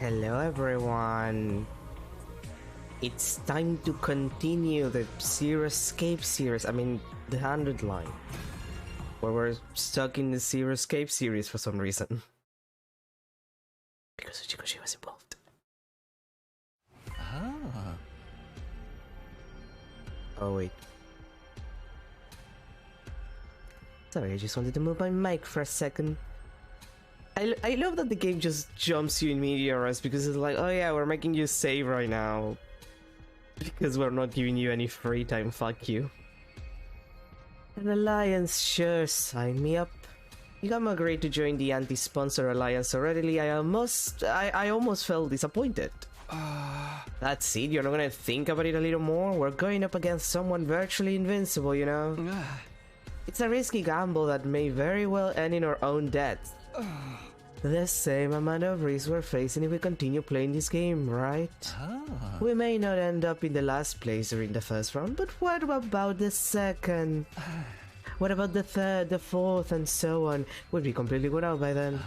Hello everyone. It's time to continue the Zero Escape series. I mean, the 100 line. Where we're stuck in the Zero Escape series for some reason. Because Uchikoshi was involved. Ah. Oh wait. Sorry, I just wanted to move my mic for a second. I love that the game just jumps you in media res because it's like, oh yeah, we're making you save right now. Because we're not giving you any free time, fuck you. An alliance, sure, sign me up. Yugamo agreed to join the anti-sponsor alliance so readily I almost felt disappointed. That's it, you're not gonna think about it a little more? We're going up against someone virtually invincible, you know? It's a risky gamble that may very well end in our own death. The same amount of risk we're facing if we continue playing this game, right? We may not end up in the last place during the first round, but what about the second? What about the third, the fourth, and so on? We'd be completely good out by then.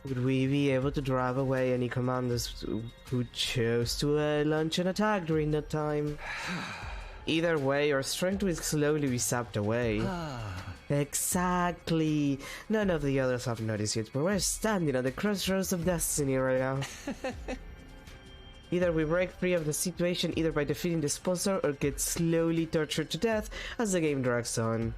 Would we be able to drive away any commanders who chose to launch an attack during that time? Either way, our strength will slowly be sapped away. Exactly. None of the others have noticed yet, but we're standing at the crossroads of destiny right now. Either we break free of the situation either by defeating the sponsor or get slowly tortured to death as the game drags on.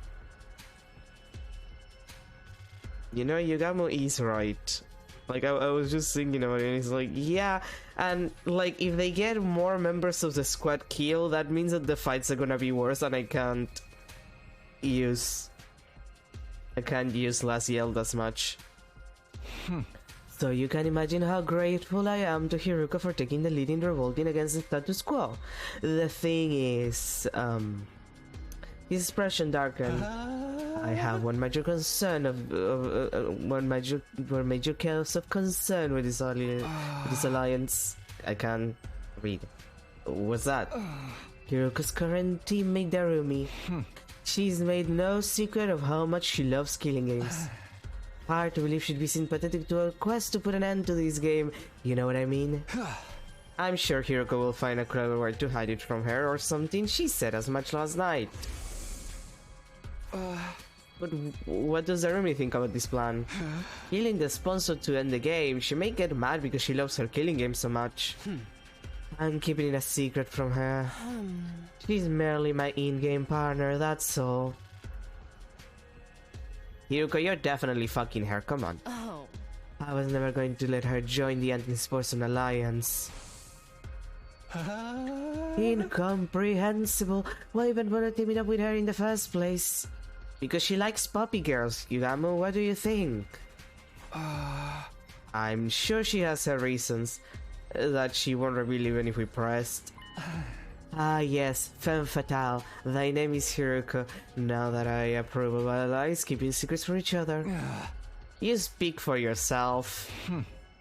You know, Yugamo is right. Like, I was just thinking about it, and it's like, yeah, and, like, if they get more members of the squad killed, that means that the fights are gonna be worse, and I can't use Last Yelled as much. So you can imagine how grateful I am to Hiruka for taking the lead in revolting against the status quo. The thing is, his expression darkened. I have one major concern one major cause of concern with this alliance. I can't read. What's that? Hiruka's current teammate Darumi. She's made no secret of how much she loves killing games. Hard to believe she'd be sympathetic to her quest to put an end to this game. You know what I mean? I'm sure Hiruka will find a clever way to hide it from her or something. She said as much last night. But what does Darumi think about this plan? Killing the sponsor to end the game, she may get mad because she loves her killing game so much. I'm keeping it a secret from her. She's merely my in-game partner, that's all. Hiruka, you're definitely fucking her, come on. I was never going to let her join the Anti-Sponsor Alliance. Incomprehensible. Why even bother teaming up with her in the first place? Because she likes puppy girls, Yugamo, what do you think? I'm sure she has her reasons that she won't reveal even if we pressed. Ah yes, femme fatale. Thy name is Hiruka. Now that I approve of allies keeping secrets for each other. You speak for yourself.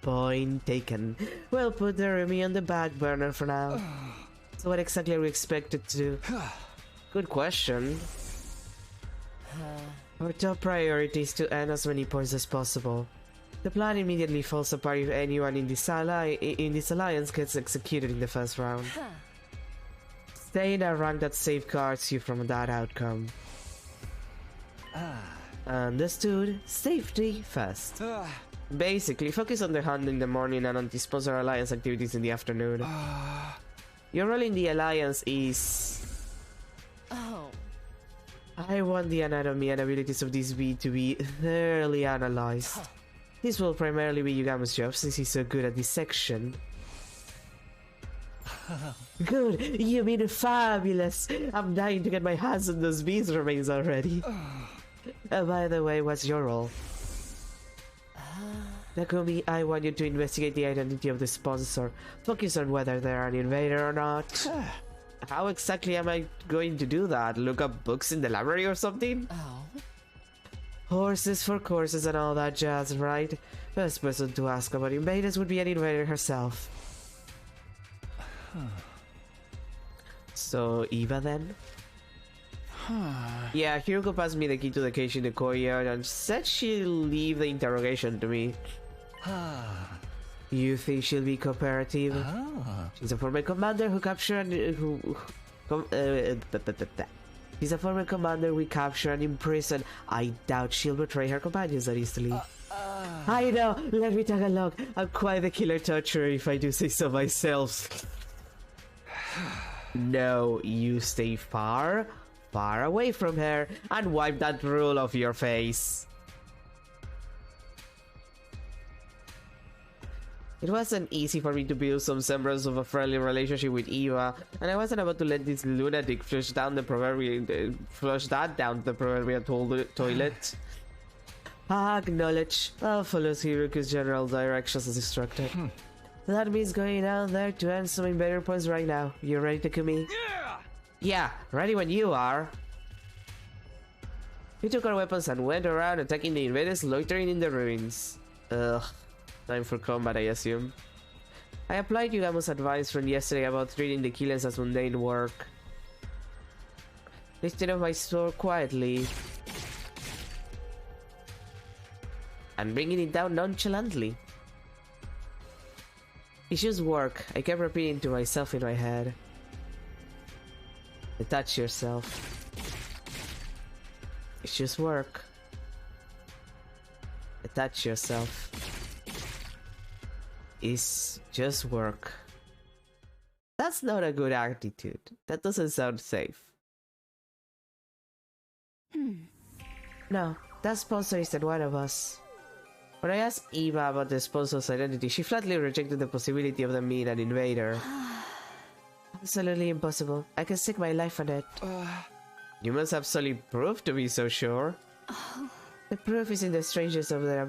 Point taken. We'll put Darumi on the back burner for now. So what exactly are we expected to do? Good question. Our top priority is to end as many points as possible. The plan immediately falls apart if anyone in this alliance gets executed in the first round. Stay in a rank that safeguards you from that outcome. Understood. Safety first. Basically, focus on the hunt in the morning and anti-sponsor alliance activities in the afternoon. Your role in the alliance is... I want the anatomy and abilities of this being to be thoroughly analyzed. This will primarily be Yugamo's job since he's so good at dissection. Good, you mean fabulous! I'm dying to get my hands on those beast remains already. By the way, what's your role? Takumi, I want you to investigate the identity of the sponsor. Focus on whether they're an invader or not. How exactly am I going to do that? Look up books in the library or something? Horses for courses and all that jazz, right? First person to ask about invaders would be an invader herself. So, Eva then? Yeah, Hiruko passed me the key to the cage in the courtyard and said she'll leave the interrogation to me. You think she'll be cooperative? She's a former commander who captured She's a former commander we captured and imprisoned. I doubt she'll betray her companions that easily. I know, let me take a look. I'm quite the killer torturer if I do say so myself. No, you stay far away from her and wipe that rule off your face. It wasn't easy for me to build some semblance of a friendly relationship with Eva, and I wasn't about to let this lunatic flush that down the proverbial toilet. I acknowledge. I'll follow Hiroku's general directions as instructed. That means going out there to earn some invader points right now. You ready, Takumi? Yeah, ready when you are. We took our weapons and went around attacking the invaders loitering in the ruins. Ugh. Time for combat, I assume. I applied Yugamo's advice from yesterday about treating the killings as mundane work. Lifting up my sword quietly and bringing it down nonchalantly. It's just work, I kept repeating to myself in my head. Detach yourself. It's just work. Detach yourself. It's just work. That's not a good attitude. That doesn't sound safe. No, that sponsor isn't one of us. When I asked Eva about the sponsor's identity, she flatly rejected the possibility of them being an invader. Absolutely impossible. I can stake my life on it. You must have solid proof to be so sure. The proof is in the strangeness of their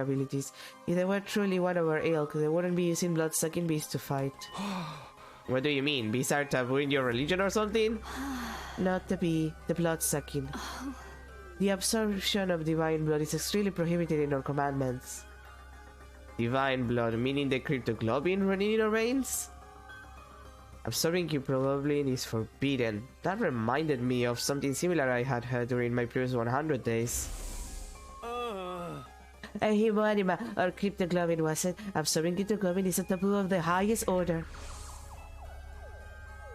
abilities. If they were truly one of our ilk, they wouldn't be using blood-sucking beasts to fight. What do you mean? Beasts are taboo in your religion or something? Not the bee, the blood-sucking. The absorption of divine blood is extremely prohibited in our commandments. Divine blood, meaning the cryptoglobin running in our veins? Absorbing Cryptoglobin is forbidden. That reminded me of something similar I had heard during my previous 100 days. A hemoanima or cryptoglobin wasn't. Absorbing cryptoglobin is a taboo of the highest order.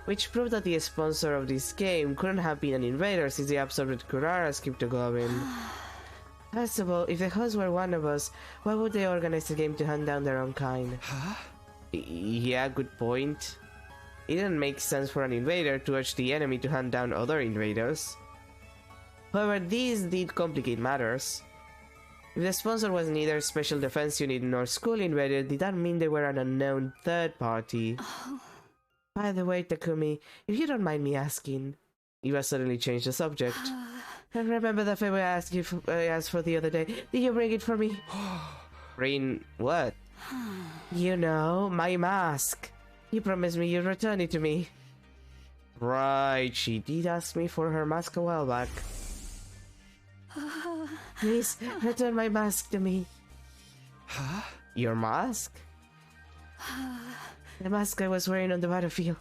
Which proved that the sponsor of this game couldn't have been an invader since they absorbed Kurara's cryptoglobin. First of all, if the hosts were one of us, why would they organize the game to hunt down their own kind? Yeah, good point. It didn't make sense for an invader to urge the enemy to hunt down other invaders. However, this did complicate matters. If the sponsor was neither Special Defense Unit nor School Invader, did that mean they were an unknown third party? By the way, Takumi, if you don't mind me asking... Eva suddenly changed the subject. I remember the favor I asked for the other day. Did you bring it for me? Bring what? You know, my mask. You promised me you'd return it to me. Right, she did ask me for her mask a while back. Please, return my mask to me. Huh? Your mask? The mask I was wearing on the battlefield.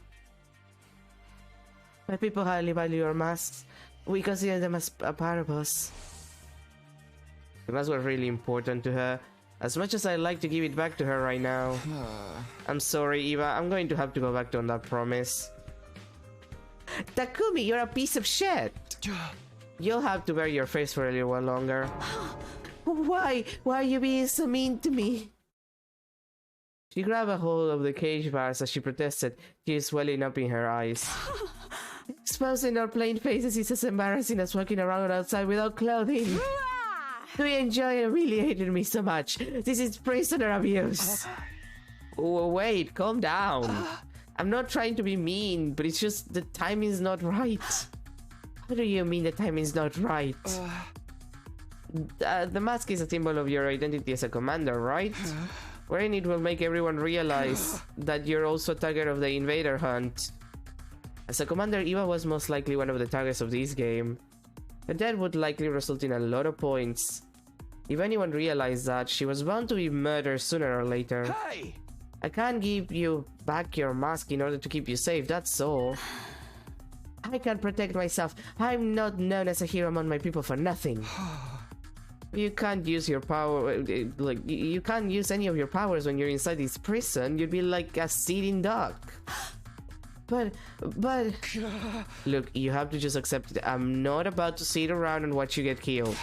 My people highly value your masks. We consider them as a part of us. The masks were really important to her. As much as I'd like to give it back to her right now. I'm sorry, Eva. I'm going to have to go back on that promise. Takumi, you're a piece of shit! You'll have to wear your face for a little while longer. Why? Why are you being so mean to me? She grabbed a hold of the cage bars as she protested, tears welling up in her eyes. Exposing our plain faces is as embarrassing as walking around outside without clothing. Do you enjoy humiliating me so much? This is prisoner abuse. Oh, wait, calm down. I'm not trying to be mean, but it's just the timing's not right. What do you mean the timing's not right? The mask is a symbol of your identity as a commander, right? Wearing it will make everyone realize that you're also a target of the invader hunt. As a commander, Eva was most likely one of the targets of this game. Her death would likely result in a lot of points. If anyone realized that, she was bound to be murdered sooner or later. Hey! I can't give you back your mask in order to keep you safe, that's all. I can't protect myself. I'm not known as a hero among my people for nothing. You can't use your power, like, you can't use any of your powers when you're inside this prison. You'd be like a sitting duck. But, look, you have to just accept it. I'm not about to sit around and watch you get killed.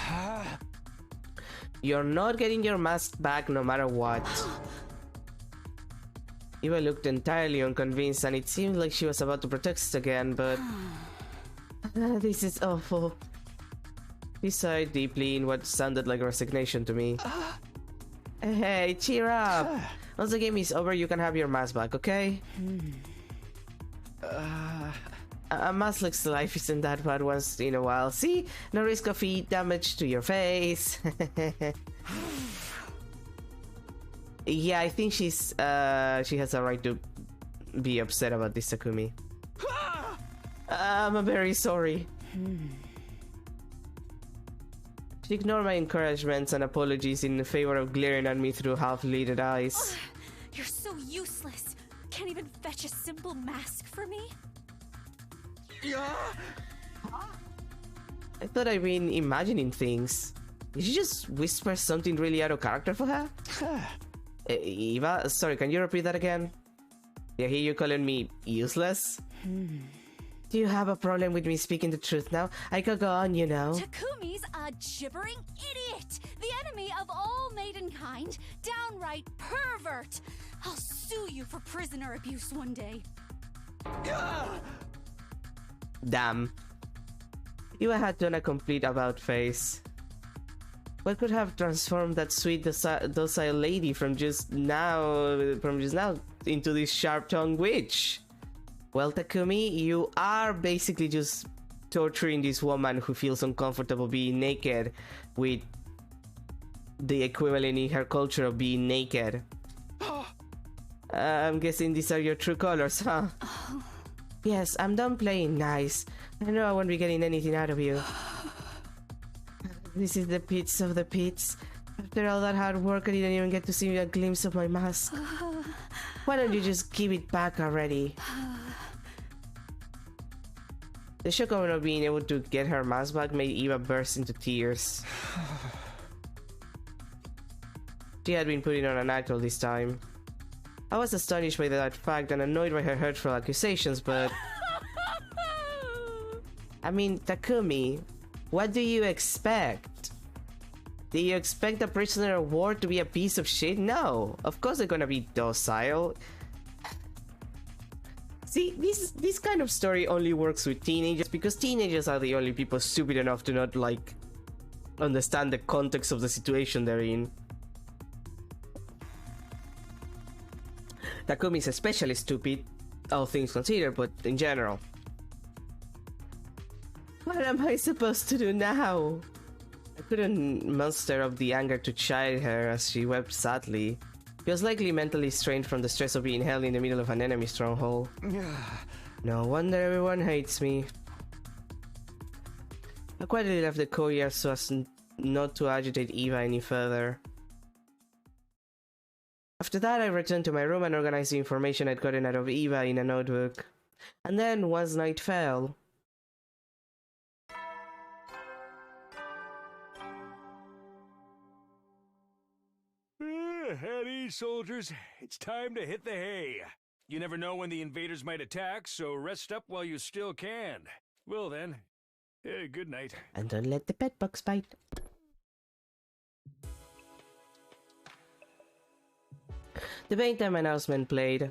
You're not getting your mask back no matter what. Eva looked entirely unconvinced, and it seemed like she was about to protest again, but... this is awful. He sighed deeply in what sounded like resignation to me. Hey, cheer up! Once the game is over, you can have your mask back, okay? A maskless life isn't that bad once in a while. See? No risk of heat damage to your face. Yeah, I think she has a right to be upset about this, Takumi. I'm very sorry. She ignored my encouragements and apologies in favor of glaring at me through half-lidded eyes. You're so useless. Can't even fetch a simple mask for me? I thought I'd been imagining things. Did you just whisper something really out of character for her? Eva, sorry, can you repeat that again? I hear you calling me useless? Do you have a problem with me speaking the truth now? I could go on, you know. Takumi's a gibbering idiot! The enemy of all maidenkind! Downright pervert! I'll sue you for prisoner abuse one day. Damn. Eva had done a complete about face. What could have transformed that sweet docile lady from just now into this sharp-tongued witch? Well, Takumi, you are basically just torturing this woman who feels uncomfortable being naked with the equivalent in her culture of being naked. I'm guessing these are your true colors, huh? Yes, I'm done playing nice. I know I won't be getting anything out of you. This is the pits of the pits. After all that hard work, I didn't even get to see a glimpse of my mask. Why don't you just give it back already? The shock of not being able to get her mask back made Eva burst into tears. She had been putting on an act all this time. I was astonished by that fact and annoyed by her hurtful accusations, but... I mean, Takumi, what do you expect? Do you expect a prisoner of war to be a piece of shit? No, of course they're gonna be docile. See, this kind of story only works with teenagers because teenagers are the only people stupid enough to not, like, understand the context of the situation they're in. Takumi is especially stupid, all things considered, but in general. What am I supposed to do now? I couldn't muster up the anger to chide her as she wept sadly. She was likely mentally strained from the stress of being held in the middle of an enemy stronghold. No wonder everyone hates me. I quietly left the courtyard so as not to agitate Eva any further. After that, I returned to my room and organized the information I'd gotten out of Eva in a notebook. And then, once night fell... At ease, soldiers. It's time to hit the hay. You never know when the invaders might attack, so rest up while you still can. Well then, good night. And don't let the pet bugs bite. The bedtime announcement played.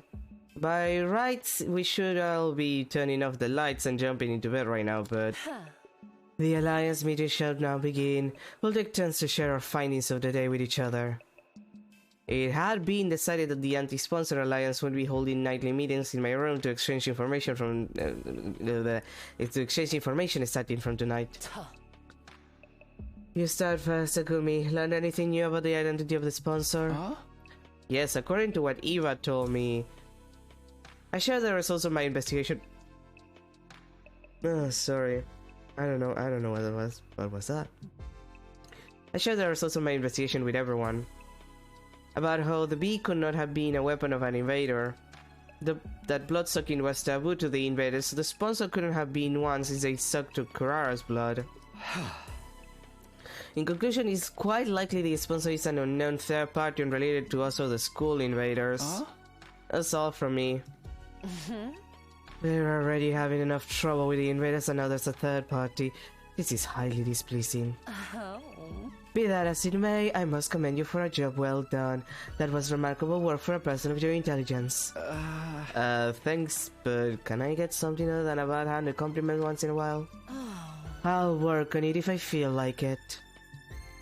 By rights, we should all be turning off the lights and jumping into bed right now, but... The Alliance meeting shall now begin. We'll take turns to share our findings of the day with each other. It had been decided that the anti-sponsor alliance would be holding nightly meetings in my room to exchange information from starting from tonight. You start first, Takumi. Learn anything new about the identity of the sponsor? Huh? Yes, according to what Eva told me. I shared the results of my investigation. Oh, sorry. I don't know what it was. What was that? I shared the results of my investigation with everyone. About how the bee could not have been a weapon of an invader. That blood-sucking was taboo to the invaders, so the sponsor couldn't have been one since they sucked to Kurara's blood. In conclusion, it's quite likely the sponsor is an unknown third party unrelated to us or the school invaders. Huh? That's all from me. We're already having enough trouble with the invaders and now there's a third party. This is highly displeasing. Oh. Be that as it may, I must commend you for a job well done. That was remarkable work for a person of your intelligence. Thanks, but can I get something other than a bad-handed compliment once in a while? Oh. I'll work on it if I feel like it.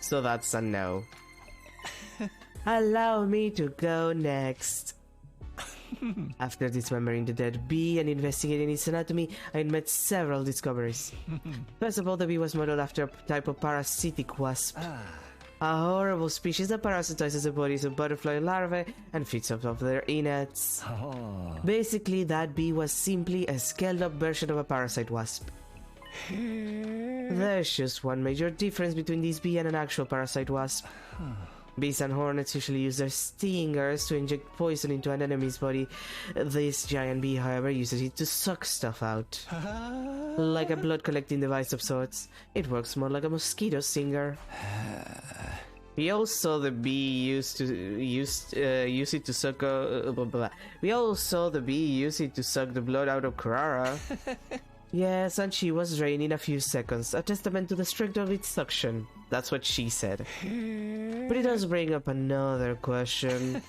So that's a no. Allow me to go next. After dismembering the dead bee and investigating its anatomy, I made several discoveries. First of all, the bee was modeled after a type of parasitic wasp. A horrible species that parasitizes the bodies of butterfly larvae and feeds off of their innards. Basically, that bee was simply a scaled-up version of a parasite wasp. There's just one major difference between this bee and an actual parasite wasp. Bees and hornets usually use their stingers to inject poison into an enemy's body. This giant bee, however, uses it to suck stuff out. Like a blood collecting device of sorts. It works more like a mosquito stinger. We also saw the bee use it to suck. We all saw the bee use it to suck the blood out of Kurara. Yes, and she was drained in a few seconds, a testament to the strength of its suction. That's what she said. But it does bring up another question.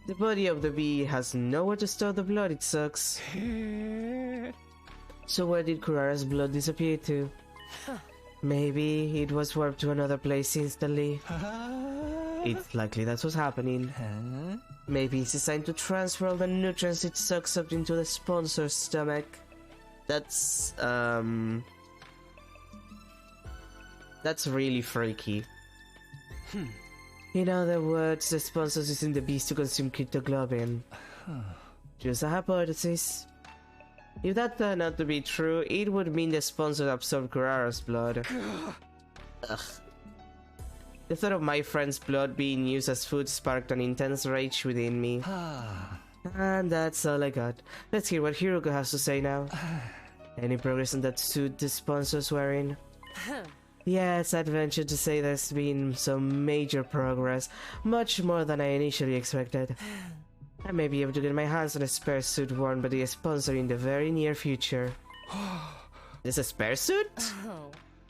The body of the bee has nowhere to store the blood it sucks. So where did Kurara's blood disappear to? Maybe it was warped to another place instantly. It's likely that's what's happening. Maybe it's designed to transfer all the nutrients it sucks up into the sponsor's stomach. That's really freaky. In other words, the sponsors using the bees to consume cryptoglobin. Just a hypothesis. If that turned out to be true, it would mean the sponsor absorbed Kurara's blood. Ugh. The thought of my friend's blood being used as food sparked an intense rage within me. And that's all I got. Let's hear what Hiruko has to say now. Any progress on that suit the sponsor's wearing? Yes, I'd venture to say there's been some major progress, much more than I initially expected. I may be able to get my hands on a spare suit worn by the sponsor in the very near future. There's a spare suit?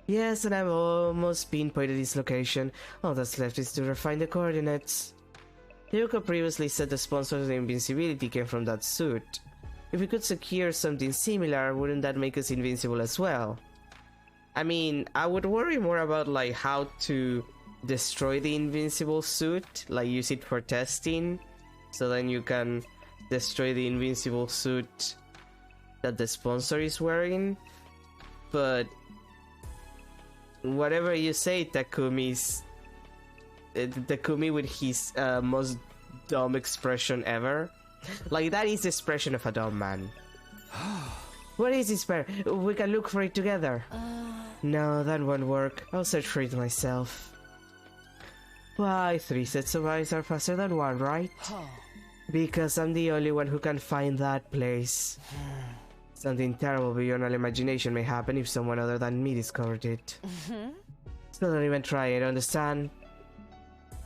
Yes, and I've almost pinpointed its location. All that's left is to refine the coordinates. Hiruko previously said the sponsor's invincibility came from that suit. If we could secure something similar, wouldn't that make us invincible as well? I mean, I would worry more about like how to destroy the invincible suit, like use it for testing, so then you can destroy the invincible suit that the sponsor is wearing. But whatever you say, Takumi with his most dumb expression ever. Like, that is the expression of a dumb man. What is this bear? We can look for it together. No, that won't work. I'll search for it myself. Why, 3 sets of eyes are faster than 1, right? Because I'm the only one who can find that place. Something terrible beyond all imagination may happen if someone other than me discovered it. So don't even try it, understand?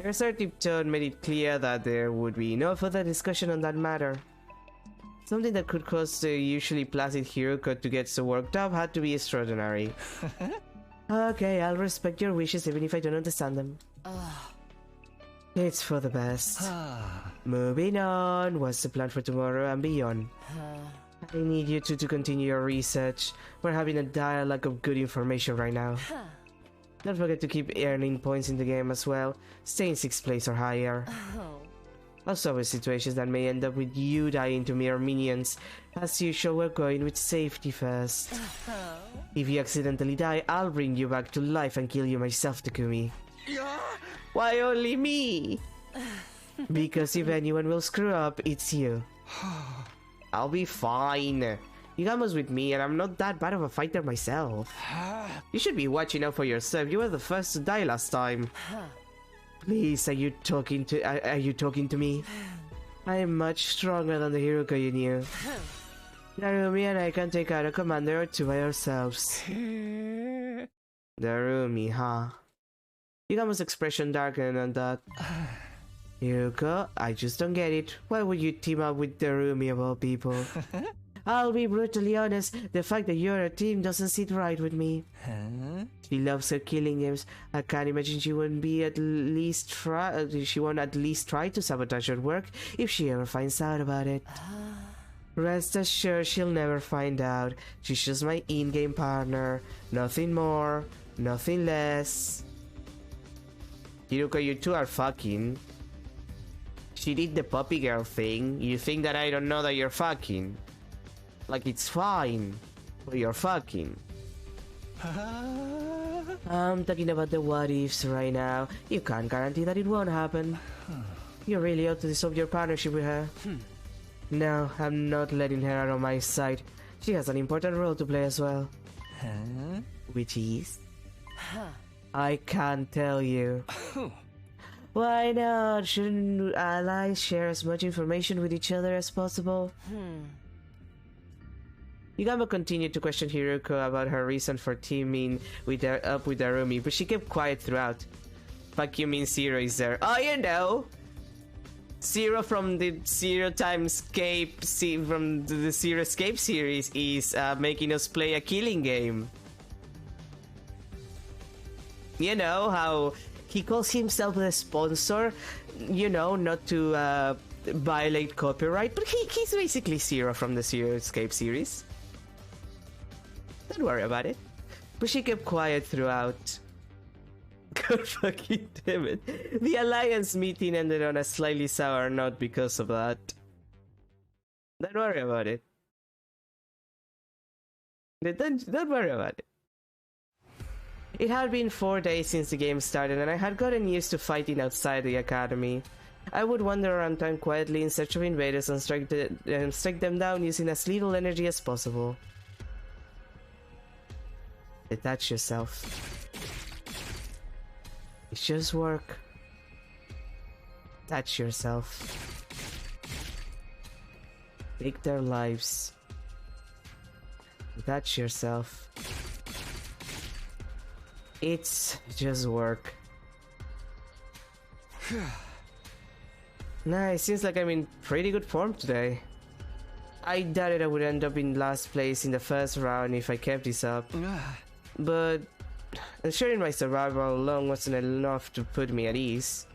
Her assertive tone made it clear that there would be no further discussion on that matter. Something that could cause the usually placid Hiruko to get so worked up had to be extraordinary. Okay, I'll respect your wishes even if I don't understand them. It's for the best. Moving on, what's the plan for tomorrow and beyond? I need you two to continue your research. We're having a dialogue of good information right now. Don't forget to keep earning points in the game as well. Stay in 6th place or higher. Also with situations that may end up with you dying to mere minions. As usual, we're going with safety first. If you accidentally die, I'll bring you back to life and kill you myself, Takumi. Why only me? Because if anyone will screw up, it's you. I'll be fine. Yugama's with me and I'm not that bad of a fighter myself. You should be watching out for yourself. You were the first to die last time. Please, are you talking to me? I am much stronger than the Hiruko you knew. Narumi and I can take out a commander or two by ourselves. Darumi, huh? Yugamo's expression darkened on that. Hiruko, I just don't get it. Why would you team up with Darumi of all people? I'll be brutally honest, the fact that you're a team doesn't sit right with me. Huh? She loves her killing games. I can't imagine she won't at least try to sabotage her work if she ever finds out about it. Rest assured she'll never find out. She's just my in-game partner. Nothing more, nothing less. Hiruko, you two are fucking. She did the puppy girl thing. You think that I don't know that you're fucking? Like, it's fine, but you're fucking. I'm talking about the what ifs right now. You can't guarantee that it won't happen. You really ought to dissolve your partnership with her. No, I'm not letting her out of my sight. She has an important role to play as well. Huh? Which is? I can't tell you. Why not? Shouldn't allies share as much information with each other as possible? Yugamo continued to question Hiruko about her reason for teaming up with Darumi, but she kept quiet throughout. Fuck you mean Zero is there. Oh, you know! Zero from the Zero Timescape, from the Zero Escape series is making us play a killing game. You know how he calls himself the sponsor, you know, not to violate copyright, but he's basically Zero from the Zero Escape series. Don't worry about it. But she kept quiet throughout. God fucking damn it. The Alliance meeting ended on a slightly sour note because of that. Don't worry about it. Don't worry about it. It had been 4 days since the game started, and I had gotten used to fighting outside the academy. I would wander around town quietly in search of invaders and strike them down using as little energy as possible. Detach yourself. It's just work. Detach yourself. Take their lives. Detach yourself. It's just work. Nah, it seems like I'm in pretty good form today. I doubted I would end up in last place in the first round if I kept this up. But ensuring my survival alone wasn't enough to put me at ease.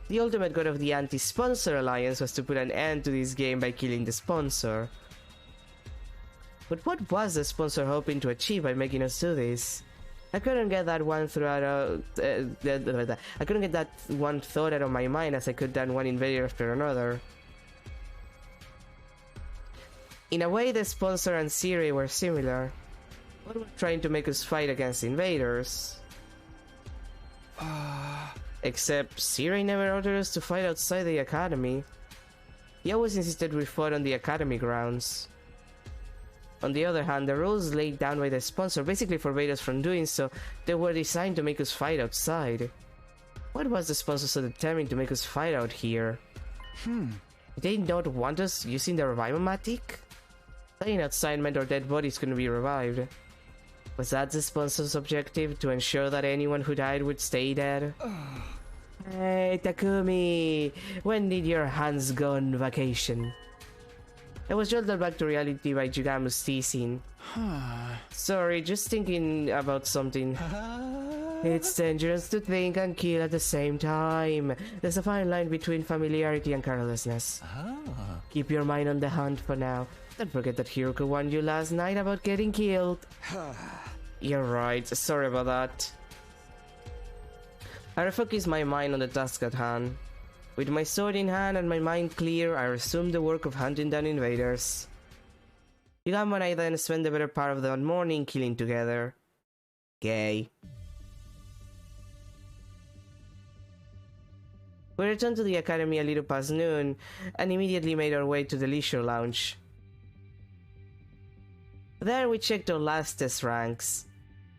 The ultimate goal of the anti-sponsor alliance was to put an end to this game by killing the sponsor. But what was the sponsor hoping to achieve by making us do this? I couldn't get that one I couldn't get that one thought out of my mind as I could down one invader after another. In a way, the sponsor and Siri were similar. Both were trying to make us fight against invaders. Except Siri never ordered us to fight outside the academy. He always insisted we fought on the academy grounds. On the other hand, the rules laid down by the sponsor basically forbade us from doing so. They were designed to make us fight outside. What was the sponsor so determined to make us fight out here? Did they not want us using the revival-matic? Staying outside meant our dead bodies couldn't be revived. Was that the sponsor's objective, to ensure that anyone who died would stay dead? Hey, Takumi! When did your hands go on vacation? I was jolted back to reality by Jugamu's teasing. Sorry, just thinking about something. It's dangerous to think and kill at the same time. There's a fine line between familiarity and carelessness. Keep your mind on the hunt for now. Don't forget that Hiruko warned you last night about getting killed. You're right, sorry about that. I refocused my mind on the task at hand. With my sword in hand and my mind clear, I resumed the work of hunting down invaders. Yugamo and I then spent the better part of the morning killing together. Gay. We returned to the academy a little past noon, and immediately made our way to the leisure lounge. There we checked our last test ranks.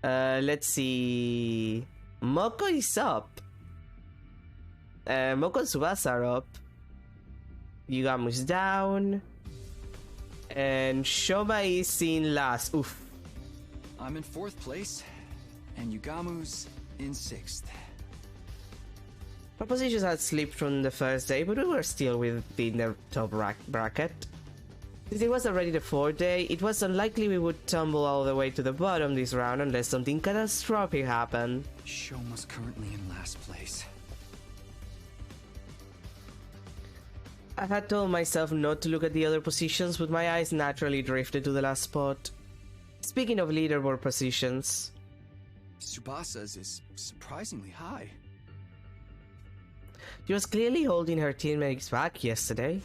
Let's see... Moko is up. Moko and Tsubasa are up. Yugamu's down. And Shoma is in last. Oof. I'm in 4th place. And Yugamu's in 6th. Our positions had slipped from the first day, but we were still within the top bracket. Since it was already the 4th day, it was unlikely we would tumble all the way to the bottom this round unless something catastrophic happened. Shoma's currently in last place. I had told myself not to look at the other positions, but my eyes naturally drifted to the last spot. Speaking of leaderboard positions, Tsubasa's is surprisingly high. she was clearly holding her teammates back yesterday.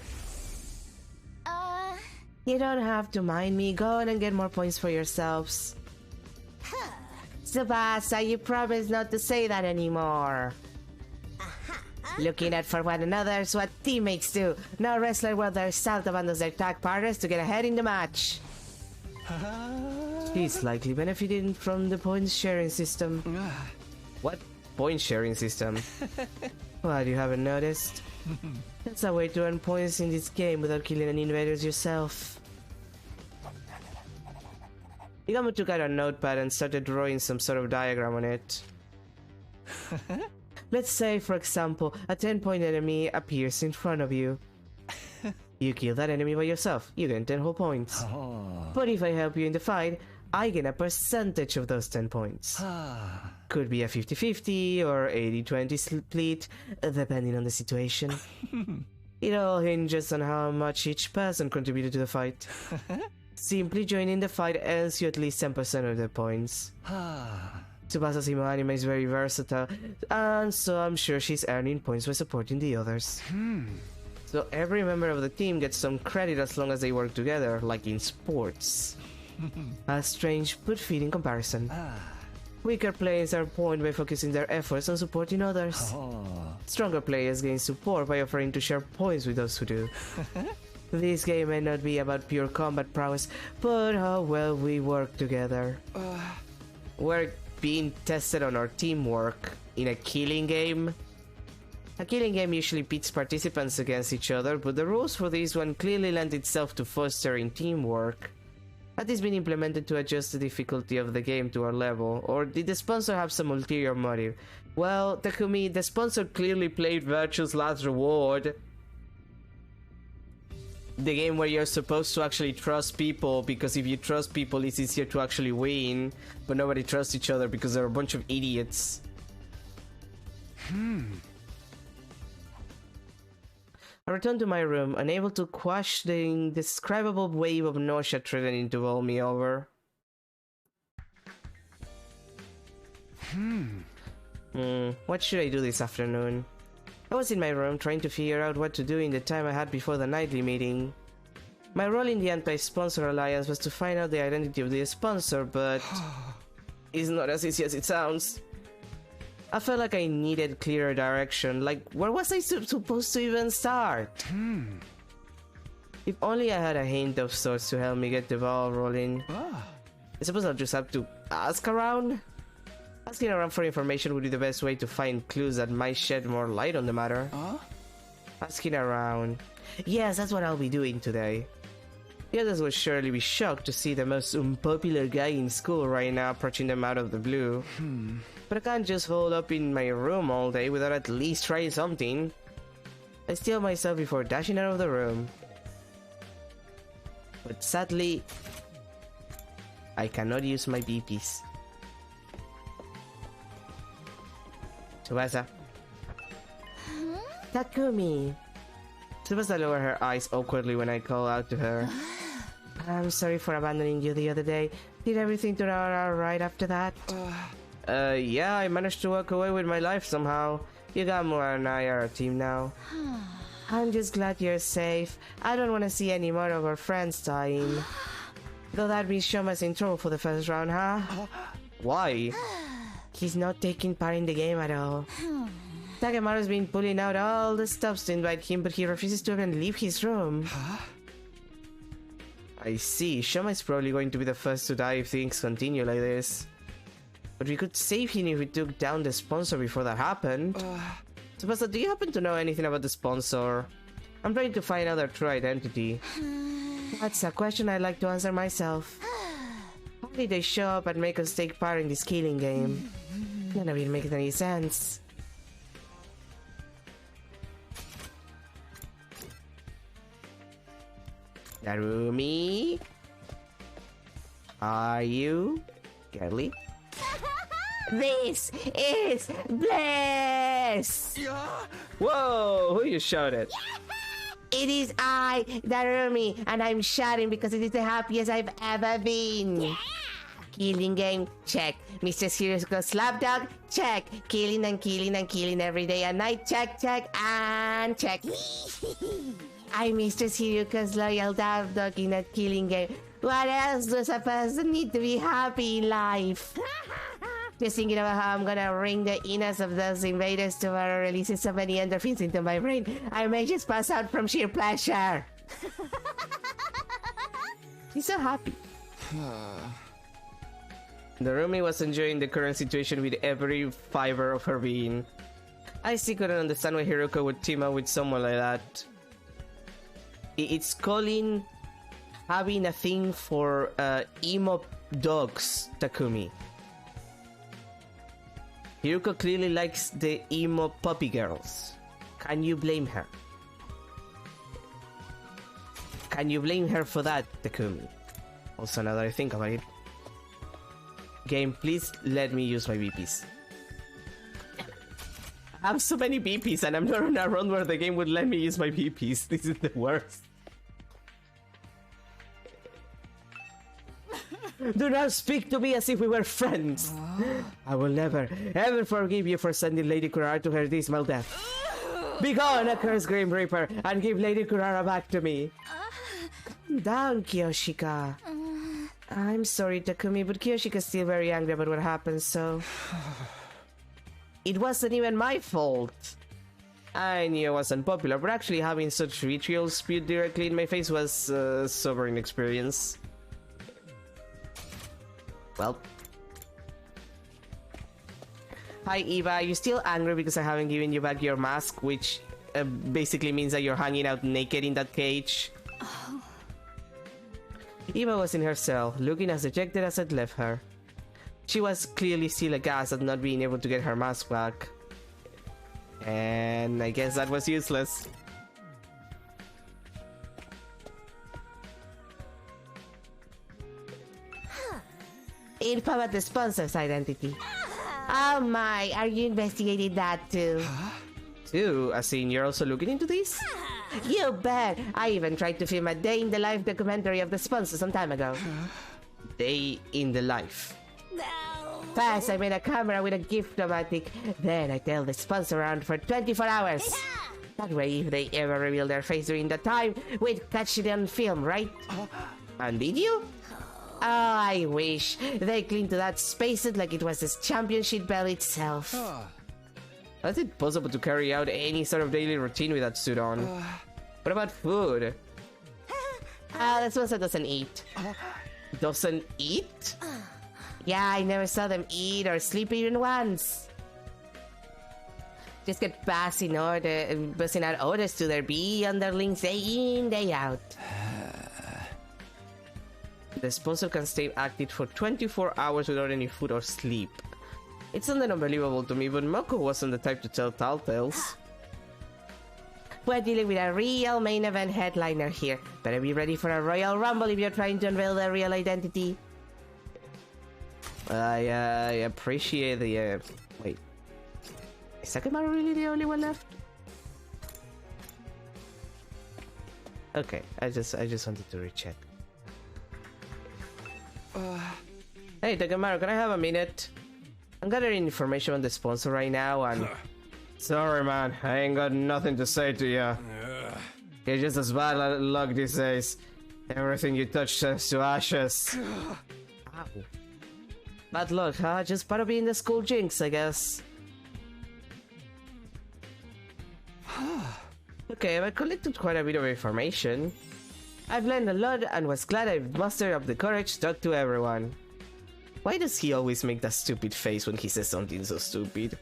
You don't have to mind me. Go on and get more points for yourselves. Tsubasa, you promised not to say that anymore. Looking out for one another is what teammates do. No wrestler worth their salt abandons their tag partners to get ahead in the match. He's likely benefiting from the point sharing system. What point sharing system? What, you haven't noticed? That's a way to earn points in this game without killing any invaders yourself. Igamu took out a notepad and started drawing some sort of diagram on it. Let's say, for example, a 10-point enemy appears in front of you. You kill that enemy by yourself, you gain 10 whole points. But if I help you in the fight, I gain a percentage of those 10 points. Could be a 50-50 or 80-20 split, depending on the situation. It all hinges on how much each person contributed to the fight. Simply joining the fight earns you at least 10% of the points. Tsubasa's Himo anime is very versatile, and so I'm sure she's earning points by supporting the others. So every member of the team gets some credit as long as they work together, like in sports. A strange but fitting comparison. Weaker players earn points by focusing their efforts on supporting others. Stronger players gain support by offering to share points with those who do. This game may not be about pure combat prowess, but how well we work together. We're being tested on our teamwork in a killing game. A killing game usually pits participants against each other, but the rules for this one clearly lend itself to fostering teamwork. Had this been implemented to adjust the difficulty of the game to our level, or did the sponsor have some ulterior motive? Well, Takumi, the sponsor clearly played Virtue's Last Reward. The game where you're supposed to actually trust people, because if you trust people it's easier to actually win, but nobody trusts each other because they're a bunch of idiots. I returned to my room, unable to quash the indescribable wave of nausea threatening to bowl me over. What should I do this afternoon? I was in my room trying to figure out what to do in the time I had before the nightly meeting. My role in the Anti-Sponsor Alliance was to find out the identity of the sponsor, but it's not as easy as it sounds. I felt like I needed clearer direction, like where was I supposed to even start? If only I had a hint of sorts to help me get the ball rolling. I suppose I'll just have to ask around? Asking around for information would be the best way to find clues that might shed more light on the matter. Asking around. Yes, that's what I'll be doing today. The others will surely be shocked to see the most unpopular guy in school right now approaching them out of the blue. But I can't just hold up in my room all day without at least trying something. I steel myself before dashing out of the room. But sadly, I cannot use my BPs. Tsubasa. Takumi. Tsubasa lowered her eyes awkwardly when I called out to her. I'm sorry for abandoning you the other day. Did everything turn out alright after that? Yeah, I managed to walk away with my life somehow. Yugamu and I are a team now. I'm just glad you're safe. I don't want to see any more of our friends dying. Though that means Shoma's in trouble for the first round, huh? Why? He's not taking part in the game at all. Takemaru's been pulling out all the stops to invite him, but he refuses to even leave his room. I see. Shoma is probably going to be the first to die if things continue like this. But we could save him if we took down the sponsor before that happened. Tsubasa, do you happen to know anything about the sponsor? I'm trying to find out their true identity. That's a question I'd like to answer myself. Did they show up and make us take part in this killing game? None of it makes any sense. Narumi? Are you girly? This is bliss! Whoa, who you shouted? It is I, Narumi, and I'm shouting because it is the happiest I've ever been. Killing game, check. Mr. Serious Girl Slapdog, check. Killing and killing and killing every day and night, check, check, and check. I'm Mr. Serious Loyal Dog in that killing game. What else does a person need to be happy in life? Just thinking about how I'm gonna wring the innards of those invaders tomorrow releases so many endorphins into my brain, I may just pass out from sheer pleasure. She's so happy. Narumi was enjoying the current situation with every fiber of her being. I still couldn't understand why Hiruko would team up with someone like that. It's calling having a thing for emo dogs, Takumi. Hiruko clearly likes the emo puppy girls. Can you blame her? Can you blame her for that, Takumi? Also, now that I think about it. Game, please let me use my BPs. I have so many BPs and I'm not on a run where the game would let me use my BPs. This is the worst. Do not speak to me as if we were friends. I will never, ever forgive you for sending Lady Kurara to her dismal death. Begone, accursed Grim Reaper, and give Lady Kurara back to me. Calm down, Kiyoshika. I'm sorry, Takumi, but Kiyoshika's still very angry about what happened, so... It wasn't even my fault. I knew I was unpopular, but actually having such vitriol spewed directly in my face was a sobering experience. Well. Hi Eva, you still angry because I haven't given you back your mask, which basically means that you're hanging out naked in that cage? Oh. Eva was in her cell, looking as dejected as I'd left her. She was clearly still aghast at not being able to get her mask back. And I guess that was useless. Info about the sponsor's identity. Oh my, are you investigating that too? Too? As in, you're also looking into this? You bet! I even tried to film a day in the life documentary of the sponsor some time ago. Day in the life. First, I made a camera with a gift-o-matic. Then I tailed the sponsor around for 24 hours. That way, if they ever reveal their face during that time, we'd catch it on film, right? And did you? Oh, I wish. They cling to that spacesuit like it was this championship belt itself. How is it possible to carry out any sort of daily routine with that suit on? What about food? That sponsor doesn't eat. Doesn't eat? Yeah, I never saw them eat or sleep even once. Just get passing out orders to their bee underlings day in, day out. The sponsor can stay active for 24 hours without any food or sleep. It sounded unbelievable to me, but Moko wasn't the type to tell tall tales. We're dealing with a real main event headliner here. Better be ready for a Royal Rumble if you're trying to unveil their real identity. I appreciate the wait. Is Sakamaru really the only one left? Okay, I just wanted to recheck. Hey Takamaru, can I have a minute? I'm gathering information on the sponsor right now and... Sorry man, I ain't got nothing to say to you. You're just as bad luck these days. Everything you touch turns to ashes. Ow. Bad luck, huh? Just part of being the school jinx, I guess. Okay, I've collected quite a bit of information. I've learned a lot and was glad I've mustered up the courage to talk to everyone. Why does he always make that stupid face when he says something so stupid?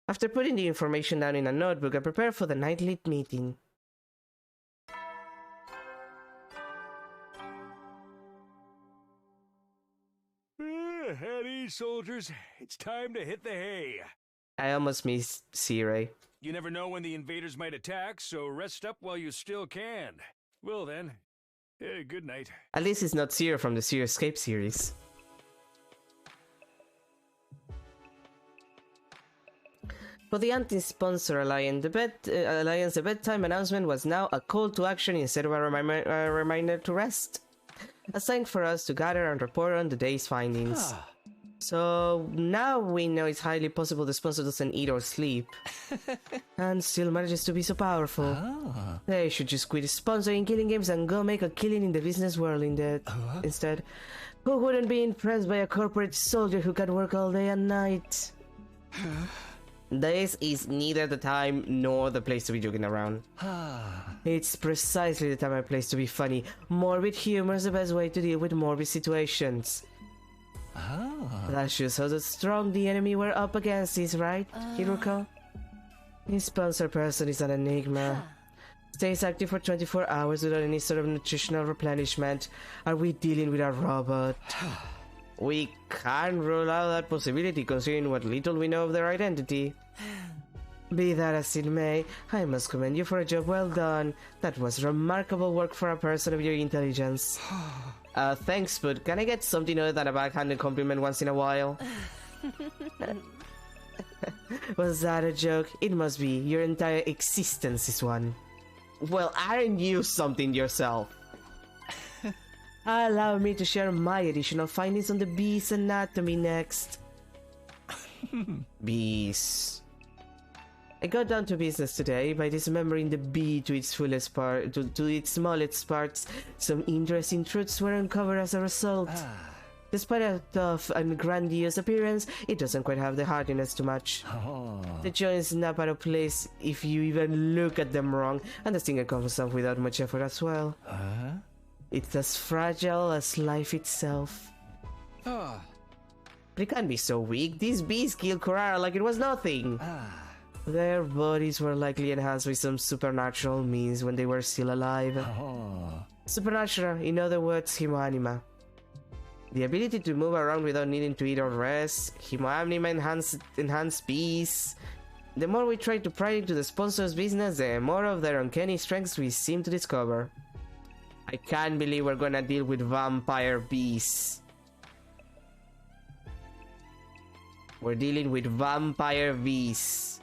After putting the information down in a notebook, I prepared for the nightly meeting. At ease, soldiers. It's time to hit the hay. I almost missed Sire. You never know when the invaders might attack, so rest up while you still can. Well then, good night. At least it's not Sire from the Sire Escape series. For the anti-sponsor alliance, the bedtime announcement was now a call to action instead of a reminder to rest. A sign for us to gather and report on the day's findings. So now we know it's highly possible the sponsor doesn't eat or sleep. And still manages to be so powerful. They should just quit sponsoring killing games and go make a killing in the business world instead. Who wouldn't be impressed by a corporate soldier who can work all day and night? This is neither the time nor the place to be joking around. It's precisely the time and place to be funny. Morbid humor is the best way to deal with morbid situations. That shows how strong the enemy we're up against is, right, Hiruko? This sponsor person is an enigma. Stays active for 24 hours without any sort of nutritional replenishment. Are we dealing with a robot? We can't rule out that possibility considering what little we know of their identity. Be that as it may, I must commend you for a job well done. That was remarkable work for a person of your intelligence. Thanks, but can I get something other than a backhanded compliment once in a while? Was that a joke? It must be. Your entire existence is one. Well, aren't you something yourself? Allow me to share my additional findings on the bee's anatomy next. Bees. I got down to business today by dismembering the bee to its fullest part, to its smallest parts. Some interesting truths were uncovered as a result. Despite a tough and grandiose appearance, it doesn't quite have the hardiness to match. The joints snap out of place if you even look at them wrong, and the stinger comes off without much effort as well. It's as fragile as life itself. But it can't be so weak. These bees killed Kurara like it was nothing. Their bodies were likely enhanced with some supernatural means when they were still alive. Supernatural, in other words, Himoanima. The ability to move around without needing to eat or rest. Himoanima enhanced bees. The more we try to pry into the sponsor's business, the more of their uncanny strengths we seem to discover. I can't believe we're gonna deal with vampire bees. We're dealing with vampire bees.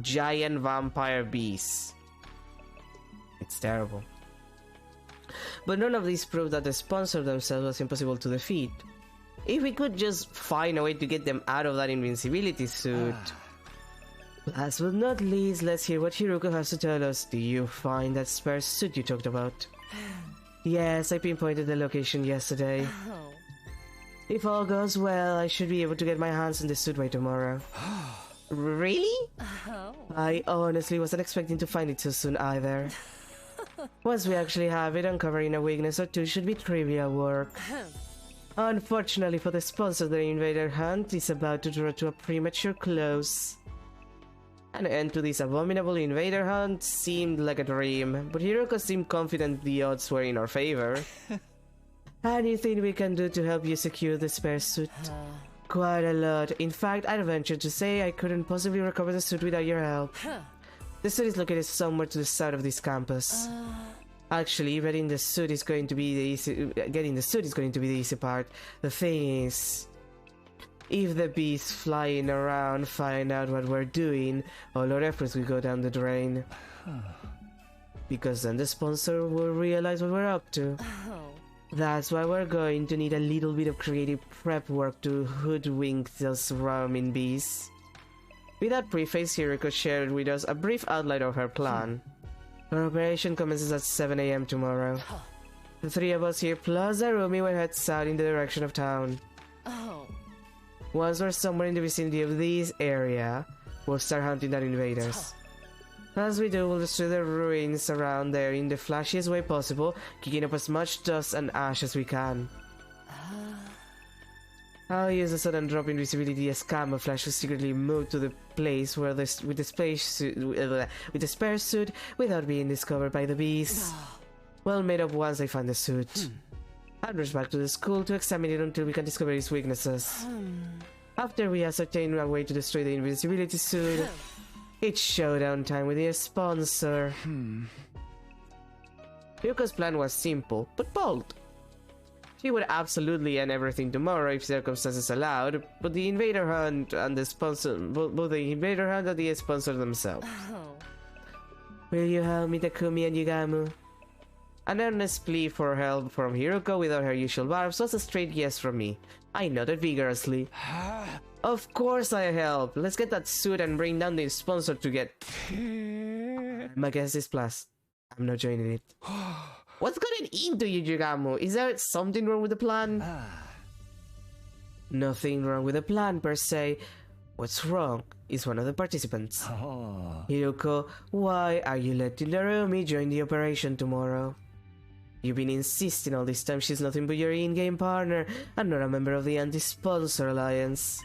Giant vampire bees. It's terrible. But none of these prove that the sponsor themselves was impossible to defeat. If we could just find a way to get them out of that invincibility suit. Last but not least, let's hear what Hiruko has to tell us. Do you find that spare suit you talked about? Yes, I pinpointed the location yesterday. If all goes well, I should be able to get my hands on the suit by tomorrow. Really? I honestly wasn't expecting to find it so soon either. Once we actually have it, uncovering a weakness or two should be trivial work. Unfortunately for the sponsor, the invader hunt is about to draw to a premature close. An end to this abominable invader hunt seemed like a dream, but Hiruko seemed confident the odds were in our favor. Anything we can do to help you secure the spare suit? Quite a lot. In fact, I'd venture to say I couldn't possibly recover the suit without your help. The suit is located somewhere to the south of this campus. Actually, getting the suit is going to be the easy part. The thing is, if the bees flying around find out what we're doing, all our efforts will go down the drain. Because then the sponsor will realize what we're up to. That's why we're going to need a little bit of creative prep work to hoodwink those roaming bees. With that preface, Hiruko shared with us a brief outline of her plan. Our operation commences at 7 AM tomorrow. The three of us here plus Arumi will head south in the direction of town. Once we're somewhere in the vicinity of this area, we'll start hunting down invaders. As we do, we'll destroy the ruins around there in the flashiest way possible, kicking up as much dust and ash as we can. I'll use a sudden drop in visibility as camouflage to secretly move to the place where with the spare suit without being discovered by the bees. Well made up once I find the suit. and rush back to the school to examine it until we can discover its weaknesses. After we ascertain a way to destroy the invisibility suit, it's showdown time with your sponsor. Yuko's plan was simple, but bold. She would absolutely end everything tomorrow if circumstances allowed, but the invader hunt and the sponsor, both the invader hunt and the sponsor themselves. Will you help me, Takumi and Yugamu? An earnest plea for help from Hiruko without her usual barbs was a straight yes from me. I nodded vigorously. Of course I help. Let's get that suit and bring down the sponsor to get... My guess is plus. I'm not joining it. What's gotten into you, Yugamu? Is there something wrong with the plan? Nothing wrong with the plan per se. What's wrong is one of the participants. Hiruko, why are you letting Narumi join the operation tomorrow? You've been insisting all this time she's nothing but your in-game partner and not a member of the Anti-Sponsor Alliance.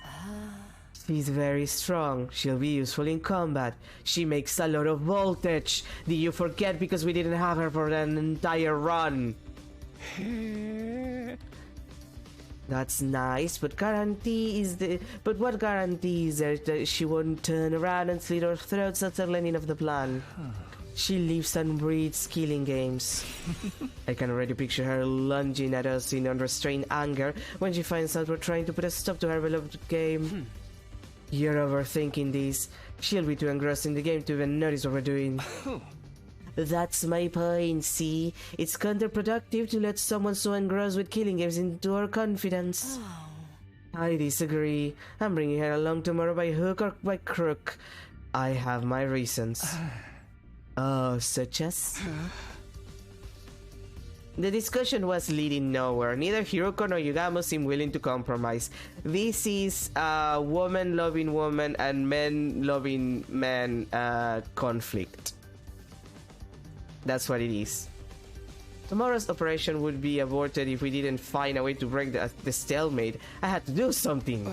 She's very strong. She'll be useful in combat. She makes a lot of voltage. Did you forget because we didn't have her for an entire run? That's nice, but what guarantees that she won't turn around and slit our throats after learning of the plan? She lives and breathes killing games. I can already picture her lunging at us in unrestrained anger when she finds out we're trying to put a stop to her beloved game. You're overthinking this. She'll be too engrossed in the game to even notice what we're doing. That's my point, see? It's counterproductive to let someone so engrossed with killing games into our confidence. I disagree. I'm bringing her along tomorrow by hook or by crook. I have my reasons. Oh, such as? The discussion was leading nowhere. Neither Hiruko nor Yugamu seemed willing to compromise. This is a woman-loving woman and men-loving man conflict. That's what it is. Tomorrow's operation would be aborted if we didn't find a way to break the stalemate. I had to do something.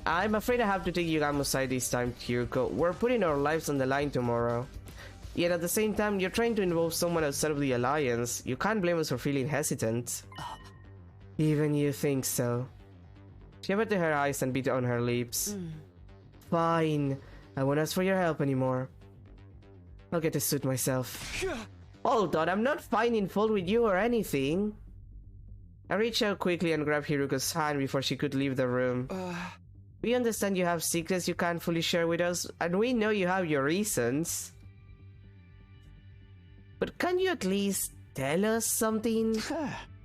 I'm afraid I have to take Yugamu's side this time, Hiruko. We're putting our lives on the line tomorrow. Yet at the same time, you're trying to involve someone outside of the Alliance. You can't blame us for feeling hesitant. Even you think so. She averted her eyes and bit on her lips. Fine. I won't ask for your help anymore. I'll get to suit myself. Hold on, I'm not finding fault with you or anything. I reached out quickly and grabbed Hiruko's hand before she could leave the room. We understand you have secrets you can't fully share with us, and we know you have your reasons. But can you at least tell us something?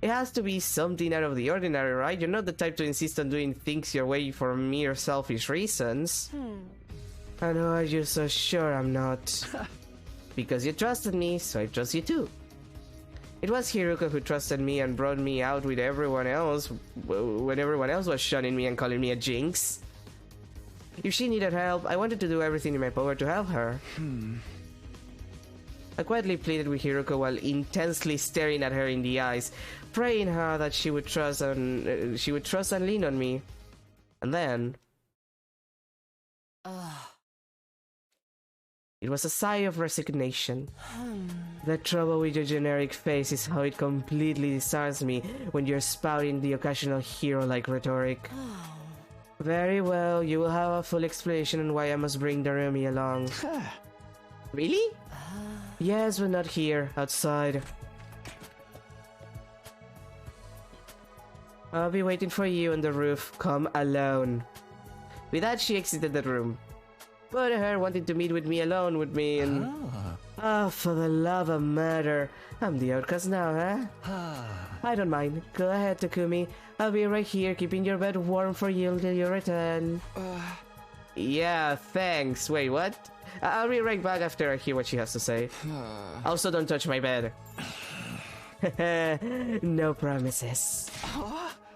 It has to be something out of the ordinary, right? You're not the type to insist on doing things your way for mere selfish reasons. And why are you so sure I'm not? Because you trusted me, so I trust you too. It was Hiruko who trusted me and brought me out with everyone else when everyone else was shunning me and calling me a jinx. If she needed help, I wanted to do everything in my power to help her. I quietly pleaded with Hiruko while intensely staring at her in the eyes, praying her that she would trust and lean on me. And then it was a sigh of resignation. The trouble with your generic face is how it completely disarms me when you're spouting the occasional hero-like rhetoric. Very well, you will have a full explanation on why I must bring Narumi along. Really? Yes, but not here, outside. I'll be waiting for you on the roof. Come alone. With that, she exited the room. But her wanting to meet with me alone with me and... for the love of murder. I'm the outcast now, huh? I don't mind. Go ahead, Takumi. I'll be right here keeping your bed warm for you until you return. Yeah, thanks. Wait, what? I'll be right back after I hear what she has to say. Also, don't touch my bed. No promises.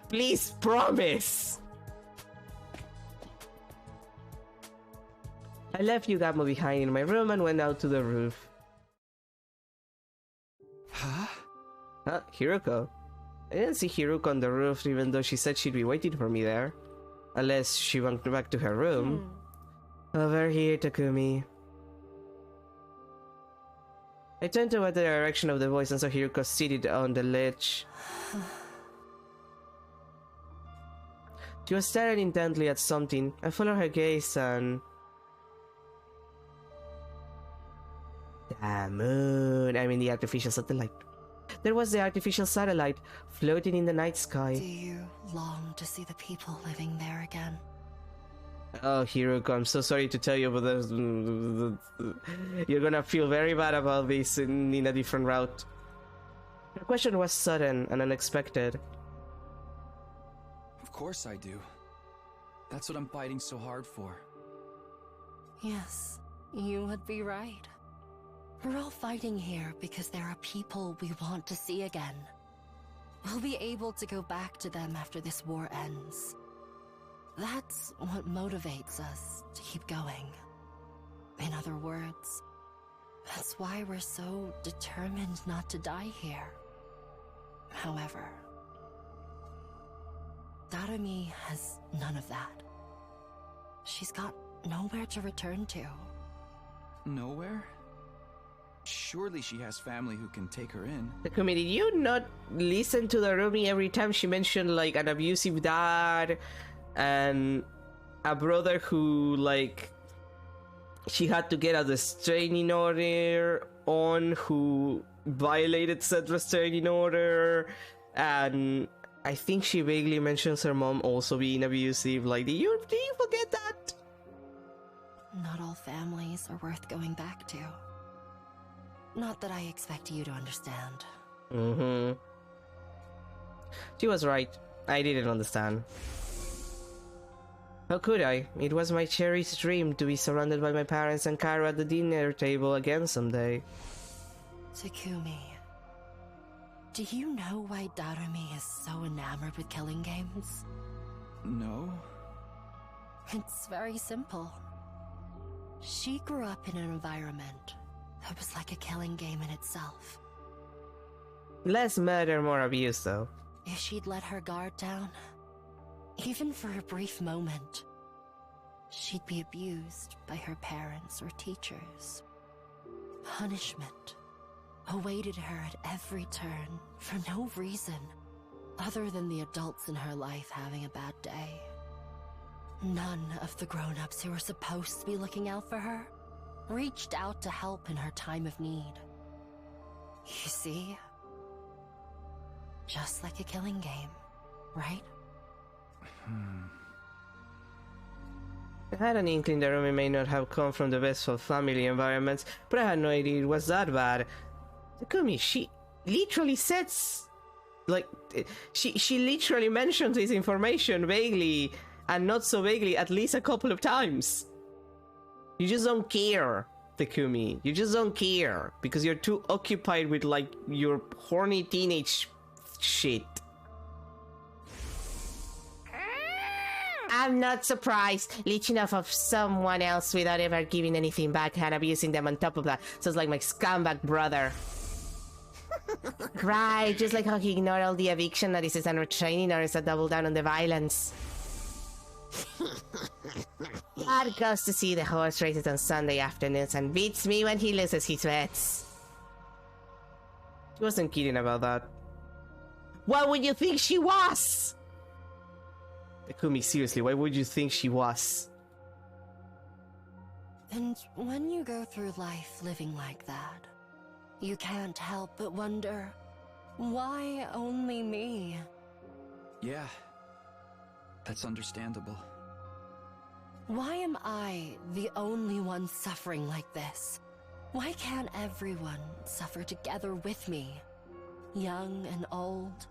Please promise! I left Yugamu behind in my room and went out to the roof. Hiruko. I didn't see Hiruko on the roof even though she said she'd be waiting for me there. Unless she went back to her room. Over here, Takumi. I turned toward the direction of the voice and saw Hiruko seated on the ledge. She was staring intently at something. I followed her gaze and... The moon. I mean the artificial satellite. There was the artificial satellite floating in the night sky. Do you long to see the people living there again? Oh, Hiruko, I'm so sorry to tell you, but you're gonna feel very bad about this in a different route. Her question was sudden and unexpected. Of course I do. That's what I'm fighting so hard for. Yes, you would be right. We're all fighting here because there are people we want to see again. We'll be able to go back to them after this war ends. That's what motivates us to keep going. In other words, that's why we're so determined not to die here. However, Darumi has none of that. She's got nowhere to return to. Nowhere? Surely she has family who can take her in. Takumi, did you not listen to Darumi every time she mentioned like an abusive dad and a brother who like she had to get a restraining order on, who violated said restraining order, and I think she vaguely mentions her mom also being abusive. Like, did you forget that? Not all families are worth going back to. Not that I expect you to understand. She was right. I didn't understand. How could I? It was my cherished dream to be surrounded by my parents and Kairo at the dinner table again someday. Takumi, do you know why Darumi is so enamored with killing games? No? It's very simple. She grew up in an environment that was like a killing game in itself. Less murder, more abuse, though. If she'd let her guard down, even for a brief moment, she'd be abused by her parents or teachers. Punishment awaited her at every turn for no reason other than the adults in her life having a bad day. None of the grown-ups who were supposed to be looking out for her reached out to help in her time of need. You see? Just like a killing game, right? I had an inkling that Rumi may not have come from the best of family environments, but I had no idea it was that bad. Takumi, she literally says... Like, she literally mentions this information vaguely, and not so vaguely, at least a couple of times. You just don't care, Takumi. You just don't care, because you're too occupied with, like, your horny teenage shit. I'm not surprised. Leeching off of someone else without ever giving anything back and abusing them on top of that. Sounds like my scumbag brother. Right, just like how he ignored all the eviction notices and retraining orders that double down on the violence. Dad goes to see the horse races on Sunday afternoons and beats me when he loses his bets. She wasn't kidding about that. What would you think she was? Takumi, seriously, why would you think she was? And when you go through life living like that, you can't help but wonder, why only me? Yeah. That's understandable. Why am I the only one suffering like this? Why can't everyone suffer together with me? Young and old,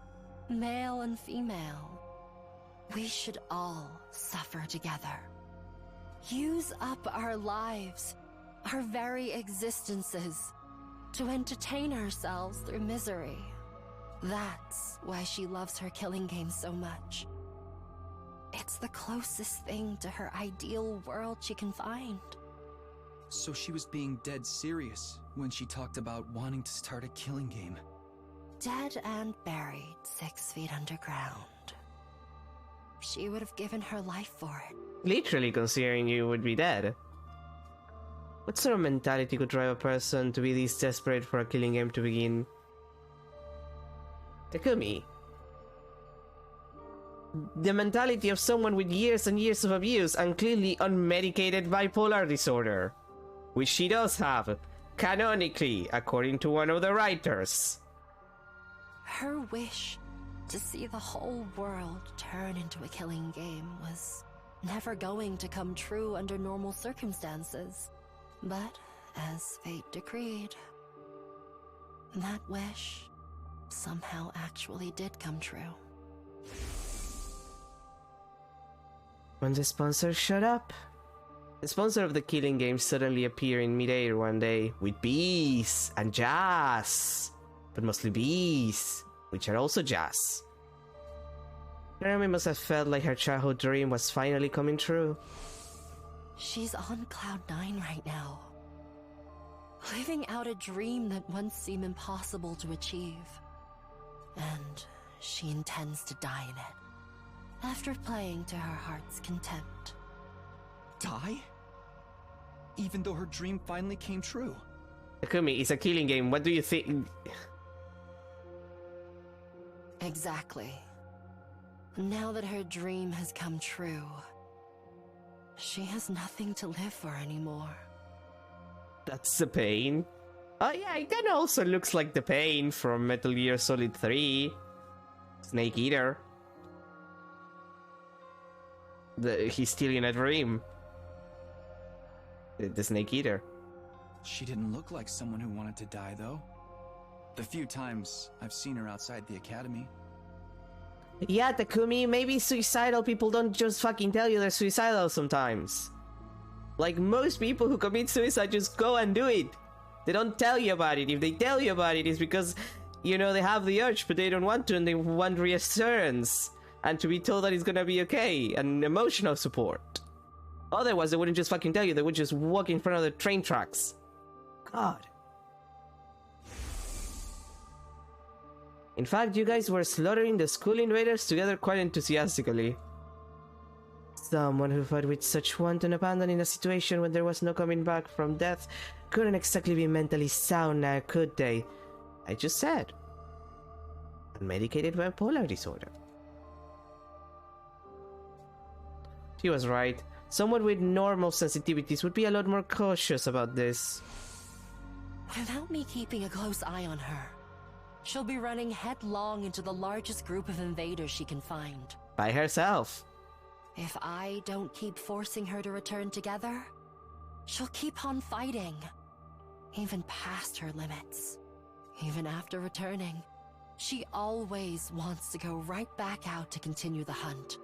male and female. We should all suffer together. Use up our lives, our very existences, to entertain ourselves through misery. That's why she loves her killing game so much. It's the closest thing to her ideal world she can find. So she was being dead serious when she talked about wanting to start a killing game. Dead and buried 6 feet underground. She would have given her life for it. Literally considering you would be dead. What sort of mentality could drive a person to be this desperate for a killing game to begin? Takumi. the mentality of someone with years and years of abuse and clearly unmedicated bipolar disorder. Which she does have, canonically, according to one of the writers. Her wish to see the whole world turn into a killing game was never going to come true under normal circumstances. But as fate decreed, that wish somehow actually did come true. When the sponsor showed up, the sponsor of the killing game suddenly appeared in midair one day with bees and jazz, but mostly bees, which are also jazz. Jeremy must have felt like her childhood dream was finally coming true. She's on Cloud 9 right now, living out a dream that once seemed impossible to achieve. And she intends to die in it, after playing to her heart's content. Die? Even though her dream finally came true? Takumi, it's a killing game, what do you think? Exactly. Now that her dream has come true, she has nothing to live for anymore. That's the pain. Oh yeah, it kinda also looks like the pain from Metal Gear Solid 3. Snake Eater. He's still in a dream. The Snake Eater. She didn't look like someone who wanted to die, though. The few times I've seen her outside the academy. Yeah, Takumi, maybe suicidal people don't just fucking tell you they're suicidal sometimes. Like, most people who commit suicide just go and do it. They don't tell you about it. If they tell you about it, it's because, you know, they have the urge, but they don't want to, and they want reassurance. And to be told that it's gonna be okay, and emotional support. Otherwise, they wouldn't just fucking tell you, they would just walk in front of the train tracks. God. In fact, you guys were slaughtering the school invaders together quite enthusiastically. Someone who fought with such wanton abandon in a situation when there was no coming back from death couldn't exactly be mentally sound now, could they? I just said. Unmedicated bipolar disorder. She was right. Someone with normal sensitivities would be a lot more cautious about this. Without me keeping a close eye on her, she'll be running headlong into the largest group of invaders she can find. By herself. If I don't keep forcing her to return together, she'll keep on fighting, even past her limits. Even after returning, she always wants to go right back out to continue the hunt.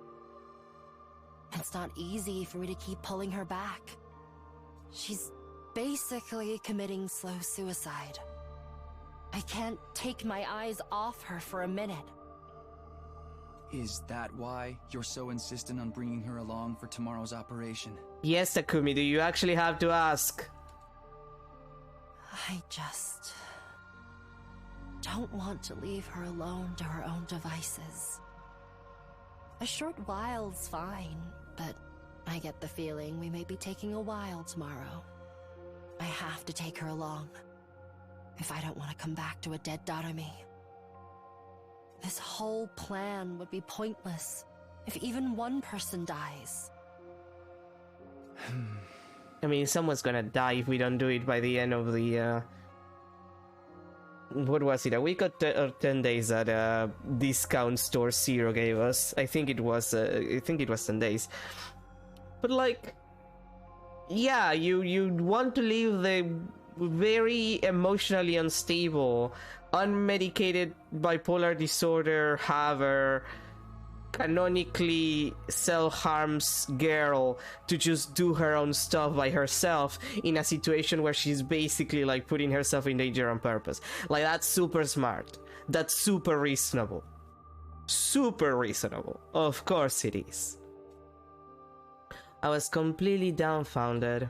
It's not easy for me to keep pulling her back. She's basically committing slow suicide. I can't take my eyes off her for a minute. Is that why you're so insistent on bringing her along for tomorrow's operation? Yes, Takumi, do you actually have to ask? I just don't want to leave her alone to her own devices. A short while's fine, but I get the feeling we may be taking a while tomorrow. I have to take her along, if I don't want to come back to a dead Darumi. This whole plan would be pointless if even one person dies. I mean, someone's gonna die if we don't do it by the end of the, what was it, a week or 10 days that discount store Zero gave us. I think it was 10 days. But like, yeah, you want to leave the very emotionally unstable, unmedicated bipolar disorder haver, canonically self-harms girl to just do her own stuff by herself in a situation where she's basically like putting herself in danger on purpose. Like, that's super smart. That's super reasonable. Super reasonable. Of course it is. I was completely dumbfounded.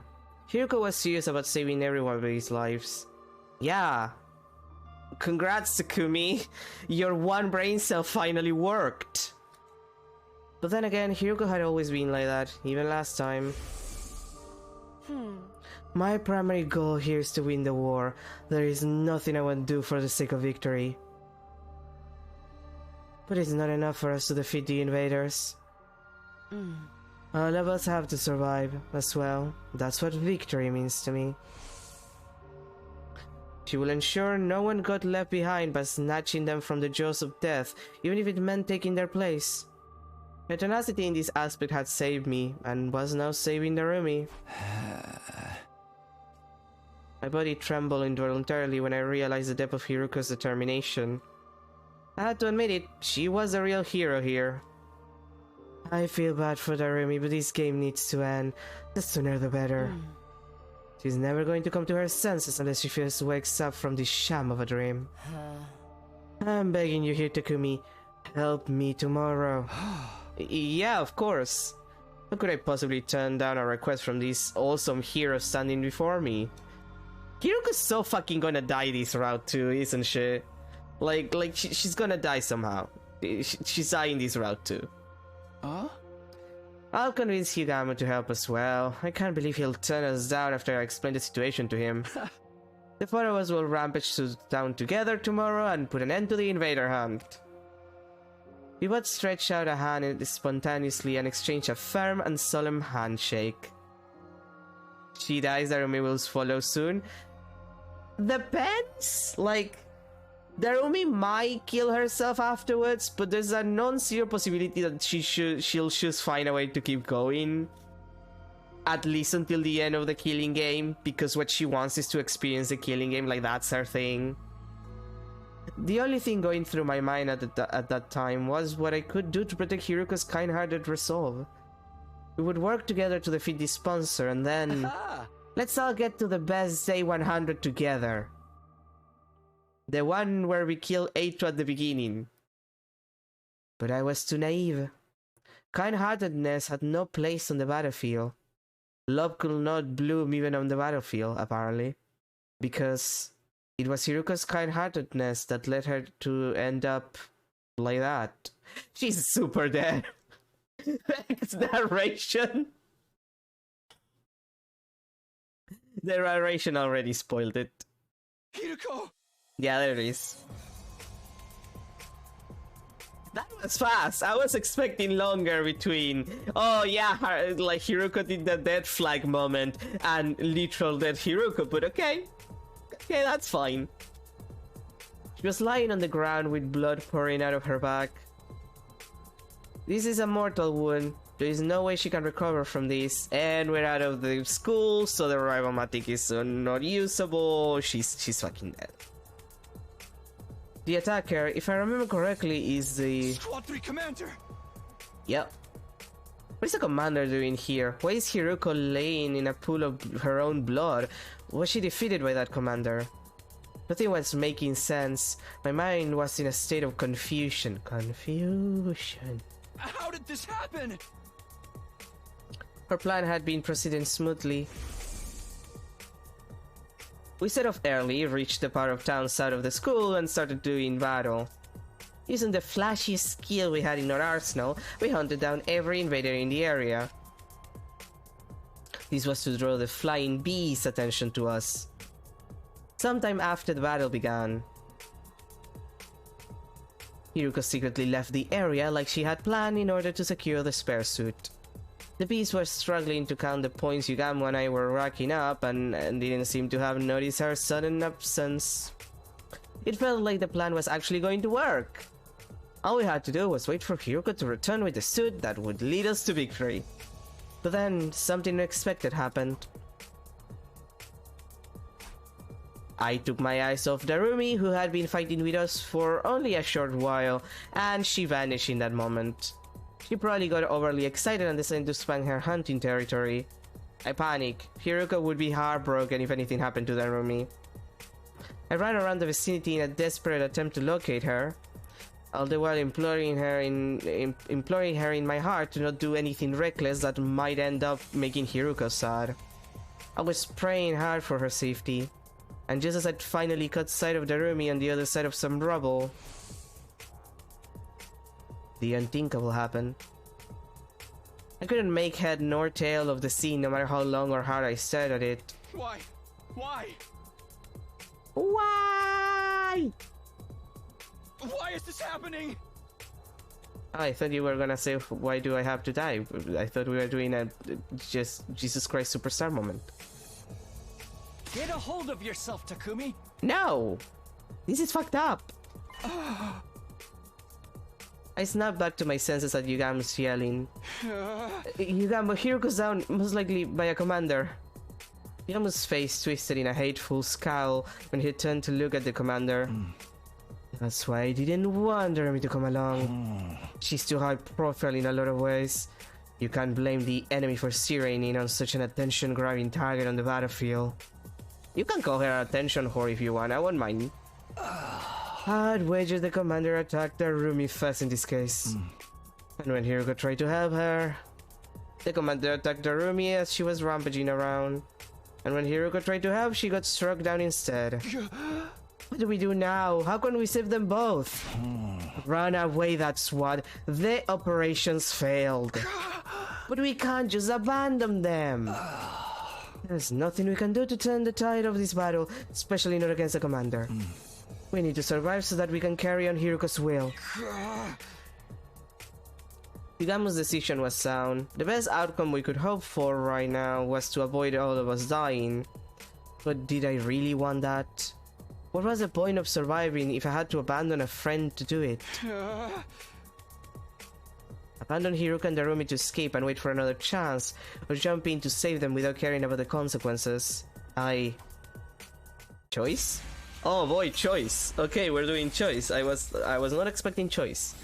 Hiroko was serious about saving everybody's lives. Yeah. Congrats, Takumi. Your one brain cell finally worked. But then again, Hiroko had always been like that, even last time. My primary goal here is to win the war. There is nothing I won't do for the sake of victory. But it's not enough for us to defeat the invaders. All of us have to survive as well. That's what victory means to me. She will ensure no one got left behind by snatching them from the jaws of death, even if it meant taking their place. Her tenacity in this aspect had saved me, and was now saving Darumi. My body trembled involuntarily when I realized the depth of Hiruko's determination. I had to admit it, she was the real hero here. I feel bad for Darumi, but this game needs to end. The sooner the better. She's never going to come to her senses unless she first wakes up from this sham of a dream. I'm begging you here, Takumi. Help me tomorrow. Yeah, of course. How could I possibly turn down a request from this awesome hero standing before me? Hiruko's so fucking gonna die this route too, isn't she? She's gonna die somehow. She's dying this route too. Huh? I'll convince Higamo to help as well. I can't believe he'll turn us down after I explain the situation to him. The four of us will rampage to town together tomorrow and put an end to the invader hunt. We both stretch out a hand spontaneously and exchange a firm and solemn handshake. She dies, Darumi will follow soon. Depends? Darumi might kill herself afterwards, but there's a non-zero possibility that she'll just find a way to keep going. At least until the end of the killing game, because what she wants is to experience the killing game, that's her thing. The only thing going through my mind at that time was what I could do to protect Hiruko's kind-hearted resolve. We would work together to defeat the sponsor, and then... let's all get to the best day 100 together. The one where we kill Eito at the beginning. But I was too naive. Kind-heartedness had no place on the battlefield. Love could not bloom even on the battlefield, apparently. Because it was Hiruko's kind-heartedness that led her to end up like that. She's super dead. It's narration. The narration already spoiled it. Hiruko! Yeah, there it is. That was fast. I was expecting longer between, oh yeah, Hiruko did the dead flag moment and literal dead Hiruko, but okay. Okay, that's fine. She was lying on the ground with blood pouring out of her back. This is a mortal wound. There is no way she can recover from this, and we're out of the school, so the Ribomatic is not usable. She's fucking dead. The attacker, if I remember correctly, is the... Squad 3 Commander! Yep. What is the commander doing here? Why is Hiruko laying in a pool of her own blood? Was she defeated by that commander? Nothing was making sense. My mind was in a state of confusion. Confusion. How did this happen? Her plan had been proceeding smoothly. We set off early, reached the part of town south of the school, and started doing battle. Using the flashy skill we had in our arsenal, we hunted down every invader in the area. This was to draw the flying bees' attention to us. Sometime after the battle began, Hiruko secretly left the area like she had planned in order to secure the spare suit. The bees were struggling to count the points Higamo and I were racking up and didn't seem to have noticed her sudden absence. It felt like the plan was actually going to work. All we had to do was wait for Hiruko to return with the suit that would lead us to victory. But then, something unexpected happened. I took my eyes off Darumi, who had been fighting with us for only a short while, and she vanished in that moment. She probably got overly excited and decided to expand her hunting territory. I panicked. Hiruko would be heartbroken if anything happened to Darumi. I ran around the vicinity in a desperate attempt to locate her, all the while imploring her in my heart to not do anything reckless that might end up making Hiruko sad. I was praying hard for her safety, and just as I'd finally caught sight of Darumi on the other side of some rubble, the unthinkable happened. I couldn't make head nor tail of the scene no matter how long or hard I stared at it. Why? Why? Why? Why is this happening? I thought you were gonna say, why do I have to die? I thought we were doing a just Jesus Christ Superstar moment. Get a hold of yourself, Takumi! No! This is fucked up! I snapped back to my senses at Yugamo's yelling. Yugamo, Hiro goes down, most likely by a commander. Yugamo's face twisted in a hateful scowl when he turned to look at the commander. That's why I didn't want Arumi to come along. She's too high profile in a lot of ways. You can't blame the enemy for zeroing in on such an attention-grabbing target on the battlefield. You can call her an attention whore if you want, I won't mind. I'd wager the commander attacked Arumi first in this case. And when Hiruko tried to help her, the commander attacked Arumi as she was rampaging around. And when Hiruko tried to help, she got struck down instead. What do we do now? How can we save them both? Run away, that's what. The operations failed. But we can't just abandon them. There's nothing we can do to turn the tide of this battle, especially not against the commander. We need to survive so that we can carry on Hiruko's will. Yugamo's decision was sound. The best outcome we could hope for right now was to avoid all of us dying. But did I really want that? What was the point of surviving if I had to abandon a friend to do it? Abandon Hiruko and Arumi to escape and wait for another chance, or jump in to save them without caring about the consequences. Choice? Oh boy, choice. Okay, we're doing choice. I was not expecting choice.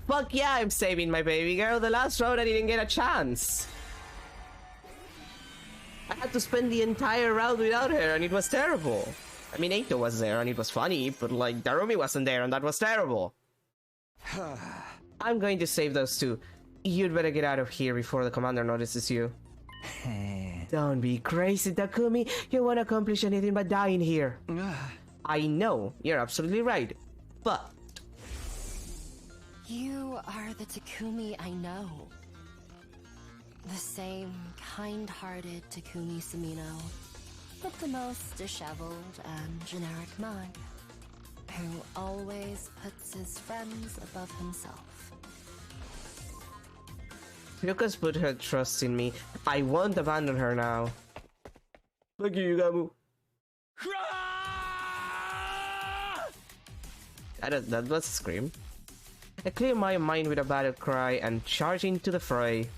Fuck yeah, I'm saving my baby girl. The last round I didn't get a chance. I had to spend the entire round without her and it was terrible. I mean, Eito was there and it was funny, but like, Darumi wasn't there and that was terrible. I'm going to save those two. You'd better get out of here before the commander notices you. Don't be crazy, Takumi. You won't accomplish anything but dying here. I know, you're absolutely right. But... You are the Takumi I know. The same kind-hearted Takumi Sumino, but the most disheveled and generic mind, who always puts his friends above himself. Yuka's put her trust in me. I won't abandon her now. Look you, Yugamu. That was a scream. I clear my mind with a battle cry and charge into the fray.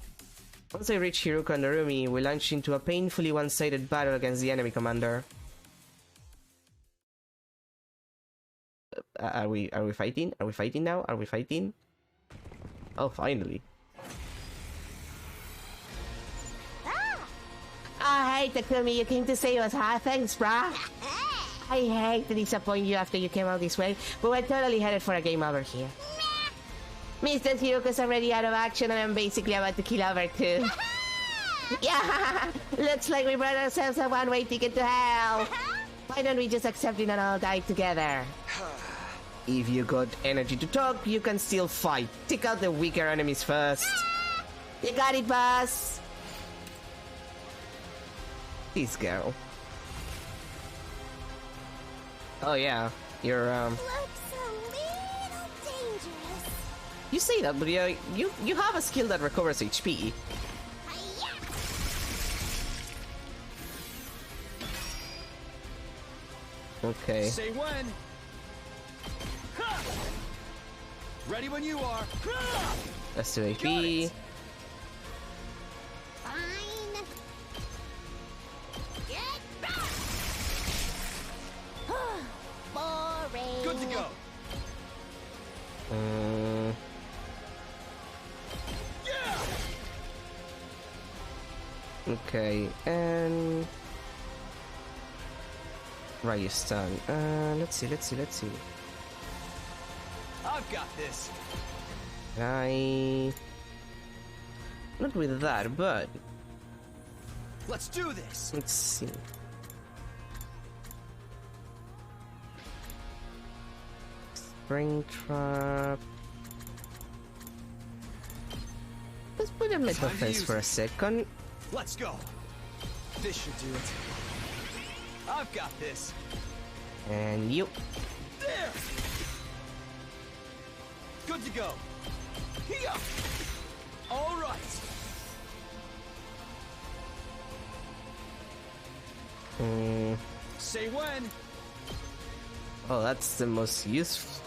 Once I reach Hiruko and Arumi, we launch into a painfully one-sided battle against the enemy commander. Are we fighting? Are we fighting now? Are we fighting? Oh, finally. Oh, hey, Takumi, you came to save us, huh? Thanks, brah. I hate to disappoint you after you came out this way, but we're totally headed for a game over here. Mr. Hiruko's already out of action and I'm basically about to kill over too. Yeah, looks like we brought ourselves a one-way ticket to hell. Why don't we just accept it and all die together? If you got energy to talk, you can still fight. Take out the weaker enemies first. You got it, boss. This girl. Oh yeah, you're Looks a little dangerous. You say that, but you have a skill that recovers HP. Okay. Say when. Ha! Ready when you are. Let's do HP. Fine. Get back. Boring. Good to go. Okay, and Ryu stun. Let's see. I've got this. Not with that, but Let's do this. let's see. Spring trap. Let's put a metal Time to fence use for a it. second. Let's go. This should do it. I've got this. And you. There! Good to go. Here! All right. Say when. Oh, that's the most useful.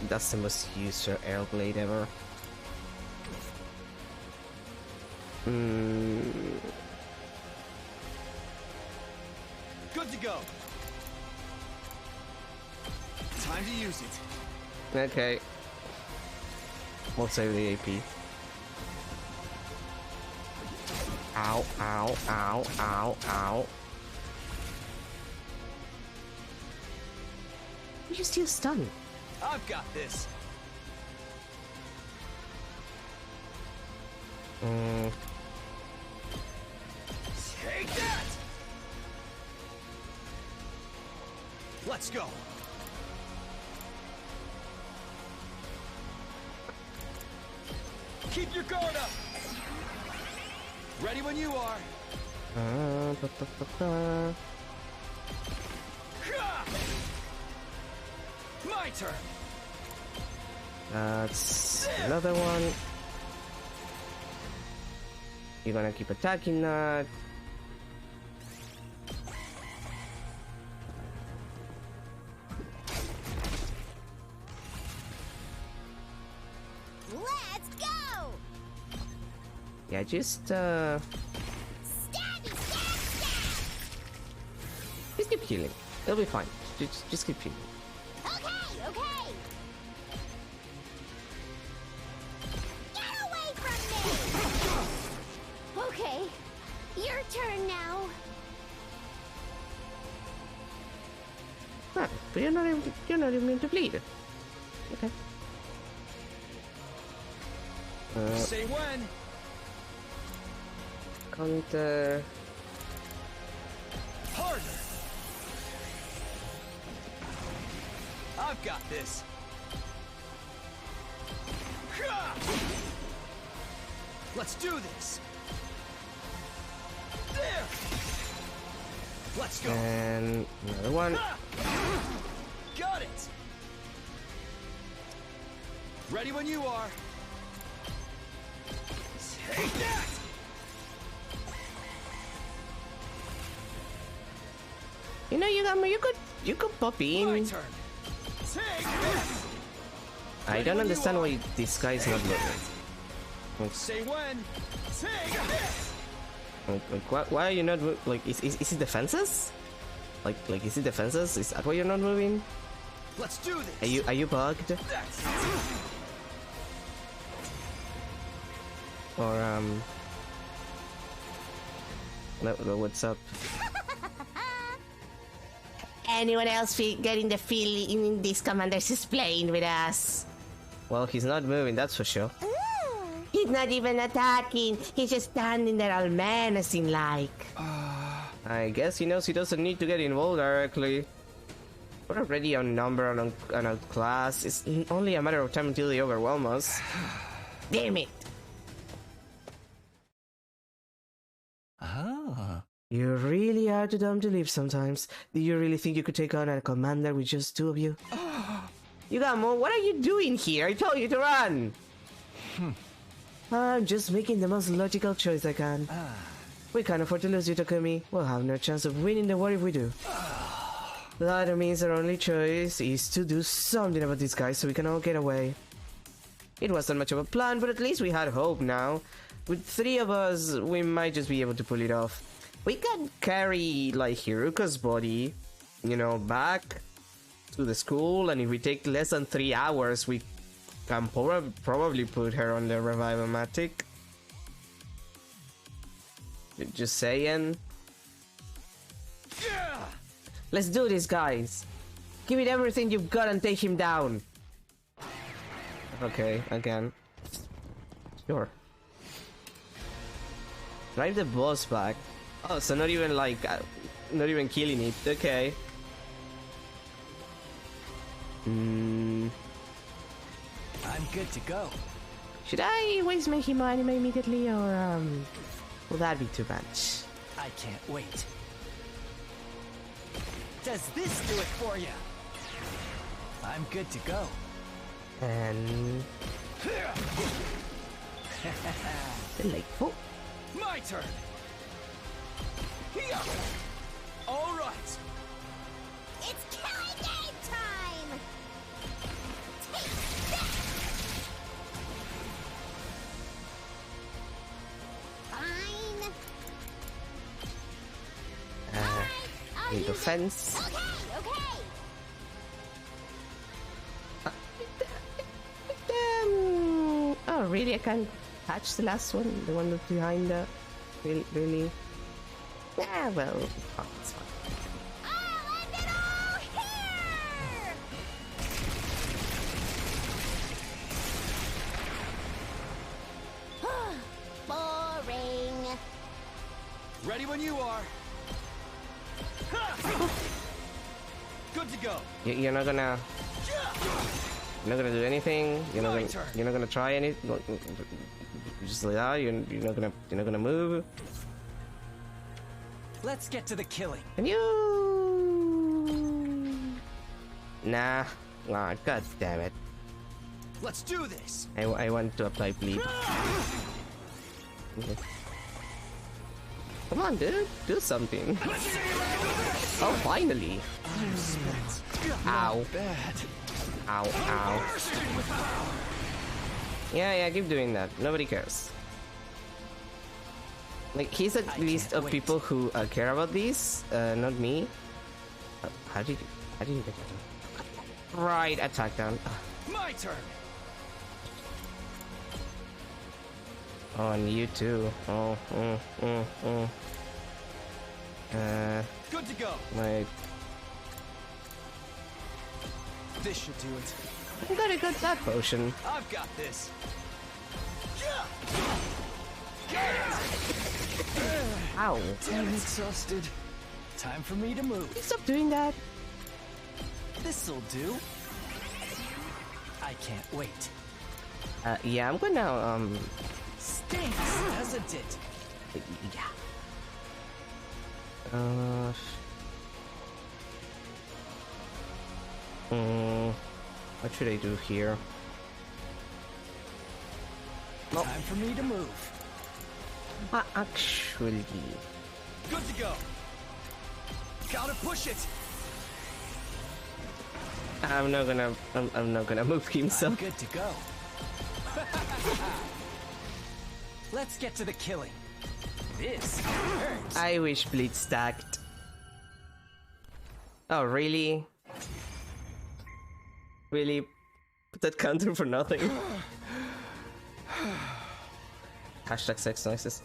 That's the most useful arrow blade ever. Good to go. Time to use it. Okay. We'll save the AP. Ow, ow, ow, ow, ow. You're still stunned. I've got this. Take that! Let's go. Keep your guard up. Ready when you are. My turn. That's another one. You're gonna keep attacking that. Let's go! Yeah, just Stabby, stab, stab! just keep healing. It'll be fine. Just keep healing. Okay, okay! Get away from me! Okay, your turn now. Ah, but you're not even to bleed. Okay. Say when. Counter. Harder. I've got this. Let's do this. There. Let's go. And another one. Got it. Ready when you are. Take that. You know, you could pop My in. turn. Take this. I don't understand why this guy is not moving. Say when. Take this. Why are you not like? Is it defenses? Like is it defenses? Is that why you're not moving? Let's do this. Are you bugged? That's Or no, what's up? Anyone else getting the feeling this commander's is playing with us? Well, he's not moving, that's for sure. He's not even attacking. He's just standing there all menacing like. I guess he knows he doesn't need to get involved directly. We're already outnumbered and outclassed. It's only a matter of time until they overwhelm us. Damn it! Ah. You really are too dumb to leave sometimes. Do you really think you could take on a commander with just two of you? Yugamo, what are you doing here? I told you to run! I'm just making the most logical choice I can. We can't afford to lose you, Takumi. We'll have no chance of winning the war if we do. That means our only choice is to do something about this guy so we can all get away. It wasn't much of a plan, but at least we had hope now. With three of us, we might just be able to pull it off. We can carry, like, Hiruka's body, you know, back to the school, and if we take less than 3 hours, we can probably put her on the Revive-O-Matic. Just saying. Let's do this, guys. Give it everything you've got and take him down. Okay, again. Sure. Drive the boss back. Oh, so not even like, not even killing it. Okay. I'm good to go. Should I waste my Himo anime immediately, or will that be too much? I can't wait. Does this do it for you? I'm good to go. And delightful. My turn. Here. All right. It's killing game time! Take that! Fine. Alright, Need offense. Okay. Oh, really? I can't catch the last one? The one that's behind the... Really? Yeah, well, oh, it's fine. I'll end it all here! Boring. Ready when you are. Good to go. You're not gonna... You're not gonna do anything. You're not My gonna. turn. You're not gonna try anything. Just like that. You're not gonna. You're not gonna move. Let's get to the killing. And you. Nah. Ah, god damn it. Let's do this. I want to apply bleed. Okay. Come on, dude. Do something. Oh, finally. Ow. Bad. Ow. Ow. Yeah. Keep doing that. Nobody cares. Like, he's at least of people who care about these, not me. How did you get that? Right, attack down. My turn. Oh, and you too. Oh, Good to go. my... This should do it. I gotta get that potion. I've got this. Ow. I'm exhausted. Time for me to move. Stop doing that. This'll do. I can't wait. Yeah, I'm gonna, Stinks, doesn't it? yeah. What should I do here? Oh. Time for me to move. Actually... Good to go. Gotta push it. I'm not gonna move him, so... I'm good to go. Let's get to the killing. This hurts. I wish bleed stacked. Oh, really? Really? Put that counter for nothing? Hashtag sex noises.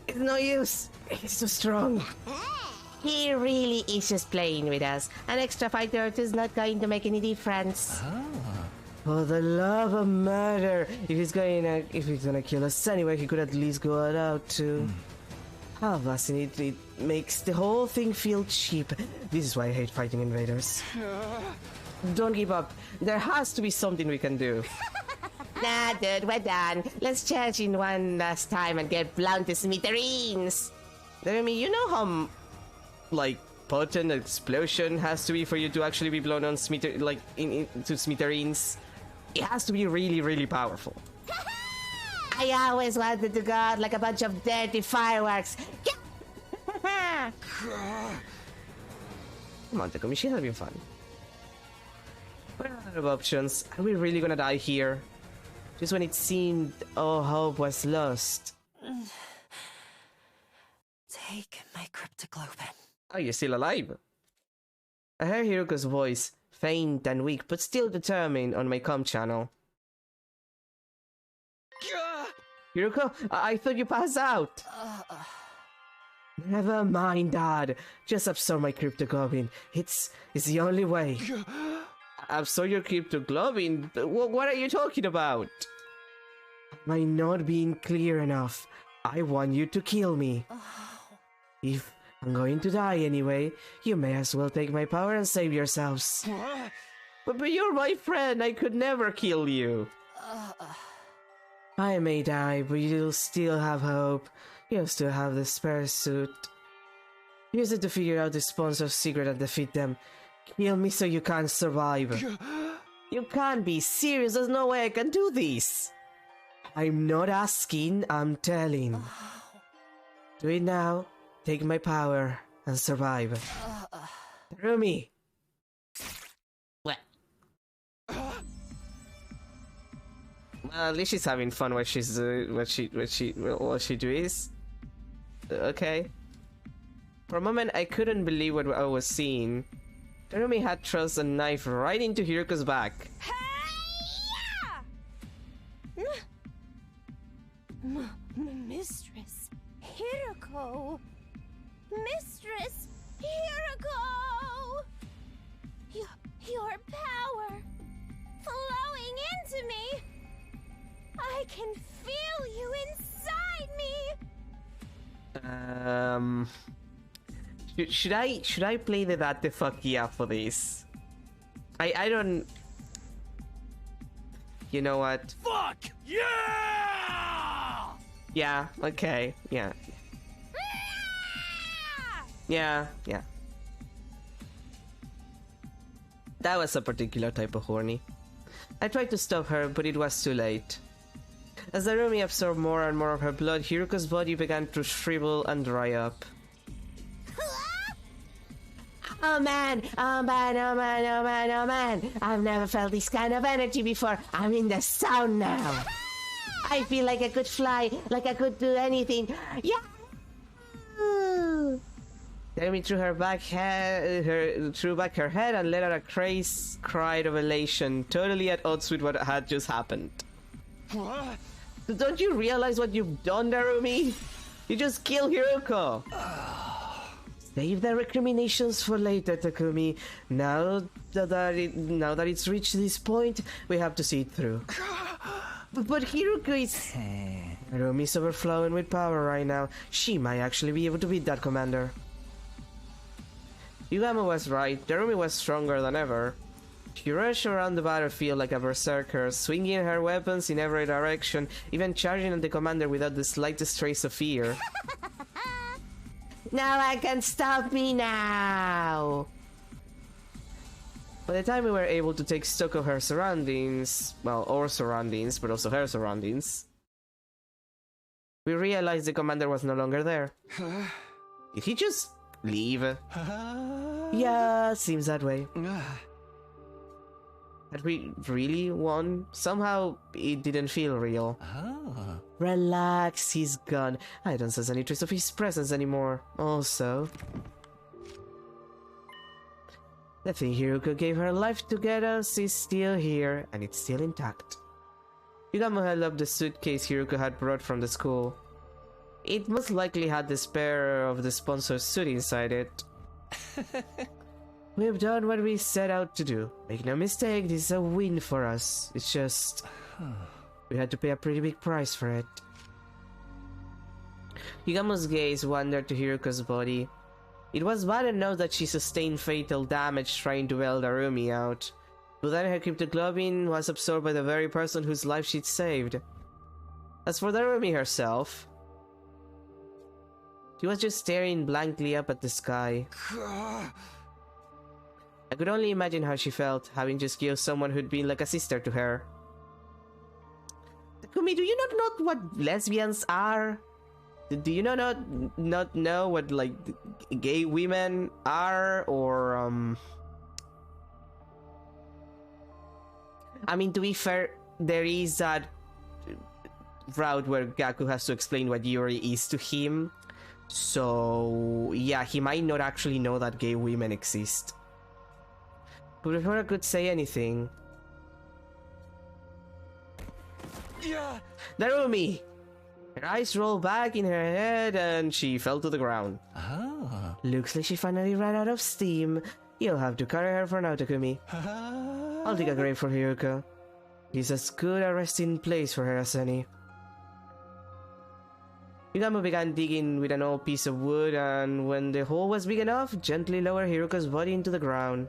It's no use! He's too strong! He really is just playing with us. An extra fighter is not going to make any difference. For the love of murder! If he's gonna kill us anyway, he could at least go all out too. How fascinating. It makes the whole thing feel cheap. This is why I hate fighting invaders. Don't give up. There has to be something we can do. Nah, dude, we're done. Let's charge in one last time and get blown to smithereens. I mean, you know how, like, potent an explosion has to be for you to actually be blown on to smithereens? It has to be really, really powerful. I always wanted to go out like a bunch of dirty fireworks. Come on, Takumi, she's having fun. What are other options? Are we really gonna die here? Just when it seemed all hope was lost. Take my cryptoglobin. Oh, you're still alive. I heard Hiruko's voice, faint and weak, but still determined, on my comm channel. Hiruko, I thought you passed out. Never mind, Dad. Just absorb my cryptoglobin. It's the only way. Absorb your cryptoglobin? What are you talking about? Am I not being clear enough? I want you to kill me. If I'm going to die anyway, you may as well take my power and save yourselves. But you're my friend. I could never kill you. I may die, but you'll still have hope. You'll still have the spare suit. Use it to figure out the sponsor's secret and defeat them. Kill me so you can't survive. You can't be serious, there's no way I can do this. I'm not asking, I'm telling. Do it now, take my power, and survive. Rumi! What? Well, at least she's having fun what she does. Okay. For a moment, I couldn't believe what I was seeing. Rumi had thrust a knife right into Hiruko's back. Mistress Hiruko! Mistress Hiruko! Your power flowing into me! I can feel you inside me! Should I play the that the fuck yeah for this? I don't. You know what? Fuck yeah! Yeah. Okay. Yeah. Yeah. Yeah. That was a particular type of horny. I tried to stop her, but it was too late. As the Rumi absorbed more and more of her blood, Hiruko's body began to shrivel and dry up. Oh man, oh man, oh man, oh man, oh man. I've never felt this kind of energy before. I'm in the zone now. I feel like I could fly, like I could do anything. Yeah! Jeremy threw back her head and let out a crazed cry of elation, totally at odds with what had just happened. What? Don't you realize what you've done, Darumi? You just killed Hiruko! Save the recriminations for later, Takumi. Now that it's reached this point, we have to see it through. But Hiruko is... Rumi's overflowing with power right now. She might actually be able to beat that commander. Yugamo was right. Darumi was stronger than ever. She rushed around the battlefield like a berserker, swinging her weapons in every direction, even charging at the commander without the slightest trace of fear. No one can stop me now! By the time we were able to take stock of her surroundings, well, our surroundings, but also her surroundings, we realized the commander was no longer there. Did he just leave? Yeah, seems that way. Had we really won? Somehow it didn't feel real. Relax, he's gone. I don't sense any trace of his presence anymore. Also, the thing Hiruko gave her life to get us is still here, and it's still intact. Yugamo held up the suitcase Hiruko had brought from the school. It most likely had the spare of the sponsor's suit inside it. We've done what we set out to do. Make no mistake, this is a win for us. It's just... we had to pay a pretty big price for it. Yugamo's gaze wandered to Hiruko's body. It was bad enough that she sustained fatal damage trying to bail Darumi out, but then her cryptoglobin was absorbed by the very person whose life she'd saved. As for Darumi herself, she was just staring blankly up at the sky. I could only imagine how she felt, having just killed someone who'd been like a sister to her. Takumi, do you not know what lesbians are? Do you not know what, like, gay women are, or, I mean, to be fair, there is that route where Gaku has to explain what Yuri is to him. So, yeah, he might not actually know that gay women exist. But before I could say anything... Darumi! Her eyes rolled back in her head and she fell to the ground. Looks like she finally ran out of steam. You'll have to carry her for now, Takumi. I'll dig a grave for Hiruko. It's as good a resting place for her as any. Yugamo began digging with an old piece of wood, and when the hole was big enough, gently lowered Hiruko's body into the ground.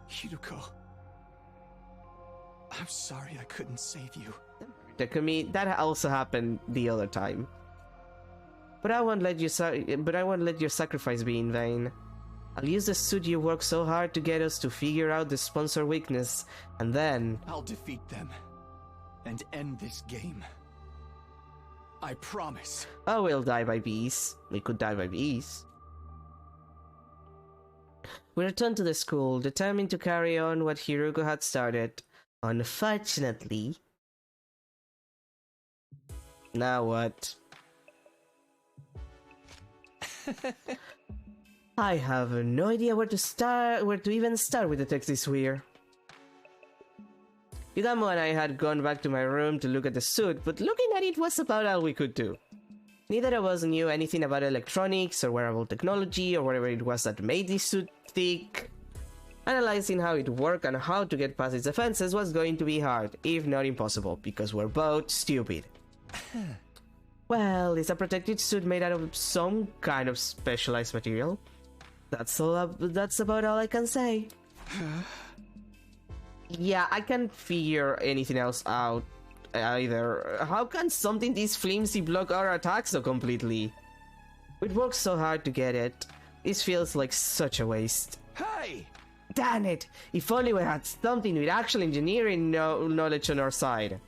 Hiruko, I'm sorry I couldn't save you. Takumi, that also happened the other time. But I won't let your sacrifice be in vain. I'll use the suit you worked so hard to get us to figure out the sponsor weakness, and then... I'll defeat them and end this game. I promise. Oh, we'll die by bees. We could die by bees. We returned to the school, determined to carry on what Hiruko had started. Unfortunately... Now what? I have no idea where to even start with the text this year. Yugamo and I had gone back to my room to look at the suit, but looking at it was about all we could do. Neither of us knew anything about electronics or wearable technology or whatever it was that made this suit tick. Analyzing how it worked and how to get past its defenses was going to be hard, if not impossible, because we're both stupid. Well, it's a protective suit made out of some kind of specialized material. That's about all I can say. Yeah, I can't figure anything else out either. How can something this flimsy block our attacks so completely? We worked so hard to get it. This feels like such a waste. Hey! Damn it! If only we had something with actual engineering knowledge on our side.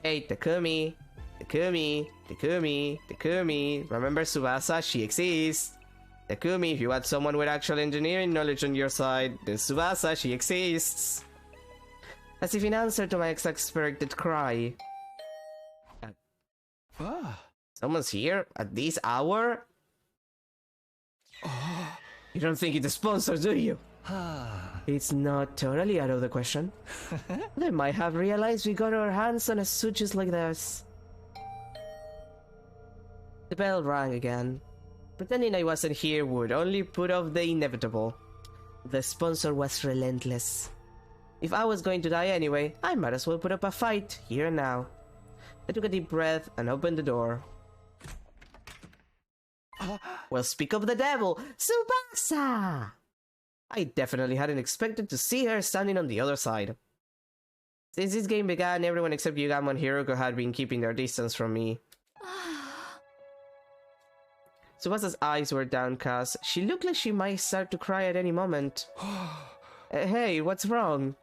Hey, Takumi. Takumi. Remember Tsubasa? She exists. Takumi, if you had someone with actual engineering knowledge on your side, then Tsubasa, she exists. As if in answer to my exasperated cry. Someone's here? At this hour? You don't think it's a sponsor, do you? It's not totally out of the question. They might have realized we got our hands on a suit just like this. The bell rang again. Pretending I wasn't here would only put off the inevitable. The sponsor was relentless. If I was going to die anyway, I might as well put up a fight, here and now. I took a deep breath and opened the door. Well, speak of the devil! Tsubasa! I definitely hadn't expected to see her standing on the other side. Since this game began, everyone except Yugamo and Hiruko had been keeping their distance from me. Tsubasa's eyes were downcast. She looked like she might start to cry at any moment. Hey, what's wrong?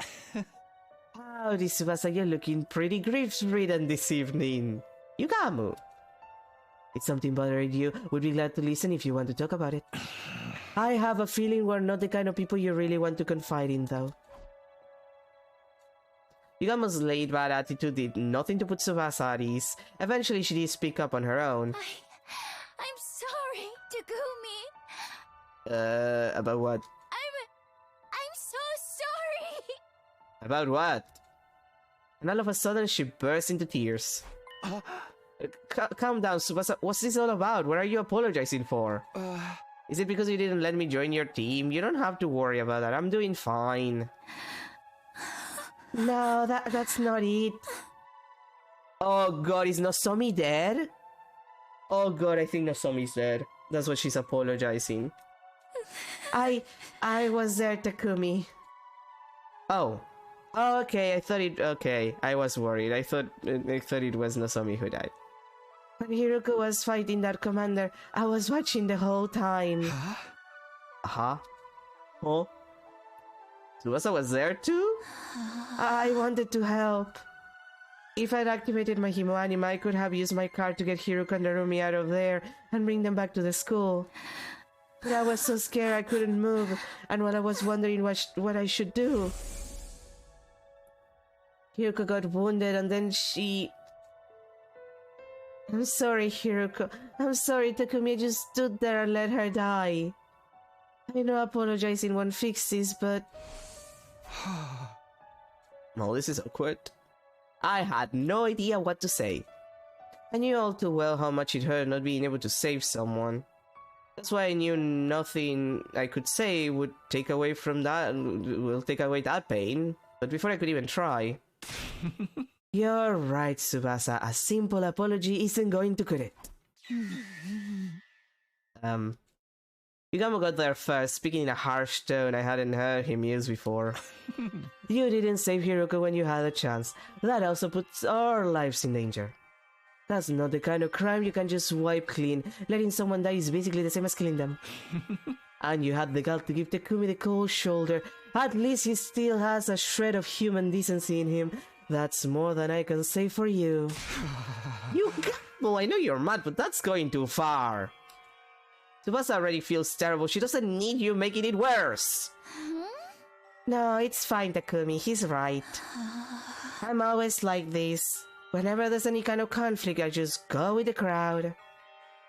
Howdy, Tsubasa, you're looking pretty grief-ridden this evening. Yugamo! Is something bothering you? Would be glad to listen if you want to talk about it. I have a feeling we're not the kind of people you really want to confide in, though. Yugamo's laid-back attitude did nothing to put Tsubasa at ease. Eventually, she did speak up on her own. I'm sorry, Takumi. About what? I'm so sorry. About what? And all of a sudden, she burst into tears. Calm down, Tsubasa. What's this all about? What are you apologizing for? Is it because you didn't let me join your team? You don't have to worry about that. I'm doing fine. No, that's not it. Oh god, is Nozomi dead? Oh god, I think Nozomi's dead. That's what she's apologizing. I was there, Takumi. Oh. Okay, okay, I was worried. I thought it was Nozomi who died. When Hiruko was fighting that commander, I was watching the whole time. Huh? Oh? Tsubasa was there too? I wanted to help. If I'd activated my Himoanima, I could have used my card to get Hiruko and Narumi out of there and bring them back to the school. But I was so scared I couldn't move, and while I was wondering what I should do, Hiruko got wounded and then she... I'm sorry, Hiruko. I'm sorry, Takumi. I just stood there and let her die. I know apologizing won't fix this, but... Well, this is awkward. I had no idea what to say. I knew all too well how much it hurt not being able to save someone. That's why I knew nothing I could say would take away from that, will take away that pain. But before I could even try... You're right, Tsubasa. A simple apology isn't going to cut it. Yugamo got there first, speaking in a harsh tone I hadn't heard him use before. You didn't save Hiruko when you had a chance. That also puts our lives in danger. That's not the kind of crime you can just wipe clean. Letting someone die is basically the same as killing them. And you had the gall to give Takumi the cold shoulder. At least he still has a shred of human decency in him. That's more than I can say for you. You gamble! I know you're mad, but that's going too far. Tsubasa already feels terrible. She doesn't need you making it worse. No, it's fine, Takumi. He's right. I'm always like this. Whenever there's any kind of conflict, I just go with the crowd.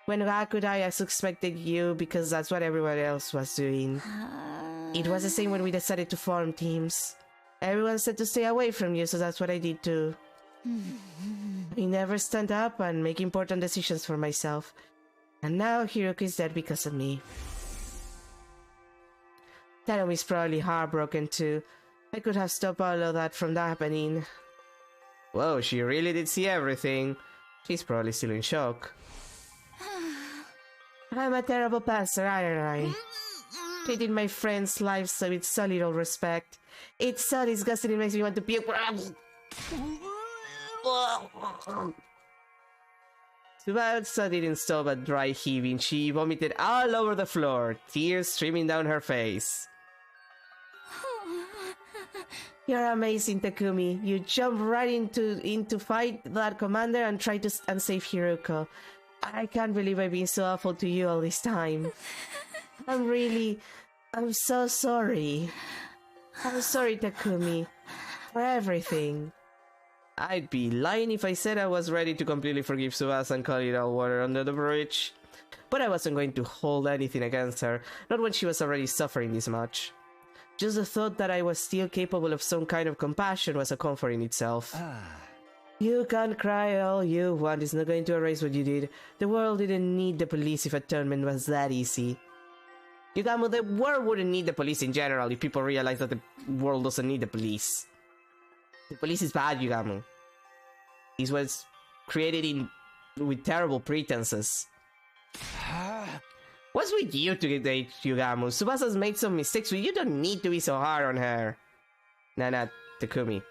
When Gaku died, I suspected you because that's what everyone else was doing. It was the same when we decided to form teams. Everyone said to stay away from you, so that's what I did too. I never stand up and make important decisions for myself. And now Hiroki is dead because of me. Tanumi's probably heartbroken too. I could have stopped all of that from happening. Whoa, she really did see everything. She's probably still in shock. I'm a terrible pastor, aren't I? Treating my friends' lives with so little respect. It's so disgusting, it makes me want to puke. Tsubasa didn't stop at dry heaving. She vomited all over the floor, tears streaming down her face. You're amazing, Takumi. You jumped right into fight that commander and tried to save Hiruko. I can't believe I've been so awful to you all this time. I'm so sorry. I'm sorry, Takumi, for everything. I'd be lying if I said I was ready to completely forgive Tsubasa and call it all water under the bridge. But I wasn't going to hold anything against her, not when she was already suffering this much. Just the thought that I was still capable of some kind of compassion was a comfort in itself. You can cry all you want, it's not going to erase what you did. The world didn't need the police if atonement was that easy. Yugamu, the world wouldn't need the police in general if people realize that the world doesn't need the police. The police is bad, Yugamu. It was created with terrible pretenses. What's with you today, Yugamu? Tsubasa's made some mistakes, but you don't need to be so hard on her. Nah, Takumi.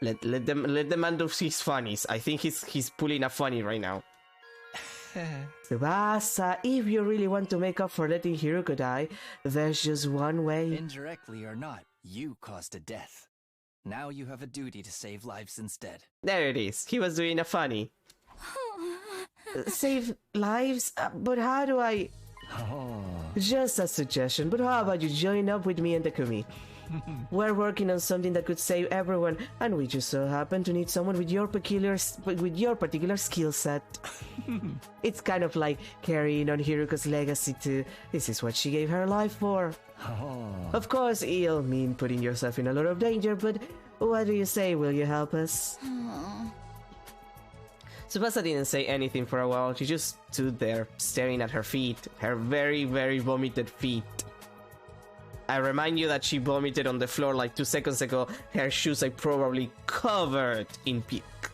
Let the man do his funnies. I think he's pulling a funny right now. Tsubasa, if you really want to make up for letting Hiruko die, there's just one way. Indirectly or not, you caused a death. Now you have a duty to save lives instead. There it is. He was doing a funny. Save lives? But how do I... Just a suggestion, but how about you join up with me and Takumi? We're working on something that could save everyone, and we just so happen to need someone with your particular skill set. It's kind of like carrying on Hiruko's legacy too. This is what she gave her life for. Of course, it'll mean putting yourself in a lot of danger, but what do you say? Will you help us? Tsubasa didn't say anything for a while. She just stood there, staring at her feet, her very, very vomited feet. I remind you that she vomited on the floor like 2 seconds ago. Her shoes are probably covered in puke.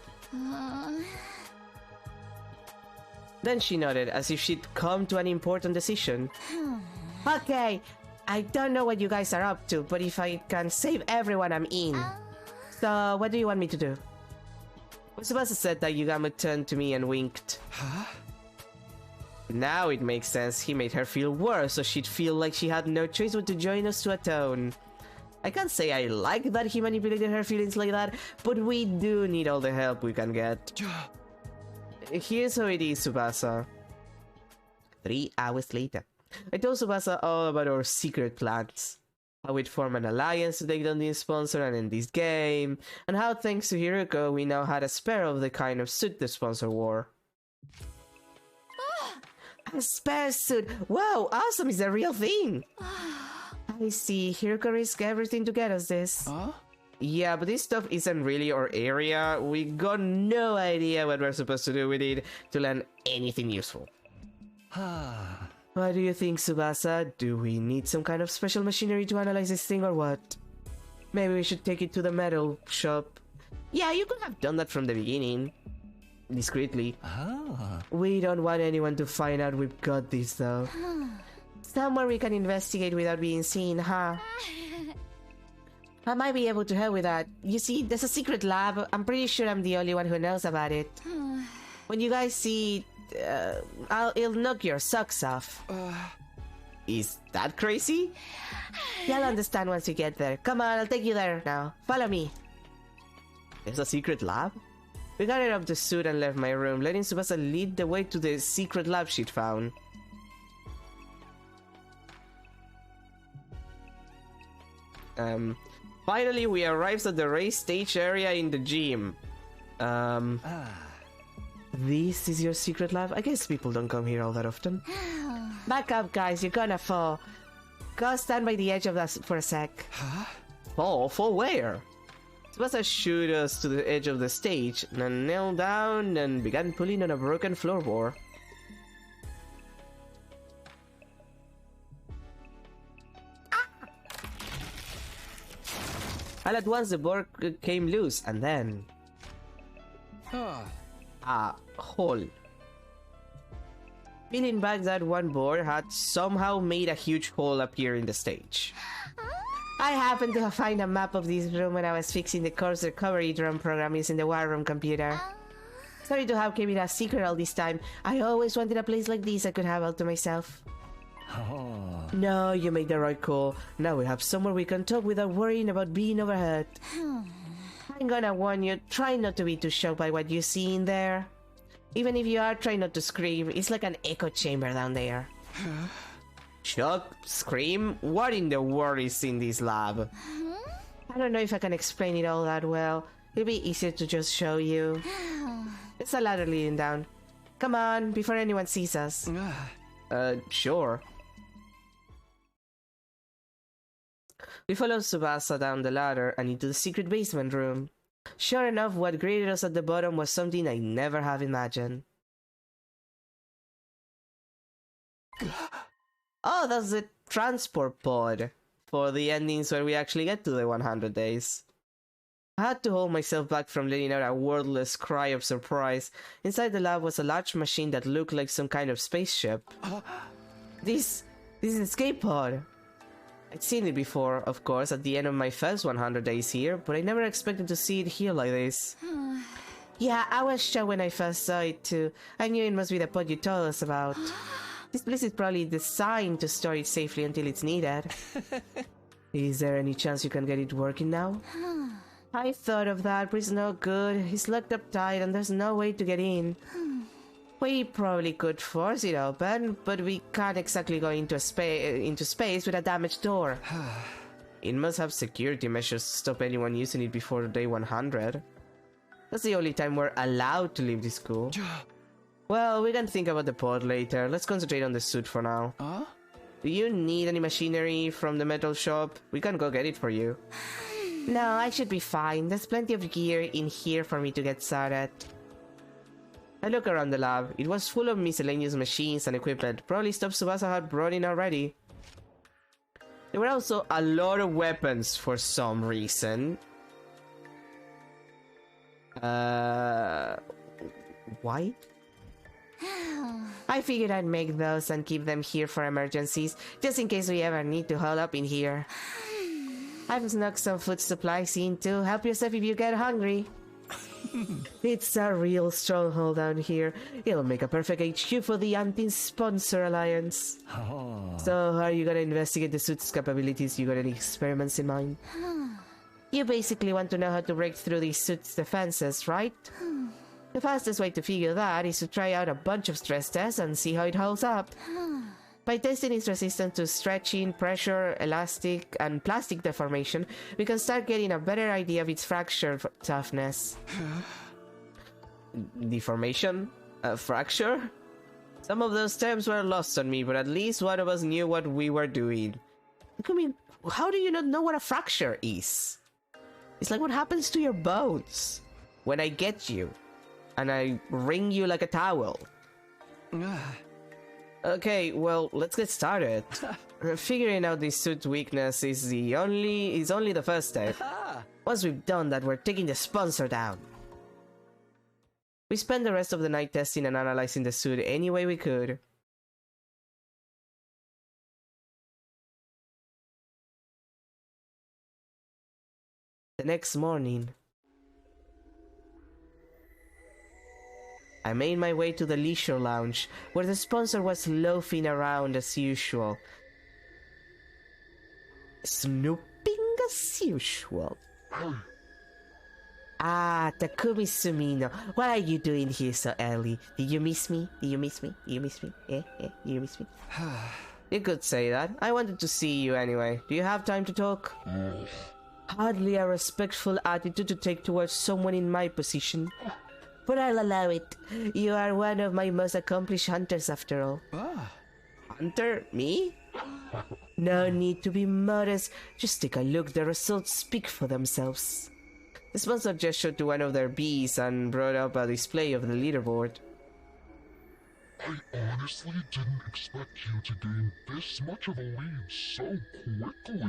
Then she nodded, as if she'd come to an important decision. Okay, I don't know what you guys are up to, but if I can save everyone, I'm in. So, what do you want me to do? Tsubasa said that Yugamu turned to me and winked. Huh? Now it makes sense. He made her feel worse, so she'd feel like she had no choice but to join us to atone. I can't say I like that he manipulated her feelings like that, but we do need all the help we can get. Here's how it is, Tsubasa. 3 hours later, I told Tsubasa all about our secret plans. How we'd form an alliance to take down the sponsor and end this game, and how thanks to Hiruko we now had a spare of the kind of suit the sponsor wore. A spare suit! Wow, awesome is a real thing! I see, Hiruko risked everything to get us this. Huh? Yeah, but this stuff isn't really our area. We got no idea what we're supposed to do with it to learn anything useful. What do you think, Tsubasa? Do we need some kind of special machinery to analyze this thing or what? Maybe we should take it to the metal shop. Yeah, you could have done that from the beginning. Discreetly. We don't want anyone to find out we've got this though. Somewhere we can investigate without being seen, huh? I might be able to help with that. You see, there's a secret lab. I'm pretty sure I'm the only one who knows about it. When you guys see it, it'll knock your socks off. Is that crazy? You'll understand once you get there. Come on, I'll take you there now. Follow me. There's a secret lab? We gathered up the suit and left my room, letting Tsubasa lead the way to the secret lab she'd found. Finally, we arrived at the race stage area in the gym. This is your secret lab? I guess people don't come here all that often. Back up, guys, you're gonna fall. Go stand by the edge of that for a sec. Huh? Fall? Fall where? Tsubasa shooed us to the edge of the stage, then knelt down and began pulling on a broken floorboard. All at once the board came loose, and then... a hole. Peeling back that one board had somehow made a huge hole appear in the stage. I happened to find a map of this room when I was fixing the course recovery drone program using the war room computer. Sorry to have kept it a secret all this time. I always wanted a place like this I could have all to myself. Oh. No, you made the right call. Now we have somewhere we can talk without worrying about being overheard. I'm gonna warn you, try not to be too shocked by what you see in there. Even if you are, try not to scream. It's like an echo chamber down there. Shock? Scream? What in the world is in this lab? I don't know if I can explain it all that well. It'll be easier to just show you. It's a ladder leading down. Come on, before anyone sees us. Sure. We followed Tsubasa down the ladder and into the secret basement room. Sure enough, what greeted us at the bottom was something I never have imagined. Oh, that's the transport pod for the endings where we actually get to the 100 days. I had to hold myself back from letting out a wordless cry of surprise. Inside the lab was a large machine that looked like some kind of spaceship. This is an escape pod. I'd seen it before, of course, at the end of my first 100 days here, but I never expected to see it here like this. Yeah, I was shocked when I first saw it too. I knew it must be the pod you told us about. This place is probably designed to store it safely until it's needed. Is there any chance you can get it working now? I thought of that, but it's no good. It's locked up tight and there's no way to get in. We probably could force it open, but we can't exactly go into space with a damaged door. It must have security measures to stop anyone using it before day 100. That's the only time we're allowed to leave the school. Well, we can think about the pod later. Let's concentrate on the suit for now. Do you need any machinery from the metal shop? We can go get it for you. No, I should be fine. There's plenty of gear in here for me to get started. I look around the lab. It was full of miscellaneous machines and equipment, probably stuff Tsubasa had brought in already. There were also a lot of weapons for some reason. Why? I figured I'd make those and keep them here for emergencies, just in case we ever need to haul up in here. I've snuck some food supplies in too. Help yourself if you get hungry. It's a real stronghold down here. It'll make a perfect HQ for the Anti-Sponsor Alliance. So, are you gonna investigate the suit's capabilities? You got any experiments in mind? You basically want to know how to break through these suit's defenses, right? The fastest way to figure that is to try out a bunch of stress tests and see how it holds up. By testing its resistance to stretching, pressure, elastic, and plastic deformation, we can start getting a better idea of its fracture toughness. Deformation? Fracture? Some of those terms were lost on me, but at least one of us knew what we were doing. I mean, how do you not know what a fracture is? It's like what happens to your bones when I get you and I wring you like a towel. Okay, well, let's get started. Figuring out this suit's weakness is only the first step. Once we've done that, we're taking the sponsor down. We spent the rest of the night testing and analyzing the suit any way we could. The next morning, I made my way to the leisure lounge, where the sponsor was loafing around as usual. Snooping as usual. Ah, Takumi Sumino, what are you doing here so early? Did you miss me? Did you miss me? Did you miss me? Did you miss me? You could say that. I wanted to see you anyway. Do you have time to talk? Hardly a respectful attitude to take towards someone in my position. But I'll allow it. You are one of my most accomplished hunters after all. Hunter? Me? No need to be modest. Just take a look. The results speak for themselves. The sponsor gestured to one of their bees and brought up a display of the leaderboard. I honestly didn't expect you to gain this much of a lead so quickly.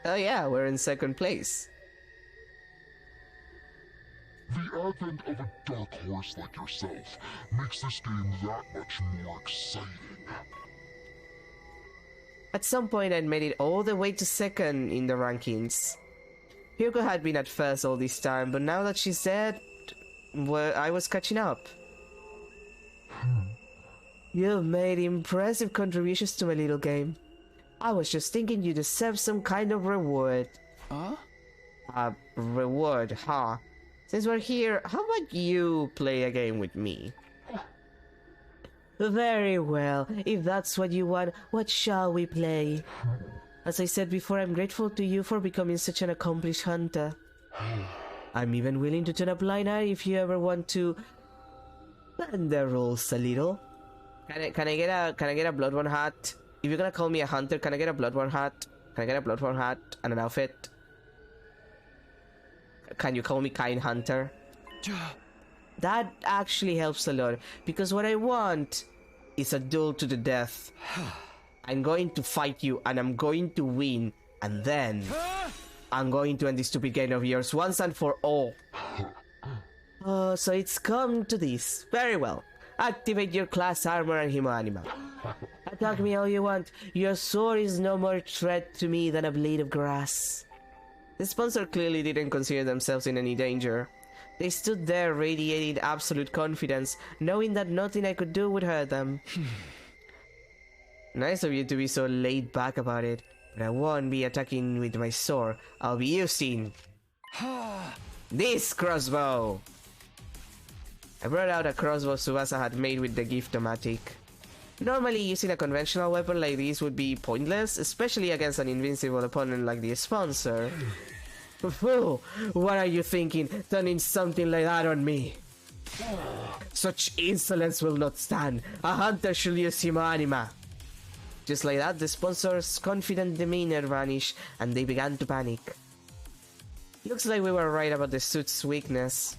Oh yeah, we're in second place. The advent of a dark horse like yourself makes this game that much more exciting. At some point I'd made it all the way to second in the rankings. Hyuko had been at first all this time, but now that she's dead, well, I was catching up. You've made impressive contributions to my little game. I was just thinking you deserve some kind of reward. Reward, huh? Since we're here, how about you play a game with me? Very well. If that's what you want, what shall we play? As I said before, I'm grateful to you for becoming such an accomplished hunter. I'm even willing to turn a blind eye if you ever want to bend the rules a little. Can I get a Bloodborne hat? If you're gonna call me a hunter, can I get a Bloodborne hat? Can I get a Bloodborne hat and an outfit? Can you call me Kind Hunter? That actually helps a lot, because what I want is a duel to the death. I'm going to fight you and I'm going to win, and then I'm going to end this stupid game of yours once and for all. Oh, so it's come to this. Very well. Activate your class armor and Himo Anima. Attack me all you want. Your sword is no more threat to me than a blade of grass. The sponsor clearly didn't consider themselves in any danger. They stood there radiating absolute confidence, knowing that nothing I could do would hurt them. Nice of you to be so laid back about it, but I won't be attacking with my sword. I'll be using this crossbow. I brought out a crossbow Tsubasa had made with the Gift-O-Matic. Normally, using a conventional weapon like this would be pointless, especially against an invincible opponent like the sponsor. Fool! What are you thinking, turning something like that on me? Such insolence will not stand. A hunter should use Himo Anima. Just like that, the sponsor's confident demeanor vanished, and they began to panic. Looks like we were right about the suit's weakness.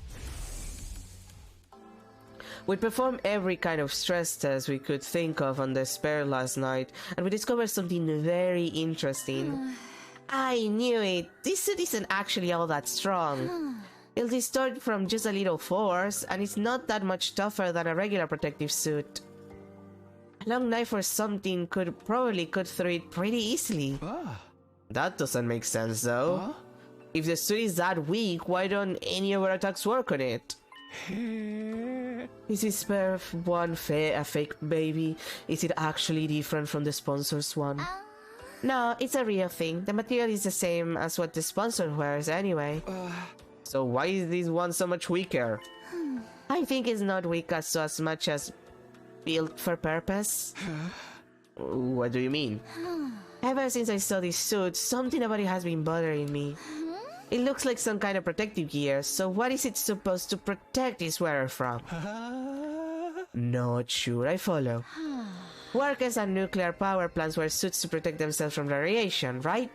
We performed every kind of stress test we could think of on the spare last night, and we discovered something very interesting. I knew it! This suit isn't actually all that strong. It'll distort from just a little force, and it's not that much tougher than a regular protective suit. A long knife or something could probably cut through it pretty easily. That doesn't make sense though. If the suit is that weak, why don't any of our attacks work on it? Is his spare one a fake baby? Is it actually different from the sponsor's one? No, it's a real thing. The material is the same as what the sponsor wears anyway. So why is this one so much weaker? I think it's not weak as much as built for purpose. What do you mean? Ever since I saw this suit, something about it has been bothering me. It looks like some kind of protective gear, so what is it supposed to protect its wearer from? Not sure I follow. Workers at nuclear power plants wear suits to protect themselves from radiation, right?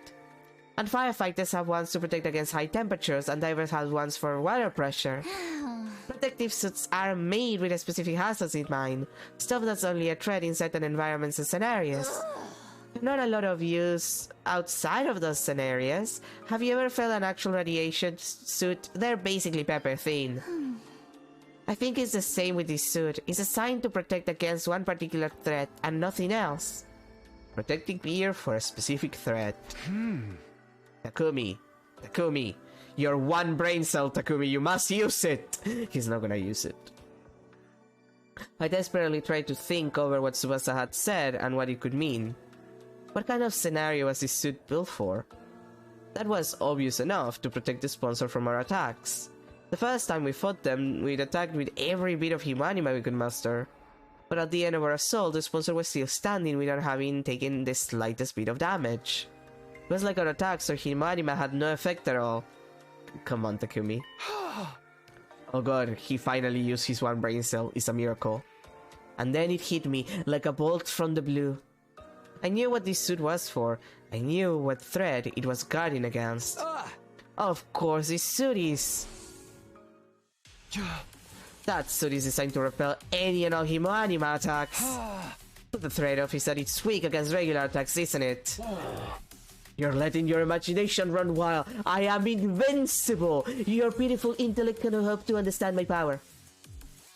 And firefighters have ones to protect against high temperatures, and divers have ones for water pressure. Protective suits are made with a specific hazards in mind, stuff that's only a threat in certain environments and scenarios. Not a lot of use outside of those scenarios. Have you ever felt an actual radiation suit? They're basically pepper thin. I think it's the same with this suit. It's designed to protect against one particular threat and nothing else. Protective gear for a specific threat. Takumi, your one brain cell, Takumi, you must use it! He's not gonna use it. I desperately tried to think over what Tsubasa had said and what it could mean. What kind of scenario was this suit built for? That was obvious enough to protect the sponsor from our attacks. The first time we fought them, we'd attacked with every bit of Himanima we could muster. But at the end of our assault, the sponsor was still standing without having taken the slightest bit of damage. It was like our attacks or Himanima had no effect at all. Come on, Takumi. Oh god, he finally used his one brain cell. It's a miracle. And then it hit me like a bolt from the blue. I knew what this suit was for. I knew what threat it was guarding against. Of course, this suit is... That suit is designed to repel any and all Himanima attacks. But the trade-off is that it's weak against regular attacks, isn't it? You're letting your imagination run wild. I am invincible! Your pitiful intellect cannot hope to understand my power.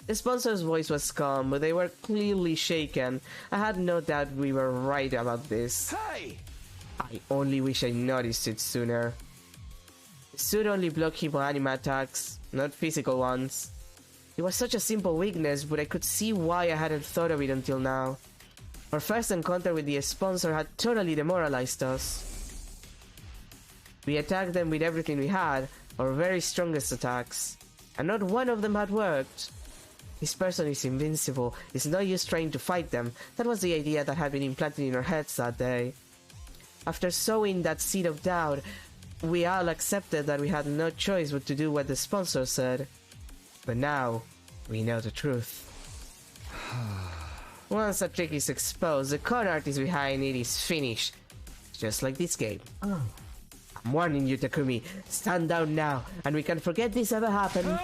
The sponsor's voice was calm, but they were clearly shaken. I had no doubt we were right about this. Hey! I only wish I noticed it sooner. The suit only blocked Himanima attacks, not physical ones. It was such a simple weakness, but I could see why I hadn't thought of it until now. Our first encounter with the sponsor had totally demoralized us. We attacked them with everything we had, our very strongest attacks, and not one of them had worked. This person is invincible, it's no use trying to fight them. That was the idea that had been implanted in our heads that day. After sowing that seed of doubt, we all accepted that we had no choice but to do what the sponsor said. But now, we know the truth. Once a trick is exposed, the con artist behind it is finished. Just like this game. I'm warning you, Takumi. Stand down now, and we can forget this ever happened.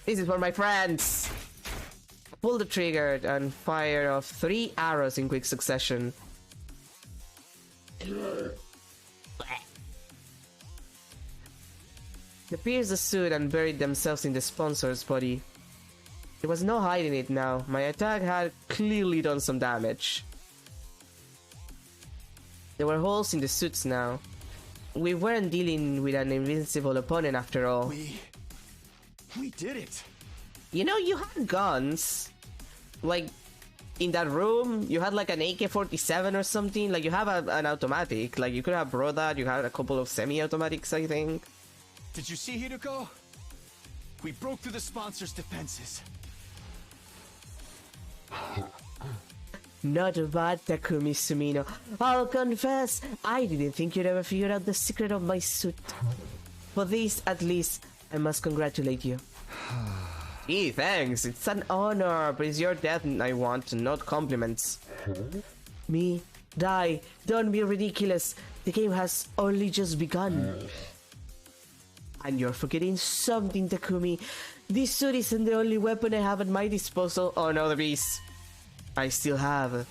This is for my friends! Pull the trigger and fire off 3 arrows in quick succession. They pierced the suit and buried themselves in the sponsor's body. There was no hiding it now. My attack had clearly done some damage. There were holes in the suits now. We weren't dealing with an invincible opponent after all. We did it! You know, you had guns. Like, in that room, you had like an AK-47 or something. Like, you have an automatic. Like, you could have brought that. You had a couple of semi-automatics, I think. Did you see Hideko? We broke through the sponsor's defenses. Not bad, Takumi Sumino. I'll confess, I didn't think you'd ever figure out the secret of my suit. For this, at least, I must congratulate you. Gee, thanks. It's an honor, but it's your death I want, not compliments. Me? Die. Don't be ridiculous. The game has only just begun. And you're forgetting something, Takumi. This suit isn't the only weapon I have at my disposal. Oh no, the beast. I still have...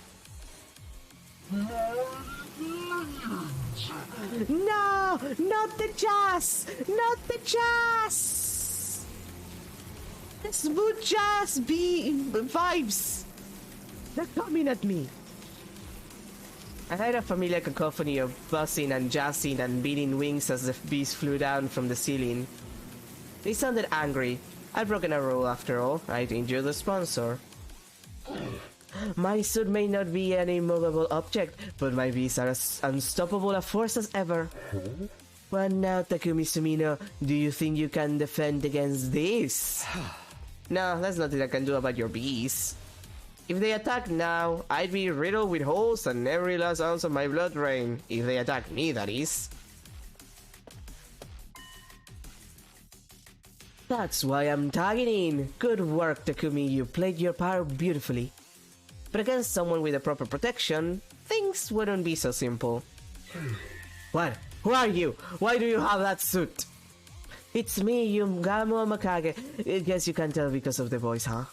No! Not the jazz! Not the jazz! The smooth jazz vibes! They're coming at me! I heard a familiar cacophony of buzzing and jazzing and beating wings as the beast flew down from the ceiling. They sounded angry. I'd broken a rule after all. I'd injured the sponsor. My suit may not be an immovable object, but my beasts are as unstoppable a force as ever. Well now, Takumi Sumino, do you think you can defend against this? No, there's nothing I can do about your beasts. If they attack now, I'd be riddled with holes and every last ounce of my blood drain. If they attack me, that is. That's why I'm tagging in. Good work, Takumi, you played your part beautifully. But against someone with the proper protection, things wouldn't be so simple. What? Who are you? Why do you have that suit? It's me, Yugamo Makage. I guess you can tell because of the voice, huh?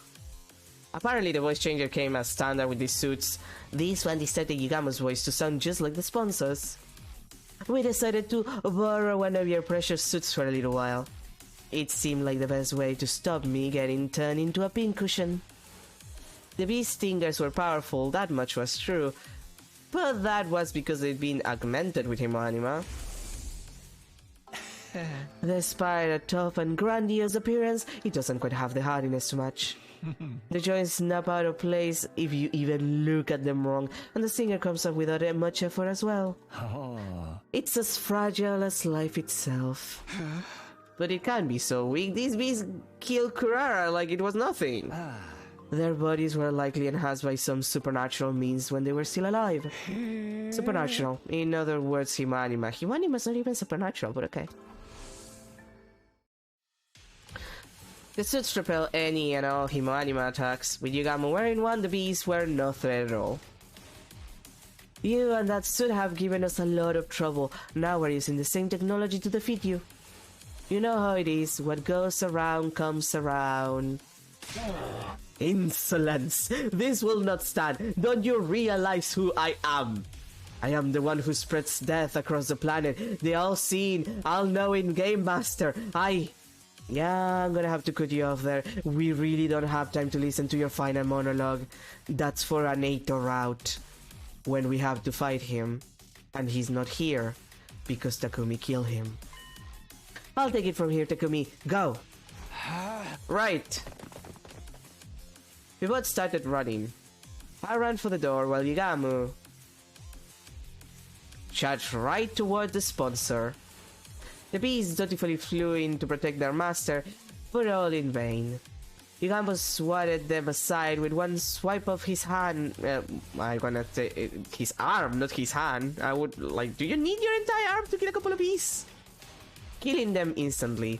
Apparently the voice changer came as standard with these suits. This one distorted Yugamo's voice to sound just like the sponsors. We decided to borrow one of your precious suits for a little while. It seemed like the best way to stop me getting turned into a pincushion. The beast stingers were powerful, that much was true, but that was because they'd been augmented with Himanima. Despite a tough and grandiose appearance, it doesn't quite have the hardiness to match. The joints snap out of place if you even look at them wrong, and the singer comes up without much effort as well. Oh. It's as fragile as life itself. But it can be so weak. These beasts killed Kurara like it was nothing. Their bodies were likely enhanced by some supernatural means when they were still alive. Supernatural. In other words, Himanima. Himanima's not even supernatural, but okay. The suits repel any and all Himanima attacks. With Yugamo wearing one, the beasts were no threat at all. You and that suit have given us a lot of trouble. Now we're using the same technology to defeat you. You know how it is. What goes around comes around. Insolence! This will not stand. Don't you realize who I am? I am the one who spreads death across the planet. The all-seeing, all-knowing Game Master. Yeah, I'm gonna have to cut you off there. We really don't have time to listen to your final monologue. That's for an Eito route, when we have to fight him. And he's not here, because Takumi killed him. I'll take it from here, Takumi. Go! Right. We both started running. I ran for the door while Yugamo charged right toward the sponsor. The beasts dutifully flew in to protect their master, but all in vain. Yugamo swatted them aside with one swipe of his hand. I'm gonna say his arm, not his hand. I would like, do you need your entire arm to kill a couple of beasts? Killing them instantly.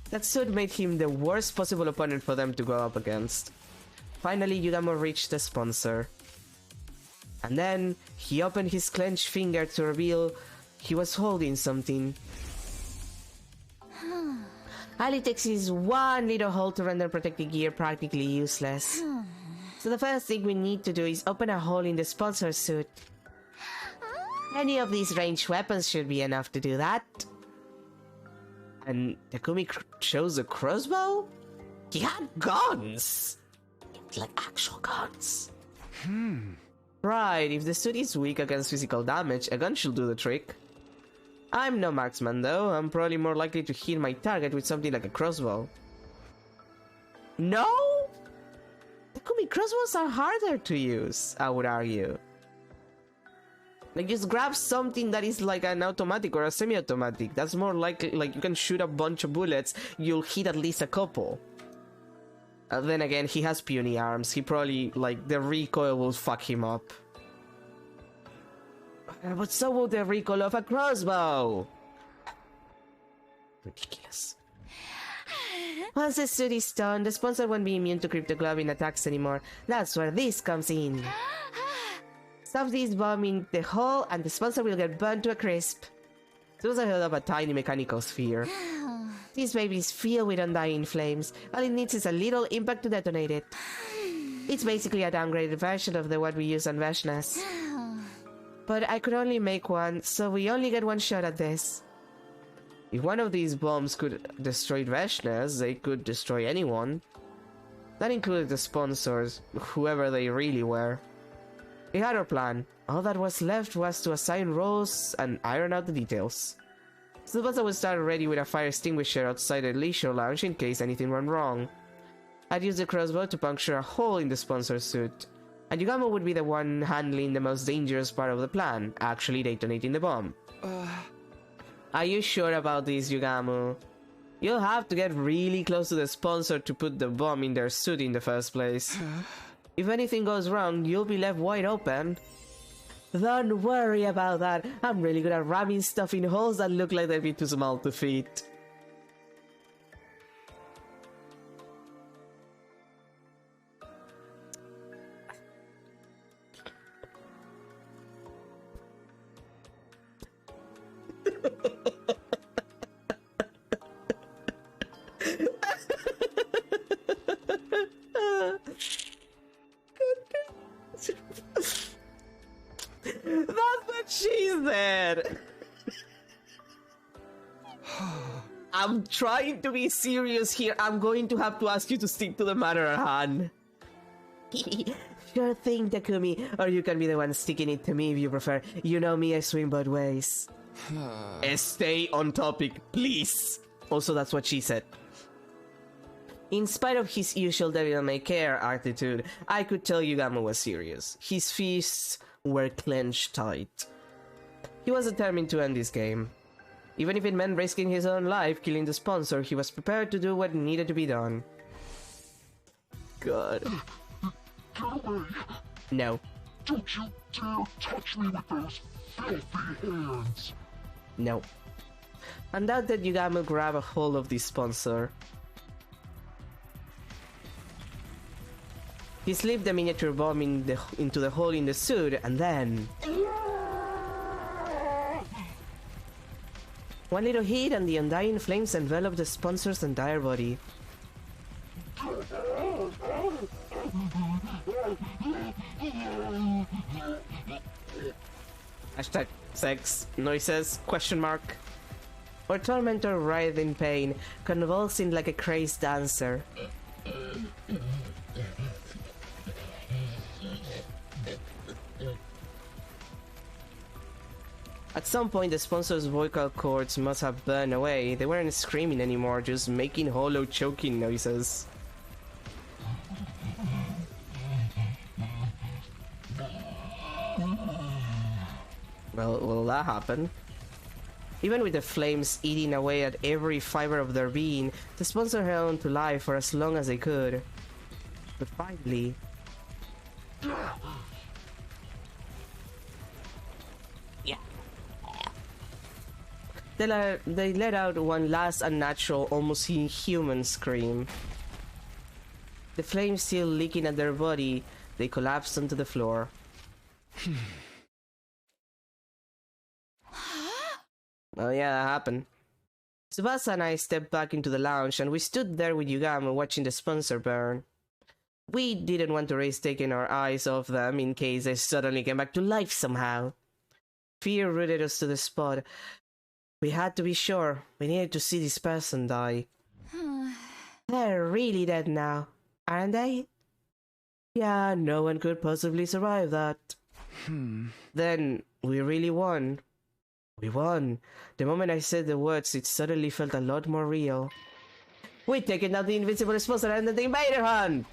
That suit made him the worst possible opponent for them to go up against. Finally, Yugamo reached the sponsor. And then, he opened his clenched finger to reveal he was holding something. All it takes is one little hole to render protective gear practically useless. So the first thing we need to do is open a hole in the sponsor suit. Any of these ranged weapons should be enough to do that. And Takumi chose a crossbow? He had guns! Like actual guns. Right, if the suit is weak against physical damage, a gun should do the trick. I'm no marksman though, I'm probably more likely to hit my target with something like a crossbow. No? Takumi, crossbows are harder to use, I would argue. Like, just grab something that is like an automatic or a semi-automatic. That's more likely, like, you can shoot a bunch of bullets, you'll hit at least a couple. Then again, he has puny arms, he probably, like, the recoil will fuck him up. But so will the recoil of a crossbow! Ridiculous. Once the suit is done, the sponsor won't be immune to cryptoglobbing attacks anymore. That's where this comes in. Stuff this bomb in the hole and the sponsor will get burned to a crisp. Suppose I held up a tiny mechanical sphere. This baby is filled with undying flames. All it needs is a little impact to detonate it. It's basically a downgraded version of the one we use on Veshnas. But I could only make one, so we only get one shot at this. If one of these bombs could destroy Veshnas, they could destroy anyone. That included the sponsors, whoever they really were. We had our plan. All that was left was to assign roles and iron out the details. Tsubasa would start ready with a fire extinguisher outside the leisure lounge in case anything went wrong. I'd use the crossbow to puncture a hole in the sponsor's suit, and Yugamo would be the one handling the most dangerous part of the plan, actually detonating the bomb. Are you sure about this, Yugamo? You'll have to get really close to the sponsor to put the bomb in their suit in the first place. If anything goes wrong, you'll be left wide open. Don't worry about that. I'm really good at ramming stuff in holes that look like they'd be too small to fit. That's what she said. I'm trying to be serious here. I'm going to have to ask you to stick to the matter at hand. Sure thing, Takumi. Or you can be the one sticking it to me if you prefer. You know me, I swing both ways. Stay on topic, please. Also, that's what she said. In spite of his usual devil may care attitude, I could tell Yugamo was serious. His fists were clenched tight. He was determined to end this game. Even if it meant risking his own life, killing the sponsor, he was prepared to do what needed to be done. God. Get away! No. Don't you dare touch me with those filthy hands! No. Undoubted Yugamo grabbed a hold of the sponsor. He slipped the miniature bomb into the hole in the suit, and then... one little hit and the undying flames enveloped the sponsor's entire body. Hashtag sex noises, question mark. Our tormentor writhed in pain, convulsing like a crazed dancer. At some point, the sponsor's vocal cords must have burned away. They weren't screaming anymore, just making hollow choking noises. Well, that happened. Even with the flames eating away at every fiber of their being, the sponsor held on to life for as long as they could. But finally... They let out one last unnatural, almost inhuman scream. The flames still leaking at their body, they collapsed onto the floor. Oh yeah, that happened. Tsubasa and I stepped back into the lounge and we stood there with Yugamo watching the sponsor burn. We didn't want to risk taking our eyes off them in case they suddenly came back to life somehow. Fear rooted us to the spot. We had to be sure. We needed to see this person die. They're really dead now, aren't they? Yeah, no one could possibly survive that. Then, we really won. We won. The moment I said the words, it suddenly felt a lot more real. We're taking out the invincible sponsor and the invader hunt!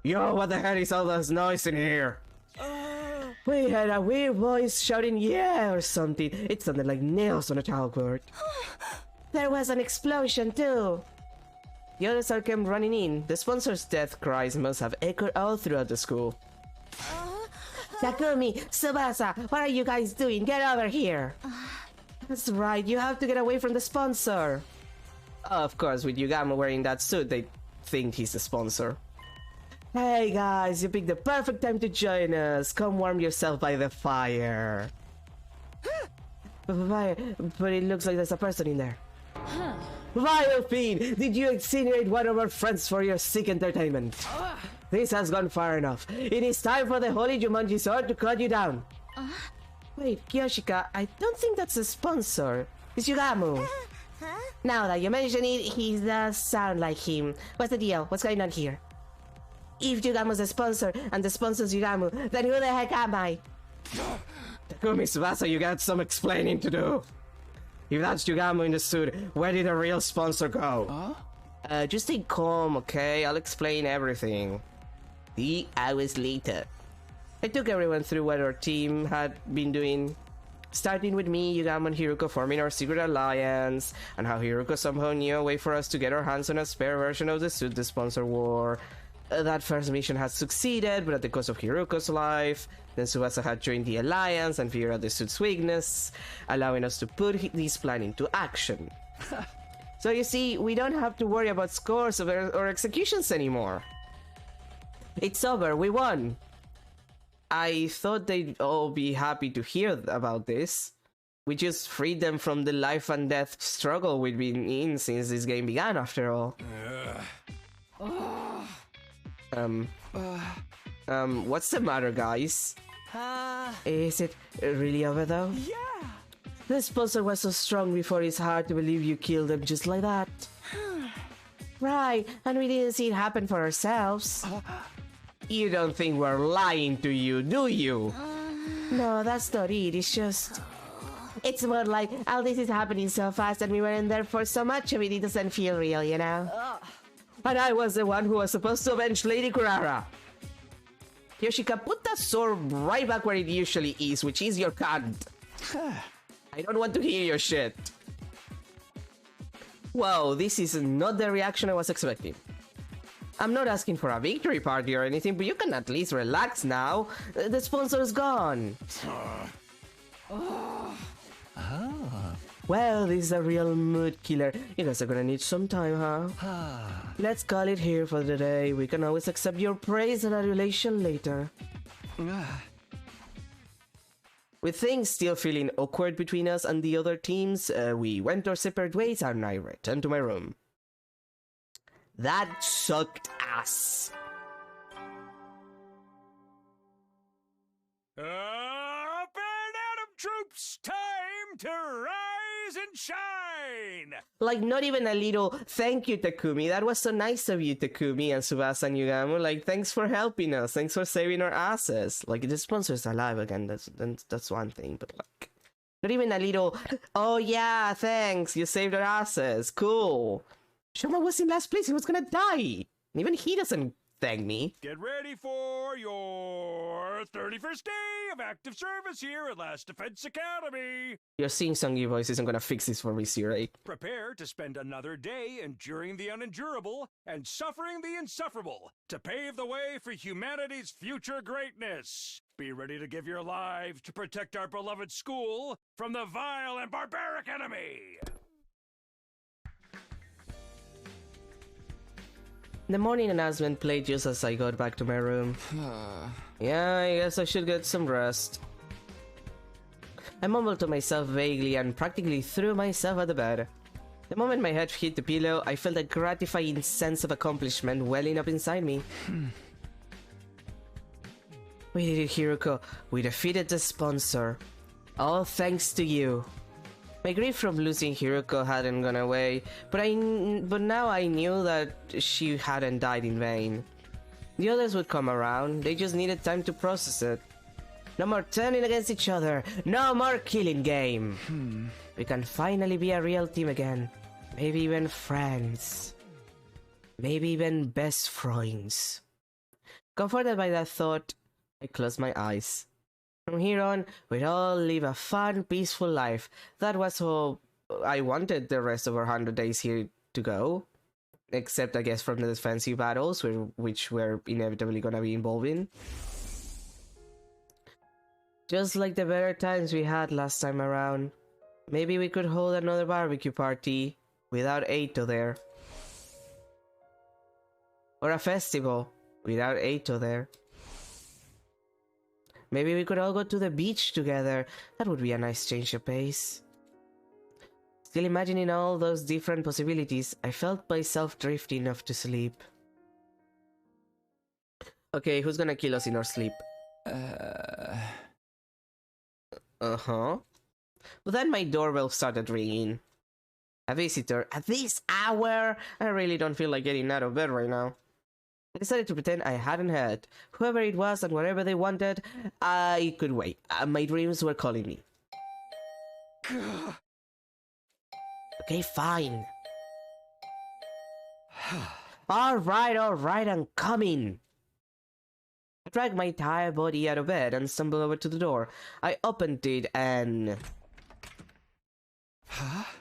Yo, what the hell is all this noise in here? We had a weird voice shouting yeah or something. It sounded like nails on a chalkboard. There was an explosion too. The others all came running in. The sponsor's death cries must have echoed all throughout the school. Takumi, Tsubasa, what are you guys doing? Get over here! That's right, you have to get away from the sponsor. Of course, with Yugamo wearing that suit, they think he's the sponsor. Hey guys, you picked the perfect time to join us. Come warm yourself by the fire. But it looks like there's a person in there. Vile Fiend, did you incinerate one of our friends for your sick entertainment? This has gone far enough. It is time for the Holy Jumanji Sword to cut you down. Wait, Kyoshika, I don't think that's a sponsor. It's Yugamo. Now that you mention it, he does sound like him. What's the deal? What's going on here? If Yugamo's a sponsor, and the sponsor's Yugamo, then who the heck am I? Takumi Tsubasa, you got some explaining to do. If that's Yugamo in the suit, where did the real sponsor go? Just stay calm, okay? I'll explain everything. 3 hours later. I took everyone through what our team had been doing. Starting with me, Yugamo and Hiruko forming our secret alliance, and how Hiruko somehow knew a way for us to get our hands on a spare version of the suit the sponsor wore. That first mission had succeeded, but at the cost of Hiruko's life. Then Tsubasa had joined the alliance and figured out the suit's weakness, allowing us to put this plan into action. So you see, we don't have to worry about scores or executions anymore. It's over, we won! I thought they'd all be happy to hear about this. We just freed them from the life and death struggle we've been in since this game began, after all. What's the matter, guys? Is it really over, though? Yeah! The sponsor was so strong before, it's hard to believe you killed him just like that. Right, and we didn't see it happen for ourselves. You don't think we're lying to you, do you? No, that's not it. It's just... It's more like, all this is happening so fast and we weren't there for so much of it, it doesn't feel real, you know? And I was the one who was supposed to avenge Lady Kurara. Yoshika, put that sword right back where it usually is, which is your cunt. I don't want to hear your shit. Whoa, this is not the reaction I was expecting. I'm not asking for a victory party or anything, but you can at least relax now. The sponsor's gone. Well, this is a real mood killer. You guys are gonna need some time, huh? Let's call it here for the day. We can always accept your praise and adulation later. With things still feeling awkward between us and the other teams, we went our separate ways and I returned to my room. That sucked ass. Up and Atom troops, time to rise and shine! Like, not even a little thank you, Takumi. That was so nice of you, Takumi and Tsubasa and Yugamo. Like, thanks for helping us. Thanks for saving our asses. Like, the sponsor's alive again. That's one thing, but like, not even a little, oh yeah, thanks. You saved our asses. Cool. Shoma was in last place. He was gonna die. And even he doesn't thank me. Get ready for your 31st day of active service here at Last Defense Academy. Your sing-songy voice isn't gonna fix this for me, Sirai. Prepare to spend another day enduring the unendurable and suffering the insufferable to pave the way for humanity's future greatness. Be ready to give your lives to protect our beloved school from the vile and barbaric enemy. The morning announcement played just as I got back to my room. Yeah, I guess I should get some rest. I mumbled to myself vaguely and practically threw myself at the bed. The moment my head hit the pillow, I felt a gratifying sense of accomplishment welling up inside me. We did it, Hiruko. We defeated the sponsor. All thanks to you. My grief from losing Hiruko hadn't gone away, but now I knew that she hadn't died in vain. The others would come around, they just needed time to process it. No more turning against each other, no more killing game. We can finally be a real team again. Maybe even friends. Maybe even best friends. Comforted by that thought, I closed my eyes. From here on, we'd all live a fun, peaceful life. That was how I wanted the rest of our 100 days here to go. Except, I guess, from the defensive battles, which we're inevitably gonna be involved in. Just like the better times we had last time around. Maybe we could hold another barbecue party without Eito there. Or a festival without Eito there. Maybe we could all go to the beach together. That would be a nice change of pace. Still imagining all those different possibilities, I felt myself drifting off to sleep. Okay, who's gonna kill us in our sleep? Uh-huh. But then my doorbell started ringing. A visitor at this hour? I really don't feel like getting out of bed right now. I decided to pretend I hadn't heard. Whoever it was and whatever they wanted, I could wait. My dreams were calling me. Okay, fine. Alright, I'm coming. I dragged my tired body out of bed and stumbled over to the door. I opened it and...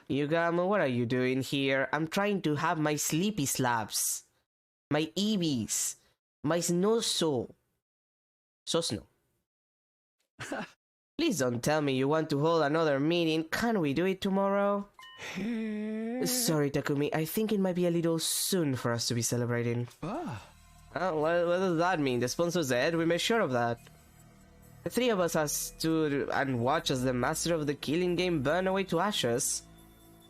Yugamo, what are you doing here? I'm trying to have my sleepy slaps. My EVs. My Sosno. Please don't tell me you want to hold another meeting. Can we do it tomorrow? Sorry, Takumi. I think it might be a little soon for us to be celebrating. What does that mean? The sponsor's dead? We made sure of that. The three of us have stood and watched as the master of the killing game burned away to ashes.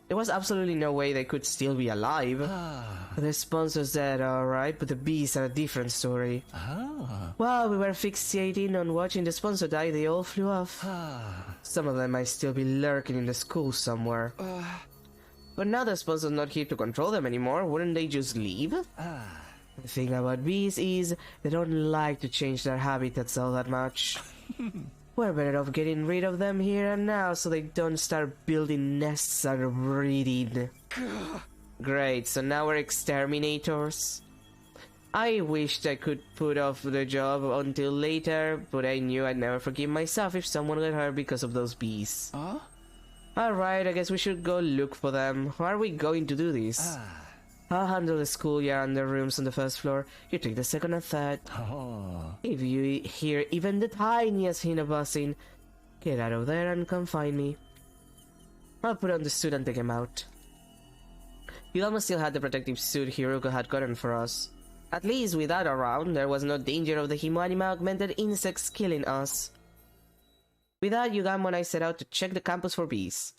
There was absolutely no way they could still be alive. The sponsor's dead, alright, but the bees are a different story. While we were fixating on watching the sponsor die, they all flew off. Some of them might still be lurking in the school somewhere. But now the sponsor's not here to control them anymore, wouldn't they just leave? The thing about bees is, they don't like to change their habitats all that much. We're better off getting rid of them here and now so they don't start building nests and breeding. Great, so now we're exterminators. I wished I could put off the job until later, but I knew I'd never forgive myself if someone got hurt because of those bees. Huh? Alright, I guess we should go look for them. How are we going to do this? I'll handle the schoolyard and the rooms on the first floor. You take the second and third. Oh. If you hear even the tiniest hint of buzzing, get out of there and come find me. I'll put on the suit and take him out. You almost still had the protective suit Hiruko had gotten for us. At least with that around, there was no danger of the Himonima augmented insects killing us. With that, Yugamo and I set out to check the campus for bees.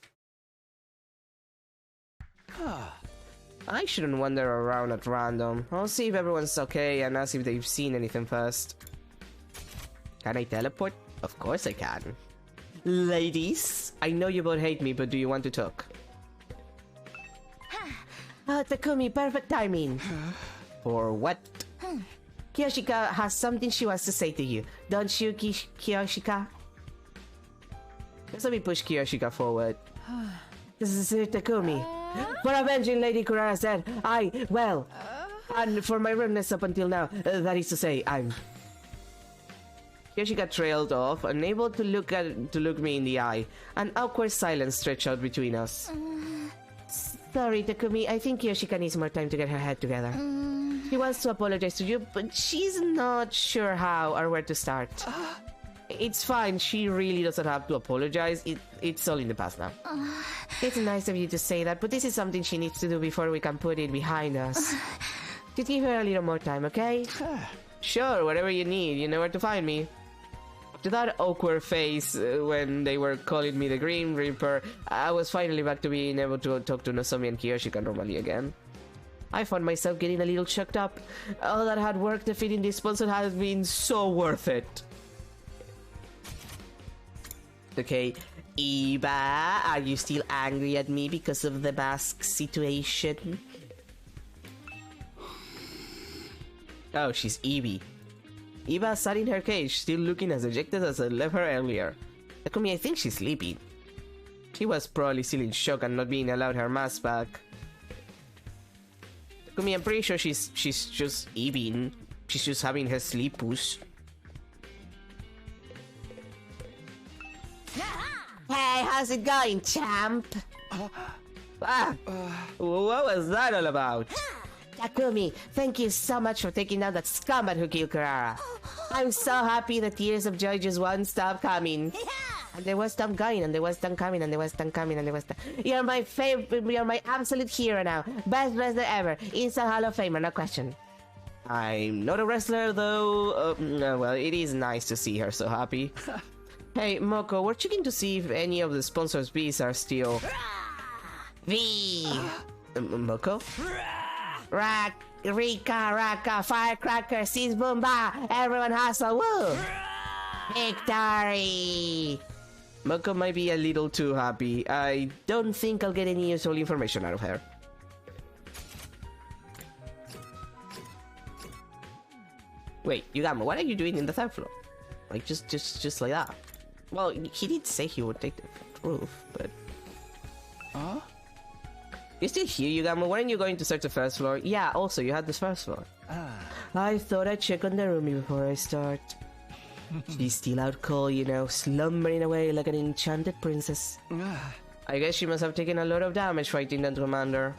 I shouldn't wander around at random. I'll see if everyone's okay and ask if they've seen anything first. Can I teleport? Of course I can. Ladies, I know you both hate me, but do you want to talk? Takumi, perfect timing. For what? Kiyoshika has something she wants to say to you. Don't you, Kiyoshika? Let's let me push Kiyoshika forward. This is Takumi. For avenging Lady Kurara's death, and for my rudeness up until now, that is to say, I'm... Kiyoshika trailed off, unable to look me in the eye. An awkward silence stretched out between us. Sorry, Takumi, I think Kiyoshika needs more time to get her head together. She wants to apologize to you, but she's not sure how or where to start. It's fine, she really doesn't have to apologize. It's all in the past now. It's nice of you to say that, but this is something she needs to do before we can put it behind us. Just give her a little more time, okay? Sure, whatever you need, you know where to find me. After that awkward phase when they were calling me the Grim Reaper, I was finally back to being able to talk to Nozomi and Kiyoshika normally again. I found myself getting a little choked up. All that hard work defeating this sponsor has been so worth it. Okay, Iba, are you still angry at me because of the mask situation? Oh, she's Eevee. Iba sat in her cage, still looking as dejected as I left her earlier. Takumi, I think she's sleeping. She was probably still in shock and not being allowed her mask back. Takumi, I'm pretty sure she's just eating. She's just having her sleep push. Hey, how's it going, champ? What was that all about? Takumi, thank you so much for taking down that scumbag who killed Kurara. I'm so happy the tears of joy just won't stop coming. And there was them going, and there was them coming, and there was them coming, and there was them... You're my favorite, you're my absolute hero now. Best wrestler ever. Instant Hall of Famer, no question. I'm not a wrestler, though. Well, it is nice to see her so happy. Hey, Moko, we're checking to see if any of the sponsors' bees are still... V! Moko? Rika, Raka, Firecracker, Seas Boomba, everyone hustle, woo! Victory! Moko might be a little too happy. I don't think I'll get any useful information out of her. Wait, Yugamo, what are you doing in the third floor? Like, just like that. Well, he did say he would take the roof, but... Huh? You still here, Yugamo? Weren't you going to search the first floor? Yeah, also, you had this first floor. I thought I'd check on the room before I start. She's still out cold, you know, slumbering away like an enchanted princess. I guess she must have taken a lot of damage fighting that commander.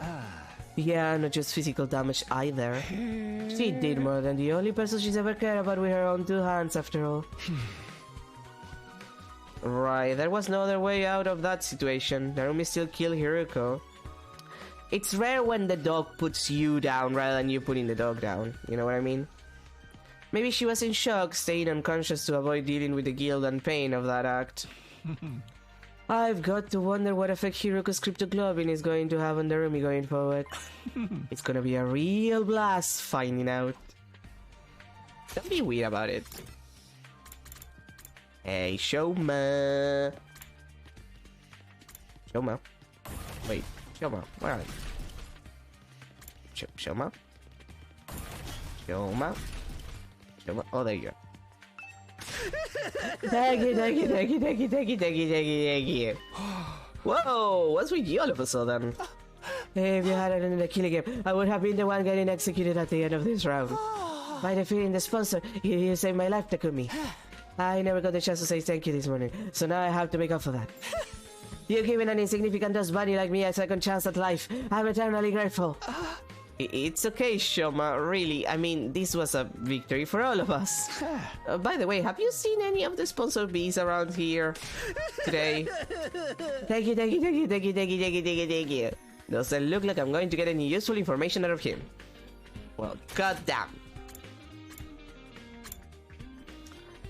Yeah, not just physical damage either. She did more than the only person she's ever cared about with her own two hands, after all. Right, there was no other way out of that situation. Narumi still killed Hiruko. It's rare when the dog puts you down rather than you putting the dog down. You know what I mean? Maybe she was in shock, staying unconscious to avoid dealing with the guilt and pain of that act. I've got to wonder what effect Hiruko's cryptoglobin is going to have on Narumi going forward. It's gonna be a real blast finding out. Don't be weird about it. Hey, Shoma. Shoma. Wait, Shoma, where are you? Shoma? Shoma? Shoma? Oh, there you go. Thank you, thank you, thank you, thank you, thank you, thank you, thank you, thank you. Whoa, what's with you all of a sudden? If you had it in the killing game, I would have been the one getting executed at the end of this round. By defeating the sponsor, you saved my life, Takumi. I never got the chance to say thank you this morning, so now I have to make up for that. You've given an insignificant dust bunny like me a second chance at life. I'm eternally grateful. It's okay, Shoma, really. I mean, this was a victory for all of us. By the way, have you seen any of the sponsored bees around here today? Thank you, thank you, thank you, thank you, thank you, thank you, thank you, thank you. Doesn't look like I'm going to get any useful information out of him. Well, goddamn.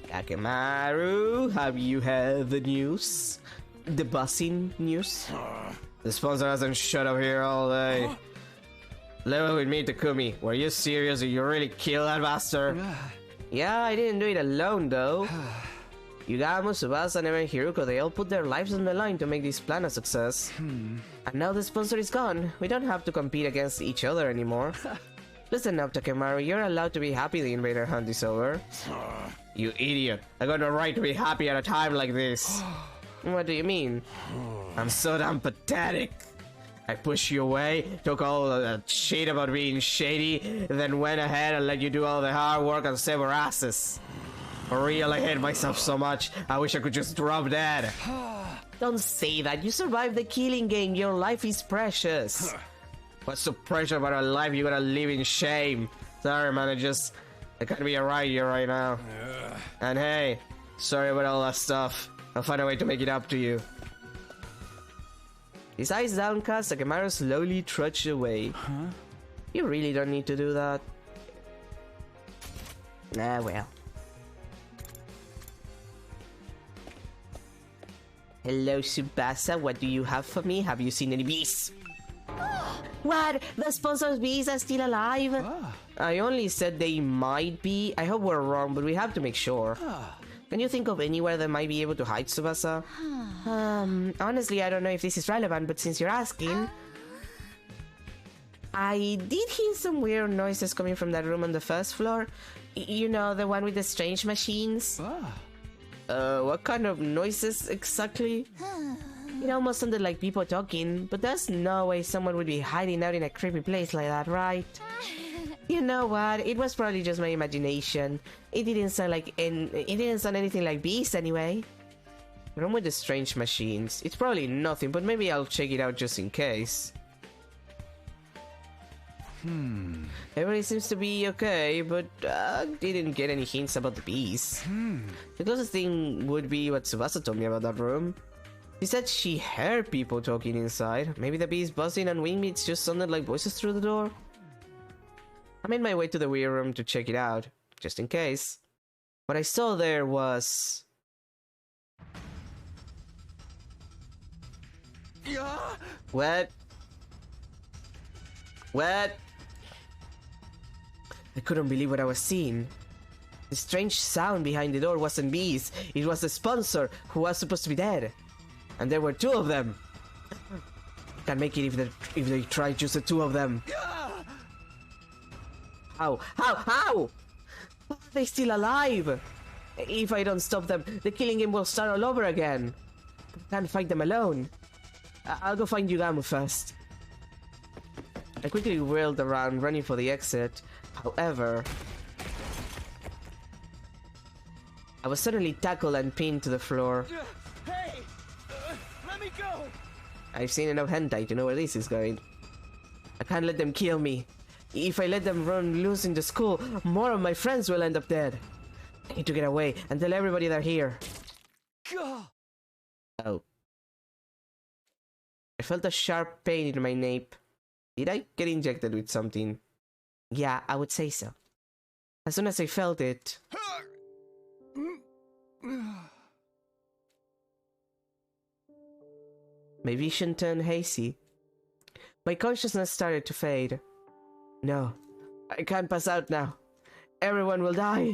Takemaru, have you heard the news? The buzzing news? The sponsor hasn't shut up here all day. Level with me, Takumi. Were you serious? Did you really kill that bastard? Yeah, I didn't do it alone, though. Yugamo, Tsubasa, and even Hiruko, they all put their lives on the line to make this plan a success. And now the sponsor is gone. We don't have to compete against each other anymore. Listen up, Takemaru. You're allowed to be happy the invader hunt is over. You idiot. I got no right to be happy at a time like this. What do you mean? I'm so damn pathetic. I pushed you away, took all that shit about being shady, then went ahead and let you do all the hard work and save our asses. For real, I hate myself so much, I wish I could just drop dead. Don't say that, you survived the killing game, your life is precious. What's so precious about a life you gotta live in shame? Sorry man, I can't be around you right now. And hey, sorry about all that stuff. I'll find a way to make it up to you. His eyes downcast, Takemaru slowly trudged away. You really don't need to do that. Ah, well. Hello, Tsubasa. What do you have for me? Have you seen any bees? What? The sponsor's bees are still alive? I only said they might be. I hope we're wrong, but we have to make sure. Can you think of anywhere that might be able to hide, Tsubasa? Honestly, I don't know if this is relevant, but since you're asking... I did hear some weird noises coming from that room on the first floor. You know, the one with the strange machines? What kind of noises exactly? It almost sounded like people talking, but there's no way someone would be hiding out in a creepy place like that, right? You know what? It was probably just my imagination. It didn't sound anything like bees anyway. Room with the strange machines. It's probably nothing, but maybe I'll check it out just in case. Everybody seems to be okay, but didn't get any hints about the bees. The closest thing would be what Tsubasa told me about that room. She said she heard people talking inside. Maybe the bees buzzing and wingbeats just sounded like voices through the door. I made my way to the weird room to check it out, just in case. What I saw there was... What? What? I couldn't believe what I was seeing. The strange sound behind the door wasn't bees. It was the sponsor, who was supposed to be dead. And there were two of them. Can't make it if they try just the two of them. How? How are they still alive? If I don't stop them, the killing game will start all over again. I can't fight them alone. I'll go find Yugamo first. I quickly whirled around, running for the exit. However, I was suddenly tackled and pinned to the floor. Hey! Let me go! I've seen enough hentai to know where this is going. I can't let them kill me. If I let them run loose in the school, more of my friends will end up dead. I need to get away and tell everybody they're here. Oh. I felt a sharp pain in my nape. Did I get injected with something? Yeah, I would say so. As soon as I felt it... My vision turned hazy. My consciousness started to fade. No, I can't pass out now. Everyone will die.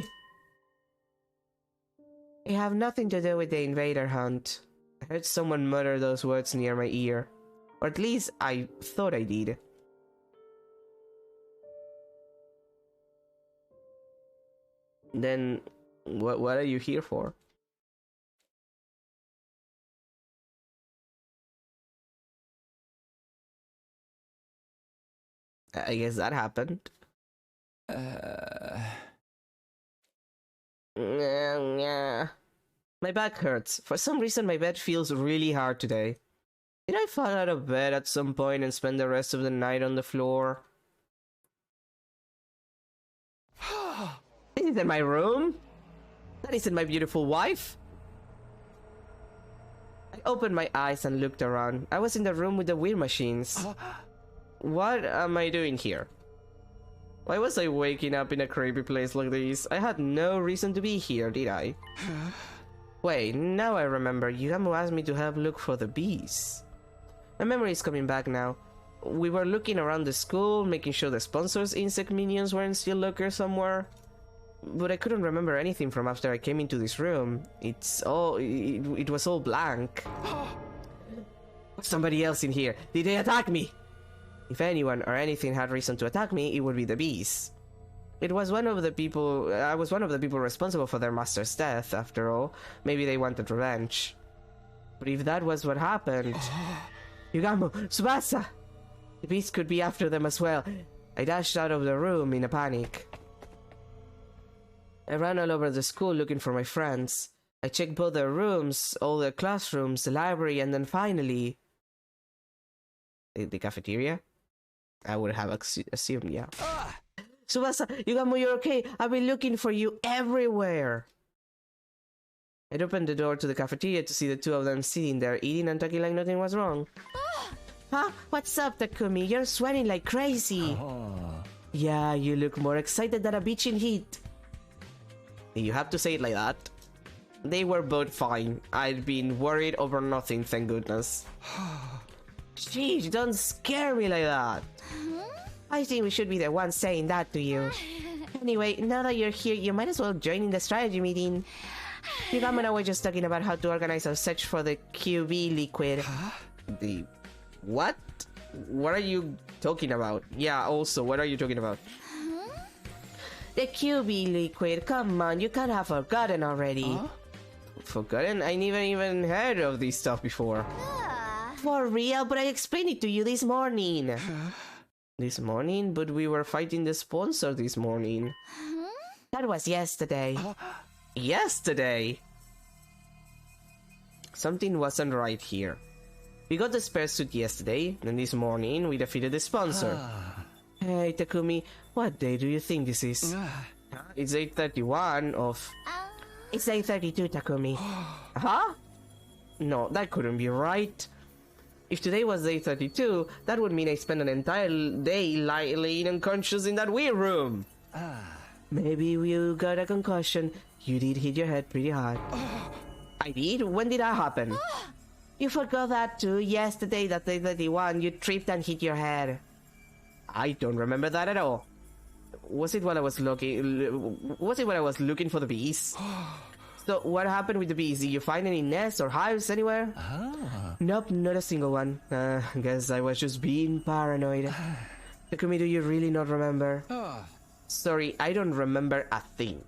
I have nothing to do with the invader hunt. I heard someone mutter those words near my ear. Or at least I thought I did. Then What are you here for? I guess that happened. Yeah. My back hurts. For some reason, my bed feels really hard today. Did I fall out of bed at some point and spend the rest of the night on the floor? This isn't my room. That isn't my beautiful wife. I opened my eyes and looked around. I was in the room with the weird machines. What am I doing here? Why was I waking up in a creepy place like this? I had no reason to be here, did I? Wait, now I remember. Yugamu asked me to help look for the bees. My memory is coming back now. We were looking around the school, making sure the sponsors' insect minions weren't still locked somewhere. But I couldn't remember anything from after I came into this room. It was all blank. Somebody else in here. Did they attack me? If anyone or anything had reason to attack me, it would be the bees. I was one of the people responsible for their master's death, after all. Maybe they wanted revenge. But if that was what happened... Yugamu! Tsubasa! The bees could be after them as well. I dashed out of the room in a panic. I ran all over the school looking for my friends. I checked both the rooms, all the classrooms, the library, and then finally... The cafeteria? I would have assumed, yeah. Tsubasa, Yugamu, you're okay. I've been looking for you everywhere. I opened the door to the cafeteria to see the two of them sitting there eating and talking like nothing was wrong. Huh? What's up, Takumi? You're sweating like crazy. Yeah, you look more excited than a beach in heat. You have to say it like that. They were both fine. I'd been worried over nothing, thank goodness. Jeez, don't scare me like that. I think we should be the ones saying that to you. Anyway, now that you're here, you might as well join in the strategy meeting. Yugamu and I were just talking about how to organize our search for the QB liquid. The... what? What are you talking about? Yeah, also, what are you talking about? The QB liquid, come on, you can't have forgotten already. Forgotten? I never even heard of this stuff before. For real? But I explained it to you this morning. This morning? But we were fighting the sponsor this morning. That was yesterday. Yesterday? Something wasn't right here. We got the spare suit yesterday, and this morning we defeated the sponsor. Hey, Takumi, what day do you think this is? It's 8:31 of... It's 8:32, Takumi. Huh? No, that couldn't be right. If today was day 32, that would mean I spent an entire day laying unconscious in that weird room. Maybe you got a concussion. You did hit your head pretty hard. I did? When did that happen? You forgot that too. Yesterday, that day 31, you tripped and hit your head. I don't remember that at all. Was it when I was looking for the bees? So what happened with the bees? Did you find any nests or hives anywhere? Nope, not a single one. Guess I was just being paranoid. Takumi, do you really not remember? Sorry, I don't remember a thing.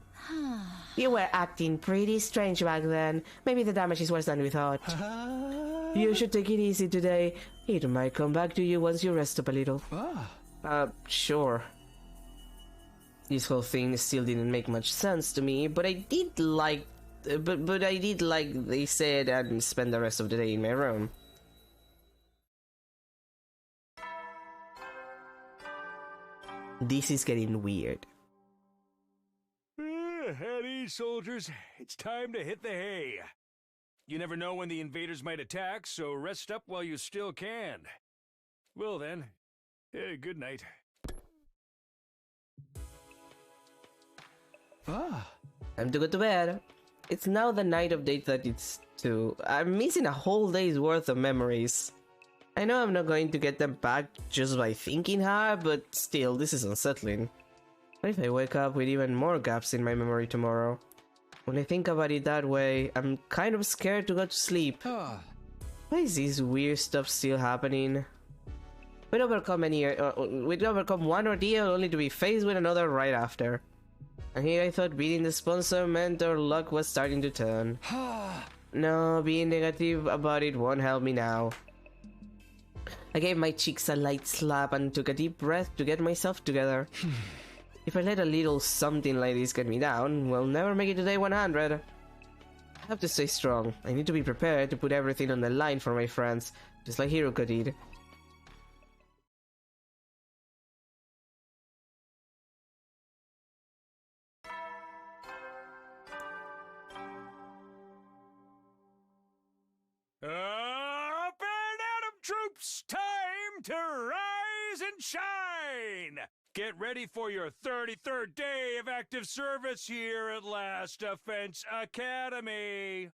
You were acting pretty strange back then. Maybe the damage is worse than we thought. You should take it easy today. It might come back to you once you rest up a little. Sure. This whole thing still didn't make much sense to me, but I did like... But I did like they said and spend the rest of the day in my room. This is getting weird. At ease, soldiers. It's time to hit the hay. You never know when the invaders might attack, so rest up while you still can. Well then, good night. Time to go to bed. It's now the night of day 32. I'm missing a whole day's worth of memories. I know I'm not going to get them back just by thinking hard, but still, this is unsettling. What if I wake up with even more gaps in my memory tomorrow? When I think about it that way, I'm kind of scared to go to sleep. Why is this weird stuff still happening? We'd overcome one ordeal only to be faced with another right after. And here I thought beating the sponsor meant our luck was starting to turn. No, being negative about it won't help me now. I gave my cheeks a light slap and took a deep breath to get myself together. If I let a little something like this get me down, we'll never make it to day 100. I have to stay strong. I need to be prepared to put everything on the line for my friends, just like Hiruka did. Up and at 'em, troops! Time to rise and shine! Get ready for your 33rd day of active service here at Last Defense Academy.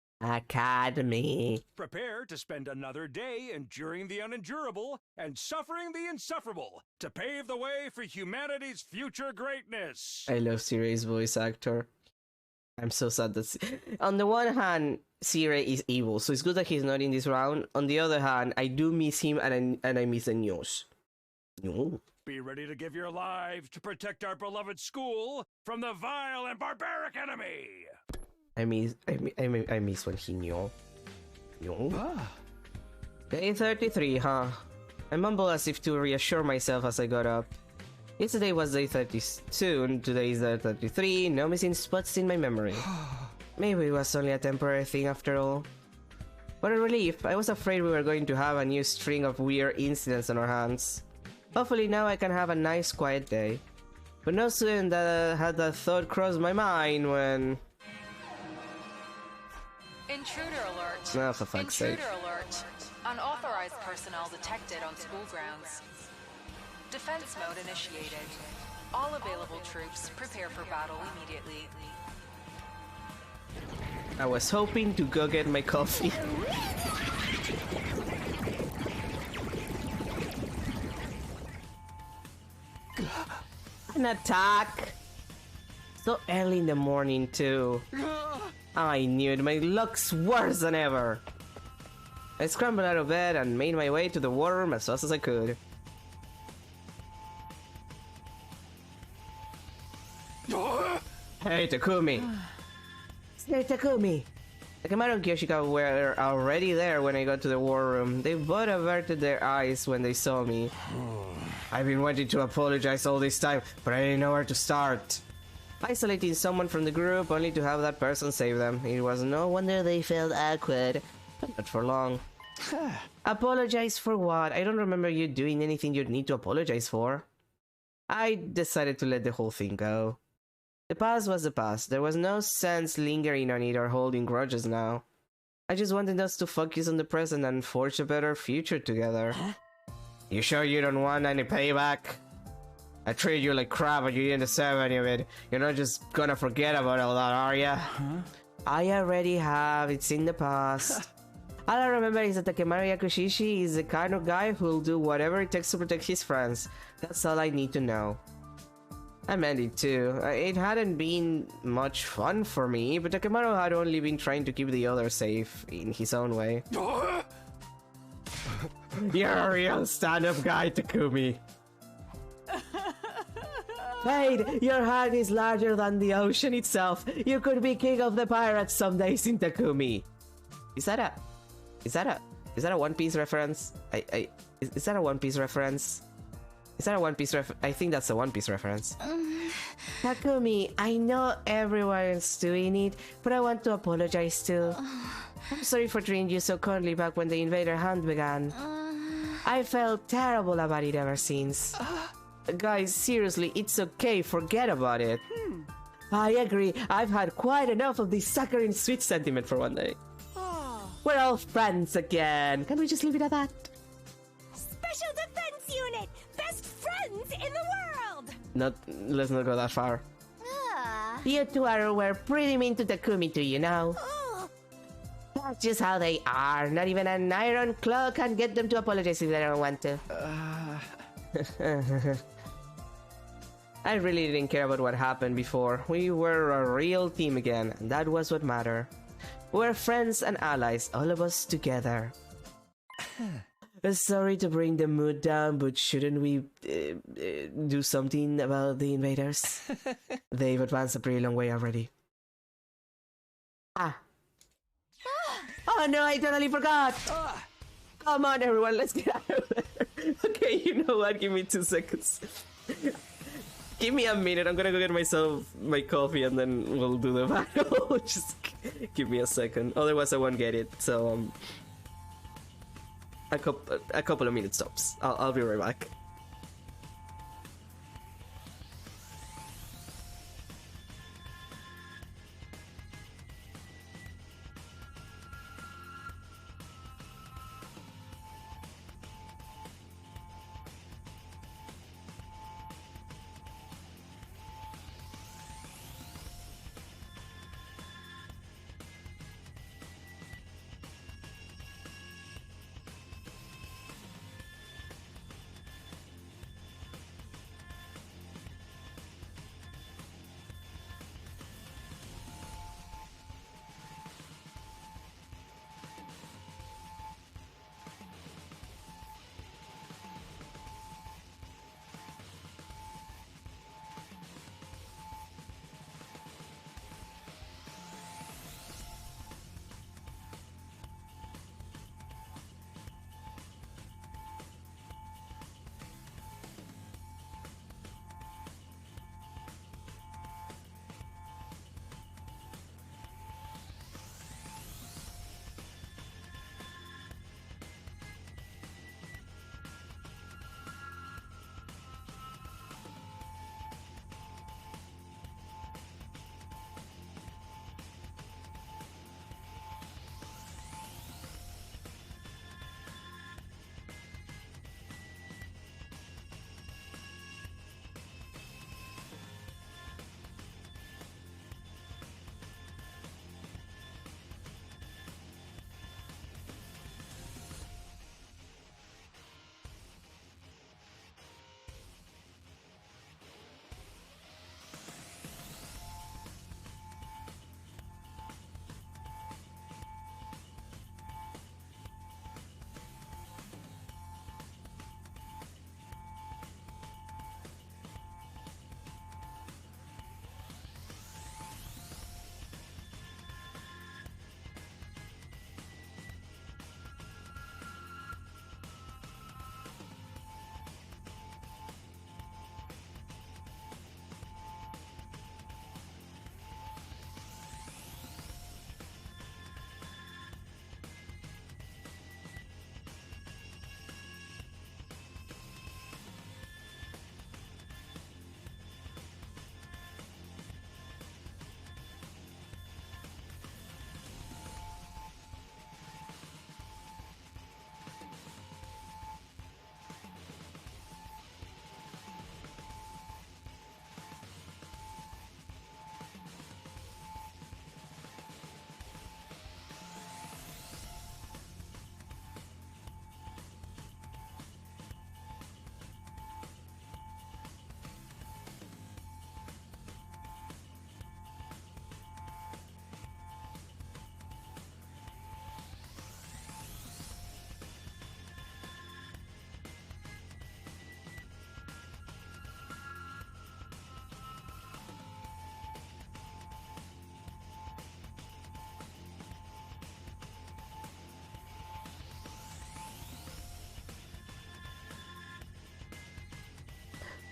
Prepare to spend another day enduring the unendurable and suffering the insufferable to pave the way for humanity's future greatness. I love Sirai's voice actor. I'm so sad that... On the one hand, Sirai is evil, so it's good that he's not in this round. On the other hand, I do miss him and I miss the news. No. Be ready to give your lives to protect our beloved school from the vile and barbaric enemy. I miss when he knew. Day 33, huh? I mumble as if to reassure myself as I got up. Yesterday was day 32, and today is day 33, no missing spots in my memory. Maybe it was only a temporary thing after all. What a relief, I was afraid we were going to have a new string of weird incidents on our hands. Hopefully now I can have a nice quiet day. But no sooner had that thought crossed my mind when... Intruder alert. Oh, for fuck's sake. Intruder alert. Unauthorized personnel detected on school grounds. Defense mode initiated. All available troops prepare for battle immediately. I was hoping to go get my coffee. An attack! So early in the morning too. I knew it, my luck's worse than ever. I scrambled out of bed and made my way to the war room as fast as I could. Hey Takumi! Hey Takumi! Takemaru and Kyoshika were already there when I got to the war room. They both averted their eyes when they saw me. I've been wanting to apologize all this time, but I didn't know where to start. Isolating someone from the group only to have that person save them. It was no wonder they felt awkward. But not for long. Apologize for what? I don't remember you doing anything you'd need to apologize for. I decided to let the whole thing go. The past was the past. There was no sense lingering on it or holding grudges now. I just wanted us to focus on the present and forge a better future together. You sure you don't want any payback? I treated you like crap and you didn't deserve any of it. You're not just gonna forget about all that, are ya? I already have. It's in the past. All I remember is that Takemaru Yakushishi is the kind of guy who'll do whatever it takes to protect his friends. That's all I need to know. I meant it too. It hadn't been much fun for me, but Takemaru had only been trying to keep the others safe in his own way. You're a real stand-up guy, Takumi. Wait, your heart is larger than the ocean itself. You could be king of the pirates someday, Takumi. Is that a One Piece reference? Is that a One Piece reference? Is that a One Piece I think that's a One Piece reference. Takumi, I know everyone's doing it, but I want to apologize too. I'm sorry for treating you so coldly back when the Invader Hunt began. I felt terrible about it ever since. Guys, seriously, it's okay, forget about it. I agree, I've had quite enough of this saccharine sweet sentiment for one day. We're all friends again. Can we just leave it at that? Special Defense Unit! Best friends in the world! Let's not go that far. You two were pretty mean to Takumi too, you know. That's just how they are. Not even an iron claw can get them to apologize if they don't want to. I really didn't care about what happened before. We were a real team again, and that was what mattered. We're friends and allies, all of us together. Sorry to bring the mood down, but shouldn't we do something about the invaders? They've advanced a pretty long way already. Ah. Oh no, I totally forgot! Come on everyone, let's get out of there. Okay, you know what, give me 2 seconds. Give me a minute, I'm gonna go get myself my coffee and then we'll do the battle. Just give me a second, otherwise I won't get it, so a couple of minutes tops. I'll be right back.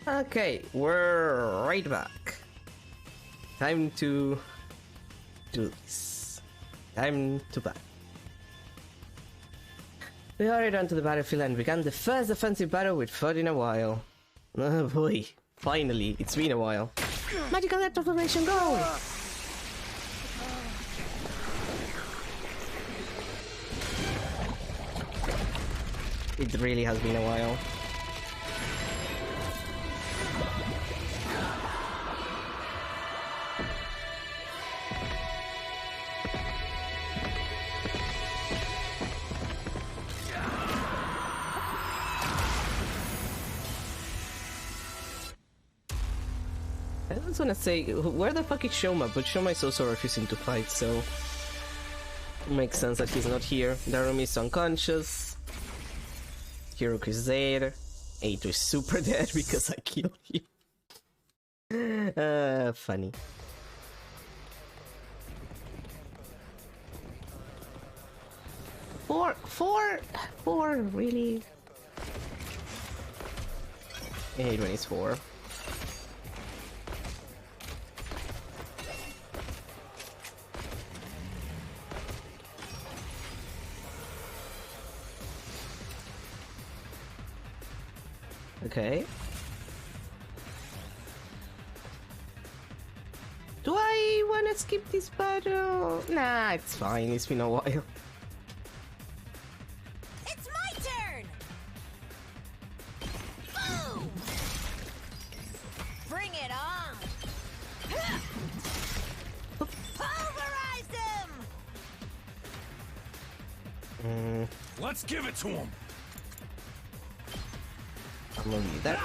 Okay, we're right back. Time to do this. Time to battle. We hurried onto the battlefield and began the first offensive battle we'd fought in a while. Oh boy, finally, it's been a while. Magical Electroformation, go! It really has been a while. I just wanna say, where the fuck is Shoma? But Shoma is also refusing to fight, so it makes sense that he's not here. Darumi is unconscious. Hiroku is dead. Eito is super dead because I killed you. Funny. Four, really? I hate when it's 4. Okay. Do I wanna skip this battle? Nah, it's fine. It's been a while. It's my turn! Boom! Bring it on! Pulverize him! Let's give it to him. I'm gonna need that.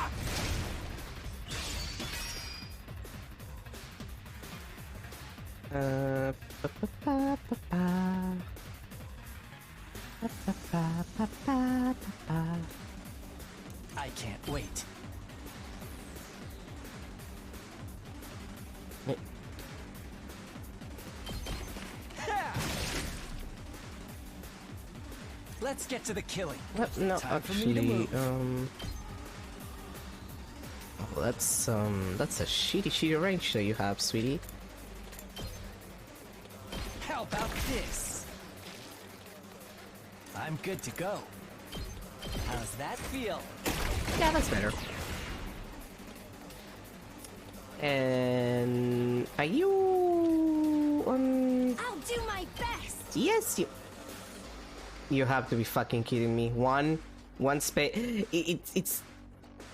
I can't wait. Let's get to the killing. No, Time for me to actually, move. oh, that's a shitty range that you have, sweetie. How about this? I'm good to go. How's that feel? Yeah, that's better. And are you on? I'll do my best! Yes, you have to be fucking kidding me. One space. It's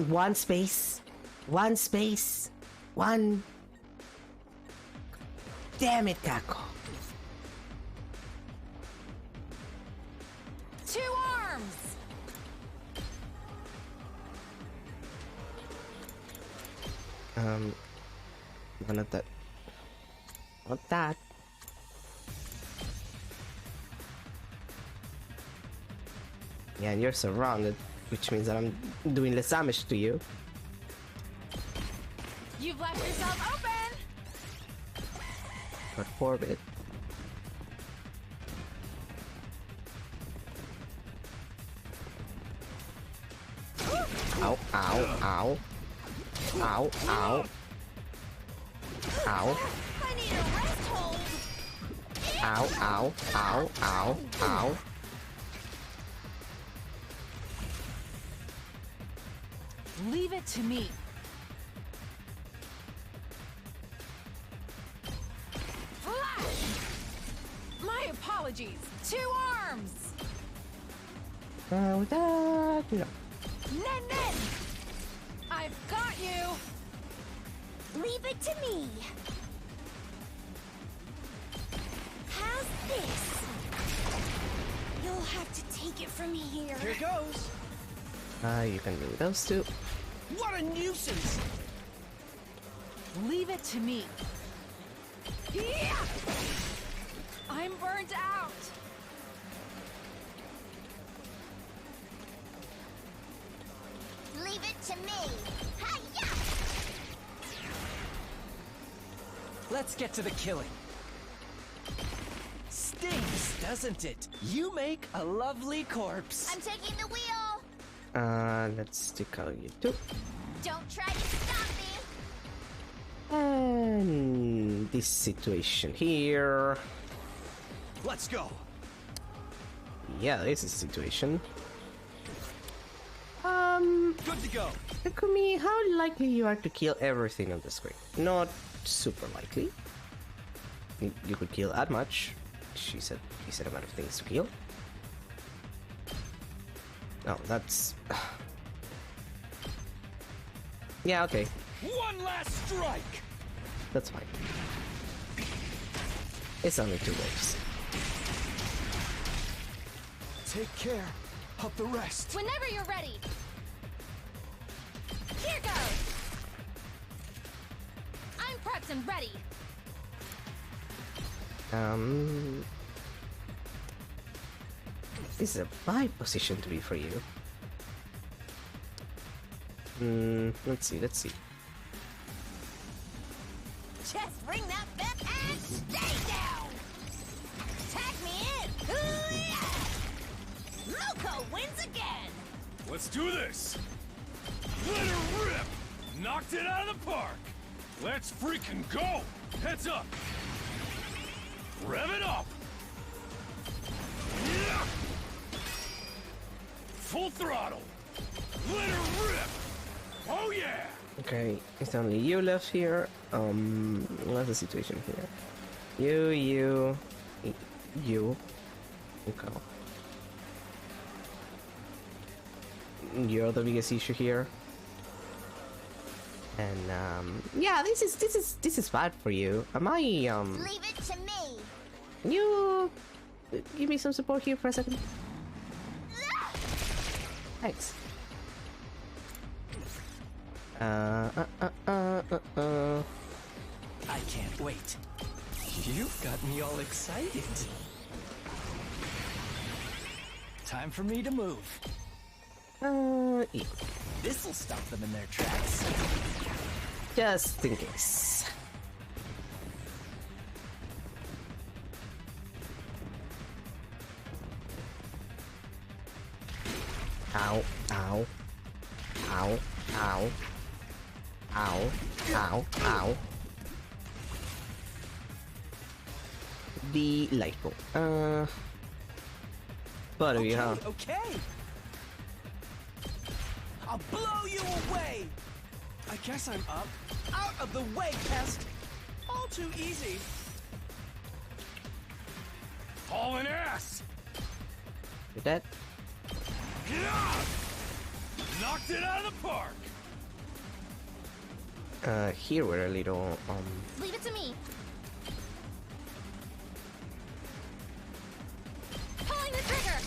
one space. One. Damn it, Kako. 2 arms! None of that. Not that. Yeah, and you're surrounded, which means that I'm doing less damage to you. You've left yourself open! But Orbit. Ow, ow, ow. Ow, ow. Ow. I need a rest hold! Ow, ow, ow, ow, ow. Leave it to me. Flash! My apologies. 2 arms! That, no. Nen! I've got you! Leave it to me! How's this? You'll have to take it from here. Here goes. You can do those two. What a nuisance! Leave it to me. Yeah! I'm burnt out. Leave it to me. Hi-ya! Let's get to the killing. Stings, doesn't it? You make a lovely corpse. I'm taking the wheel. Let's take out you two. Don't try to stop me. And this situation here. Let's go. Yeah, this is a situation. Good to go. Takumi, how likely you are to kill everything on the screen? Not super likely. You could kill that much. He said amount of things to kill. Oh, that's... yeah, okay. One last strike. That's fine. It's only 2 waves. Take care of the rest. Whenever you're ready. Here goes. I'm prepped and ready. This is a bad position to be for you. Let's see. Just ring that bell and stay down! Tag me in! Hoo-yah! Moko wins again! Let's do this! Let her rip! Knocked it out of the park! Let's freaking go! Heads up! Rev it up! Yeah! Full throttle! Let her rip! Oh yeah! Okay, it's only you left here. What's the situation here? You. Okay. You're the biggest issue here. And yeah, this is bad for you. Am I Leave it to me! Can you give me some support here for a second? Thanks. I can't wait. You've got me all excited. Time for me to move. Yeah. This'll stop them in their tracks. Just in case. Ow, ow. Ow, ow. Ow, ow, ow. Delightful. Buttery, Okay, huh? okay. I'll blow you away. I guess I'm up. Out of the way, pest. All too easy. Hauling ass! You dead? Yeah! Knocked it out of the park! Here we're a little, Leave it to me! Pulling the trigger!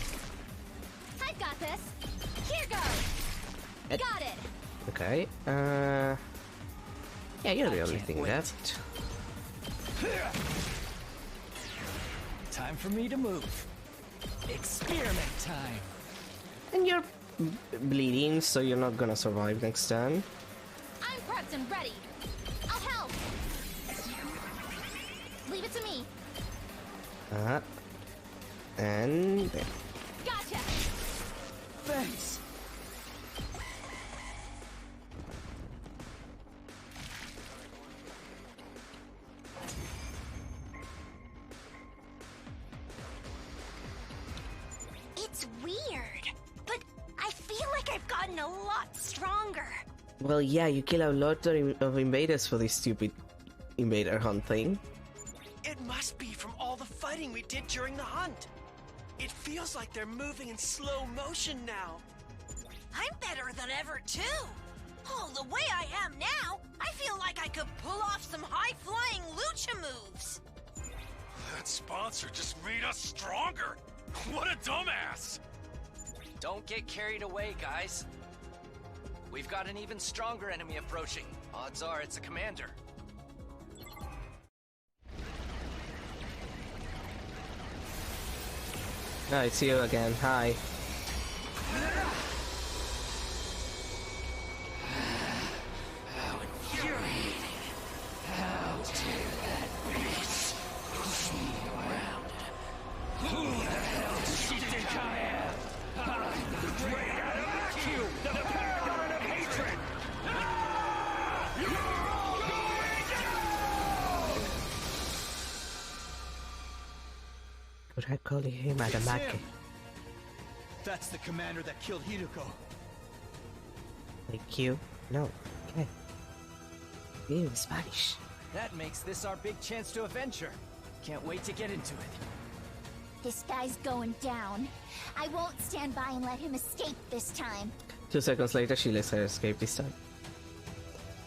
I've got this! Here goes! Got it! okay, yeah, you're the only thing left. Time for me to move. Experiment time. And you're bleeding, so you're not gonna survive next turn. I'm prepped and ready! I'll help! Leave it to me! And there. Gotcha! Thanks. It's weird, but I feel like I've gotten a lot stronger. Well, yeah, you kill a lot of invaders for this stupid invader hunt thing. It must be from all the fighting we did during the hunt. It feels like they're moving in slow motion now. I'm better than ever, too! Oh, the way I am now, I feel like I could pull off some high-flying lucha moves! That sponsor just made us stronger! What a dumbass! Don't get carried away, guys. We've got an even stronger enemy approaching. Odds are it's a commander. Oh, it's you again. Hi. How infuriating. How dare that bitch push me around. Who the hell does she think I am? I'm the great Adamantium, the paragon of hatred! You're all going down! Could I call him Adamaki? That's the commander that killed Hiruko. Like you? No. Okay. In Spanish. That makes this our big chance to avenge her. Can't wait to get into it. This guy's going down. I won't stand by and let him escape this time. 2 seconds later, she lets her escape this time.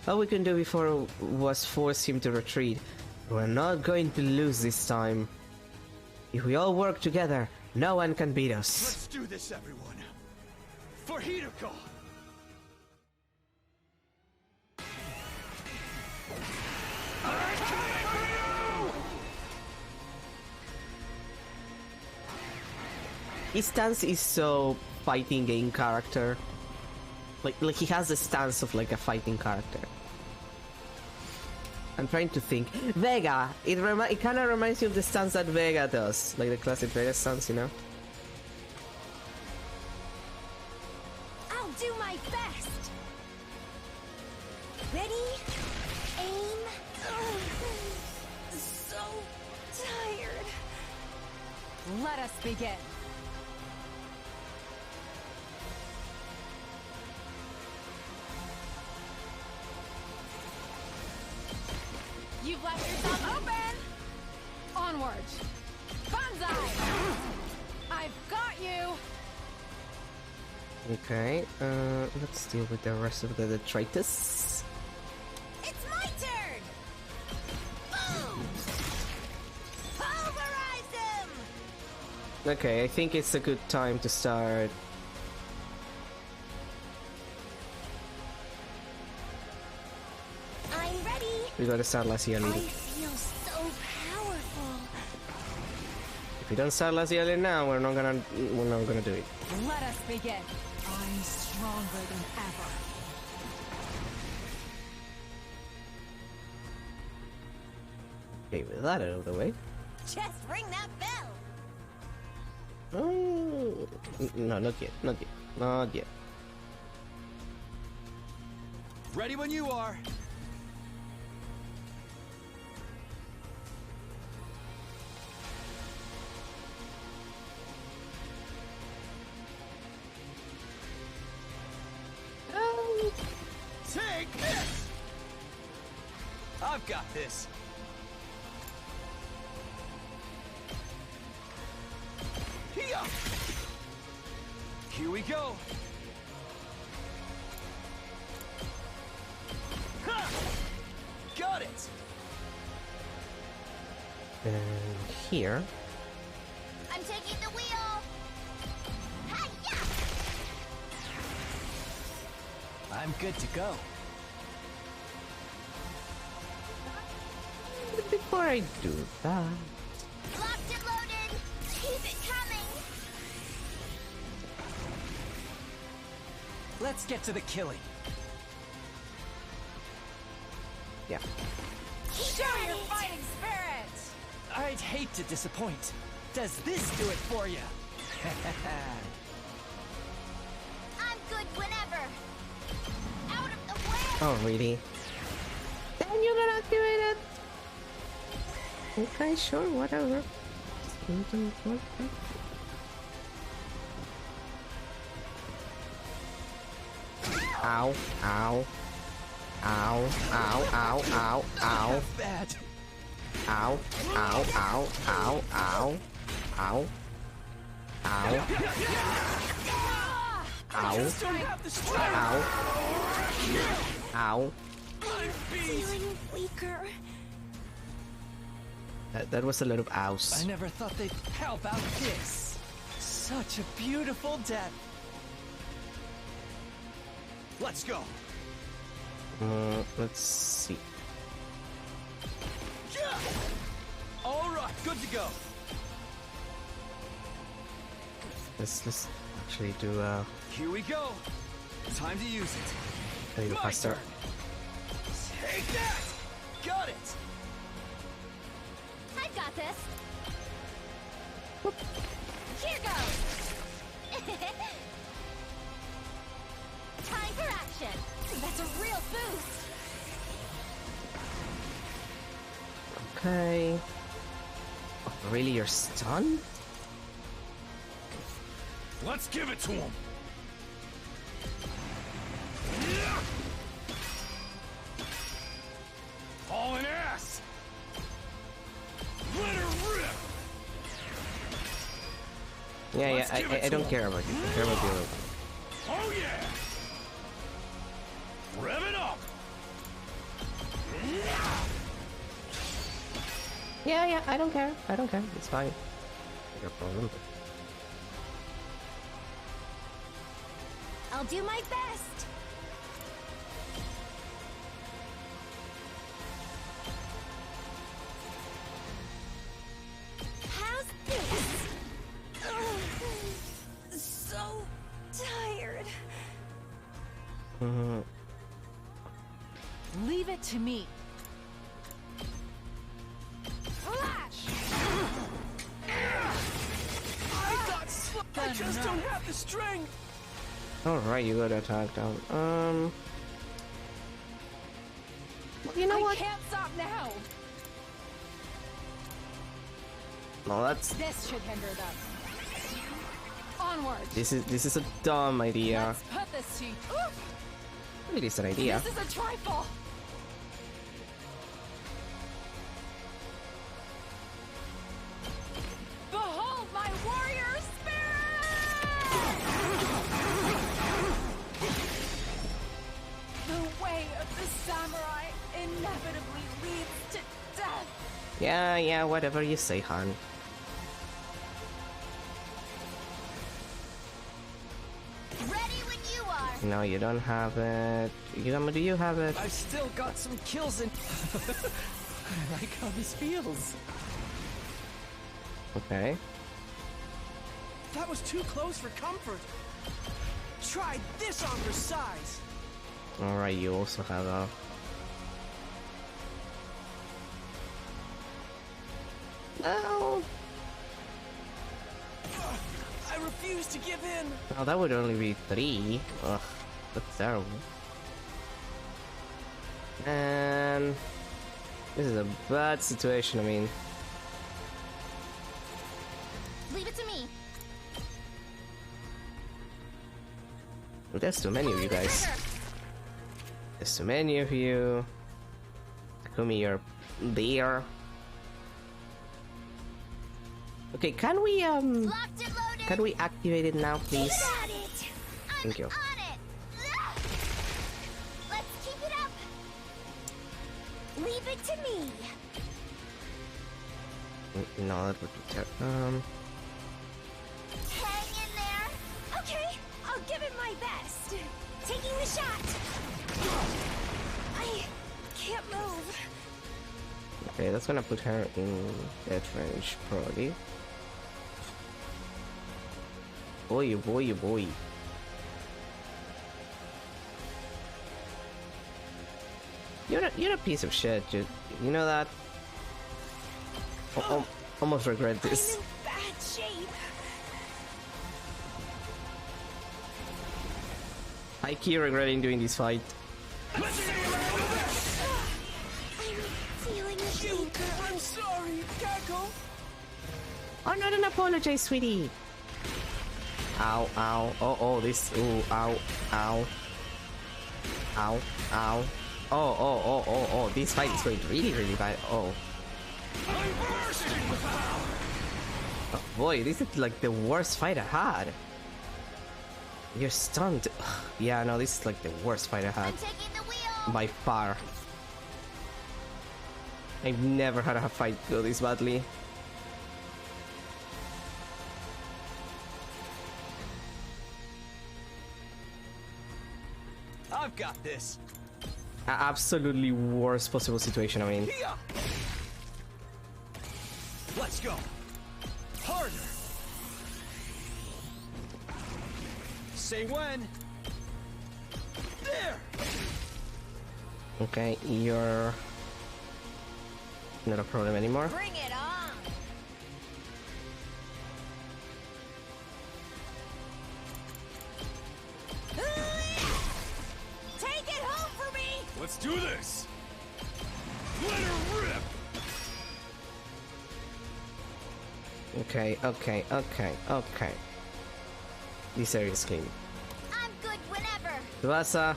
All we can do before was force him to retreat. We're not going to lose this time. If we all work together, no one can beat us. Let's do this, everyone. For Hiruko! His stance is so fighting game character. Like he has the stance of like a fighting character. I'm trying to think. Vega! It kind of reminds me of the stance that Vega does. Like the classic Vega stance, you know? I'll do my best. Ready? Aim. So tired. Let us begin. You've left yourself open. Onward. Banzai! I've got you. Okay, let's deal with the rest of the detritus. It's my turn! Boom! Pulverize him! Okay, I think it's a good time to start. I'm ready! We gotta start Laciel. I feel so powerful. If we don't start Laciel now, we're not gonna do it. Let us begin. I'm stronger than ever. Okay, with that out of the way. Just ring that bell! Oh, no, not yet, not yet, not yet. Ready when you are. Take this! I've got this. Here! Here we go. Ha! Got it. And here. I'm taking the wheel! Hi-ya! I'm good to go. Before I do that, Locked and loaded! Keep it coming! Let's get to the killing. yeah. Show your fighting spirit. I'd hate to disappoint. Does this do it for you? I'm good whenever! Out of the way! Oh, really? Then you're gonna activate it. Okay, sure, whatever. Ow, ow. Ow, ow, ow, ow, ow. Bad. Ow, ow, ow, ow, ow. Ow. Ow. Ow. Just don't have the strength. Ow. Ow. Feeling weaker. That was a lot of I ows. never thought they'd. How about this? Such a beautiful death. Let's go. Let's see. Yeah! All right, good to go. Let's actually do Here we go. Time to use it. a little My faster. turn. Take that! Got it! I've got this. Here goes. Time for action. That's a real boost. Okay. Oh, really, you're stunned? Let's give it to him. Hauling ass. Let her rip. Yeah, Let's give it I to don't him. care about you. I care about the other one. Oh yeah. Rev it up. Yeah, I don't care. I don't care. It's fine. No problem. I'll do my best. How's this? So tired. Leave it to me. Flash! I just don't have the strength. Alright, you got attack down. Well, you know what? I can't stop now. No, that's This should hinder them. Onward. this is a dumb idea. Let's put this to you. It is an idea. This is a trifle. Behold my warrior spirit! The way of the samurai inevitably leads to death. Yeah, whatever you say, Han. Ready when you are. No, you don't have it. Do you have it? I've still got some kills in. I like how this feels. Okay. That was too close for comfort. Try this on for size. Alright, you also have a... No! I refuse to give in. Oh, that would only be 3. Ugh, that's terrible. And... this is a bad situation, I mean... Leave it to me. There's too many of you guys. There's too many of you. Takumi, you're there. Okay, can we Locked and loaded. can we activate it now, please? Got it. I'm Thank you. on it. Let's keep it up. Leave it to me. No, that would be terrible. Hang in there. Okay, I'll give it my best. Taking the shot. I can't move. Okay, that's gonna put her in death range, probably. Boy, boy, boy. You're a piece of shit, dude. You know that? Almost regret this. I'm in bad shape. I keep regretting doing this fight. I'm feeling it. I'm sorry, Kako. Oh, not an apology, sweetie. Ow, ow. Oh, this. Ooh, ow, ow. Ow, ow. Oh. This fight is going really, really bad. Oh. Oh boy, this is like the worst fight I had. You're stunned. Yeah, no, this is like the worst fight I had. I'm taking the wheel. By far. I've never had a fight go this badly. I've got this. Absolutely worst possible situation, I mean. Here. Let's go. Harder. Say when. There. Okay, you're not a problem anymore. Bring it on. Take it home for me. Let's do this! Let her rip! Okay. This area is clean. I'm good whenever. Tsubasa,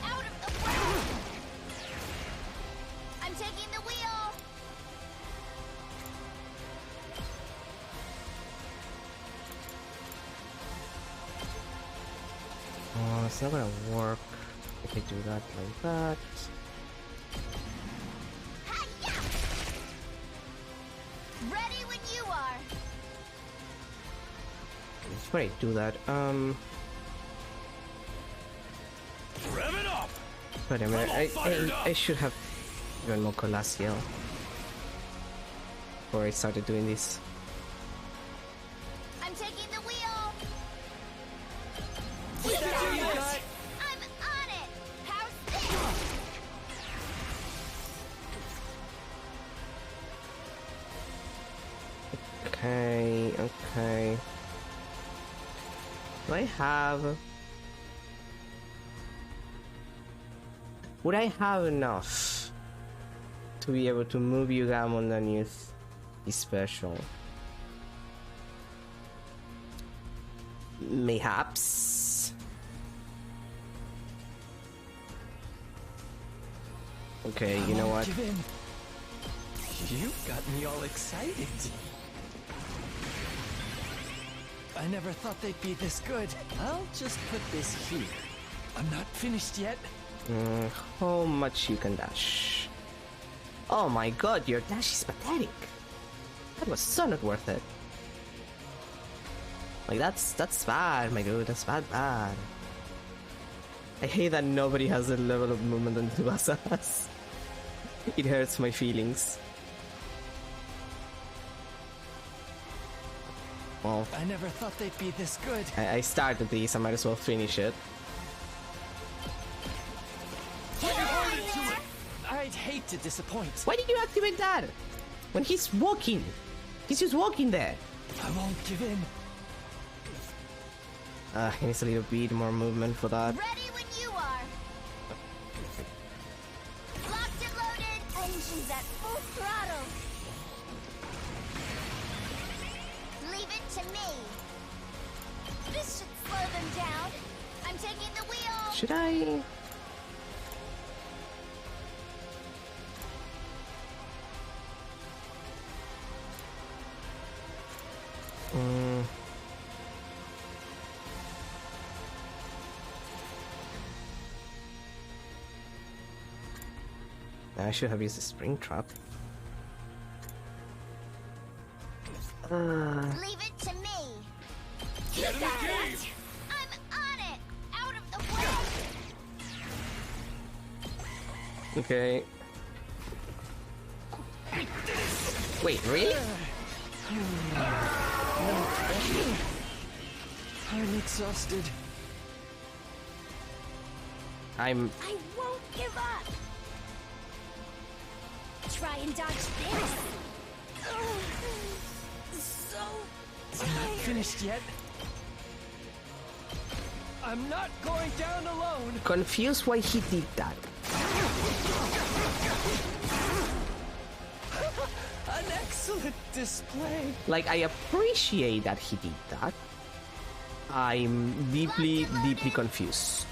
Out of the way. I'm taking the wheel. oh, it's not gonna work if I do that like that. Hi-ya! Ready when you are. Before I do that, Rev it up! wait a minute, I should have done more Colacio before I started doing this. I'm taking the wheel. Keep that it! I'm on it! How's this? Okay, okay. Do I have... Would I have enough to be able to move you down on the new special? Mayhaps. Okay, you know what? Give in. You got me all excited. I never thought they'd be this good. I'll just put this here. I'm not finished yet. How much you can dash? Oh my god, your dash is pathetic. That was so not worth it. Like that's bad, my dude. That's bad. I hate that nobody has the level of movement on Tsubasa has. It hurts my feelings. Well, I never thought they'd be this good. I started these. I might as well finish it. I'd hate to disappoint. Why did you activate that? When he's walking. He's just walking there. I won't give in. He needs a little bit more movement for that. Ready when you are. Locked and loaded. Engines at full throttle. Leave it to me. This should slow them down. I'm taking the wheel. Should I? I should have used the spring trap. Leave it to me. Get in the game! I'm on it. Out of the way. Okay. Wait, really? I'm exhausted. I won't give up. Try and dodge this. So I'm not finished yet. I'm not going down alone. Confused why he did that. An excellent display. Like, I appreciate that he did that. I'm deeply confused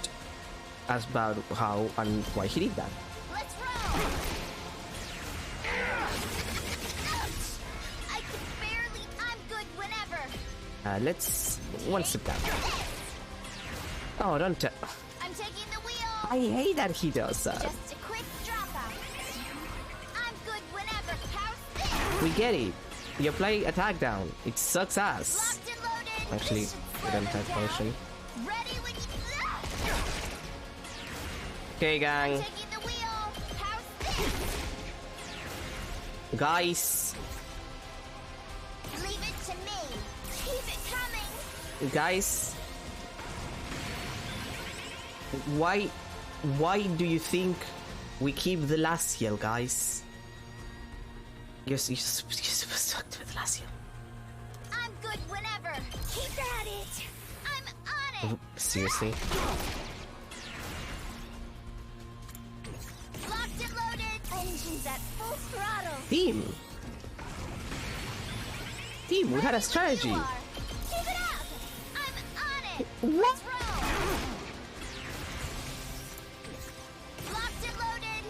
as about how and why he did that. let's roll. I can barely. I'm good whenever. Let's one step down. Oh, don't. I'm taking the wheel. I hate that he does that. Just a quick dropout. I'm good whenever. How's this? We get it. You apply attack down. It sucks ass. Locked and loaded. Actually, This should we slow don't have them down. potion. Ready when you. Okay, gang. Taking the wheel. How's this? Guys. Leave it to me. Keep it coming. Guys. Why do you think we keep the Laciel, guys? You're supposed to activate the Laciel. I'm good whenever. Keep at it. I'm on it. Seriously? Locked and loaded. Engines at full throttle. Team, we had a strategy. You are. Keep it up. I'm on it. What? Let's roll. Locked and loaded.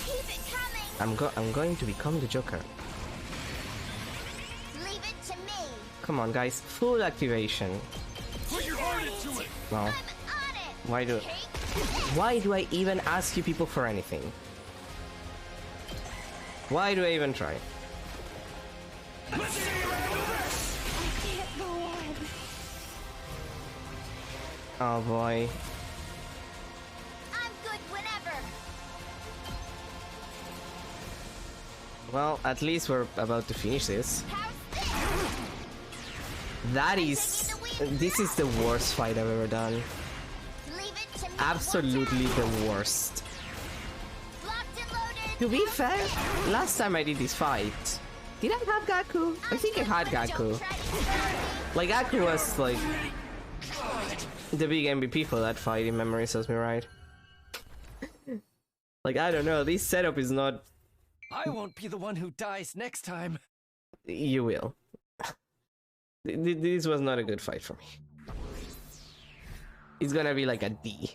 Keep it coming. I'm going to become the Joker. Leave it to me. Come on, guys, full activation. Put your heart into it! Well, I'm on it. why do I even ask you people for anything? Why do I even try? Let's see you handle this! I can't go on. Oh boy. I'm good whenever. Well, at least we're about to finish this. How's this? That Taking is the wheel. This is the worst fight I've ever done. Absolutely the worst. To be fair, last time I did this fight, did I have Gaku? I think I had Gaku. Like, Gaku was like the big MVP for that fight, if memory serves me right. Like, I don't know, this setup is not... I won't be the one who dies next time. You will. This was not a good fight for me. It's gonna be like a D.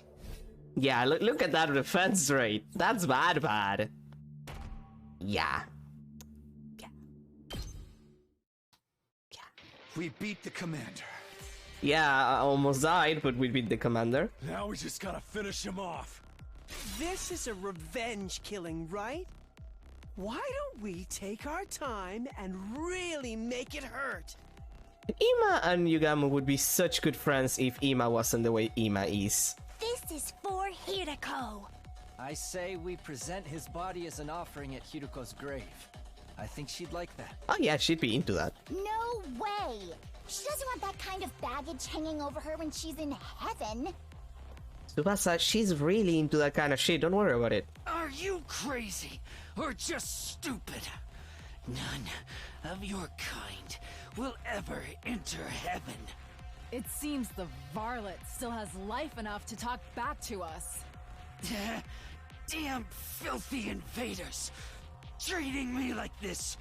Yeah, look at that defense rate. That's bad. Yeah. We beat the commander. Yeah, I almost died, but we beat the commander. Now we just gotta finish him off. This is a revenge killing, right? Why don't we take our time and really make it hurt? Ima and Yugamo would be such good friends if Ima wasn't the way Ima is. This is for Hirako. I say we present his body as an offering at Hiruko's grave. I think she'd like that. Oh yeah, she'd be into that. No way! She doesn't want that kind of baggage hanging over her when she's in heaven. Tsubasa, she's really into that kind of shit, don't worry about it. Are you crazy or just stupid? None of your kind will ever enter heaven. It seems the varlet still has life enough to talk back to us. Damn filthy invaders! Treating me like this.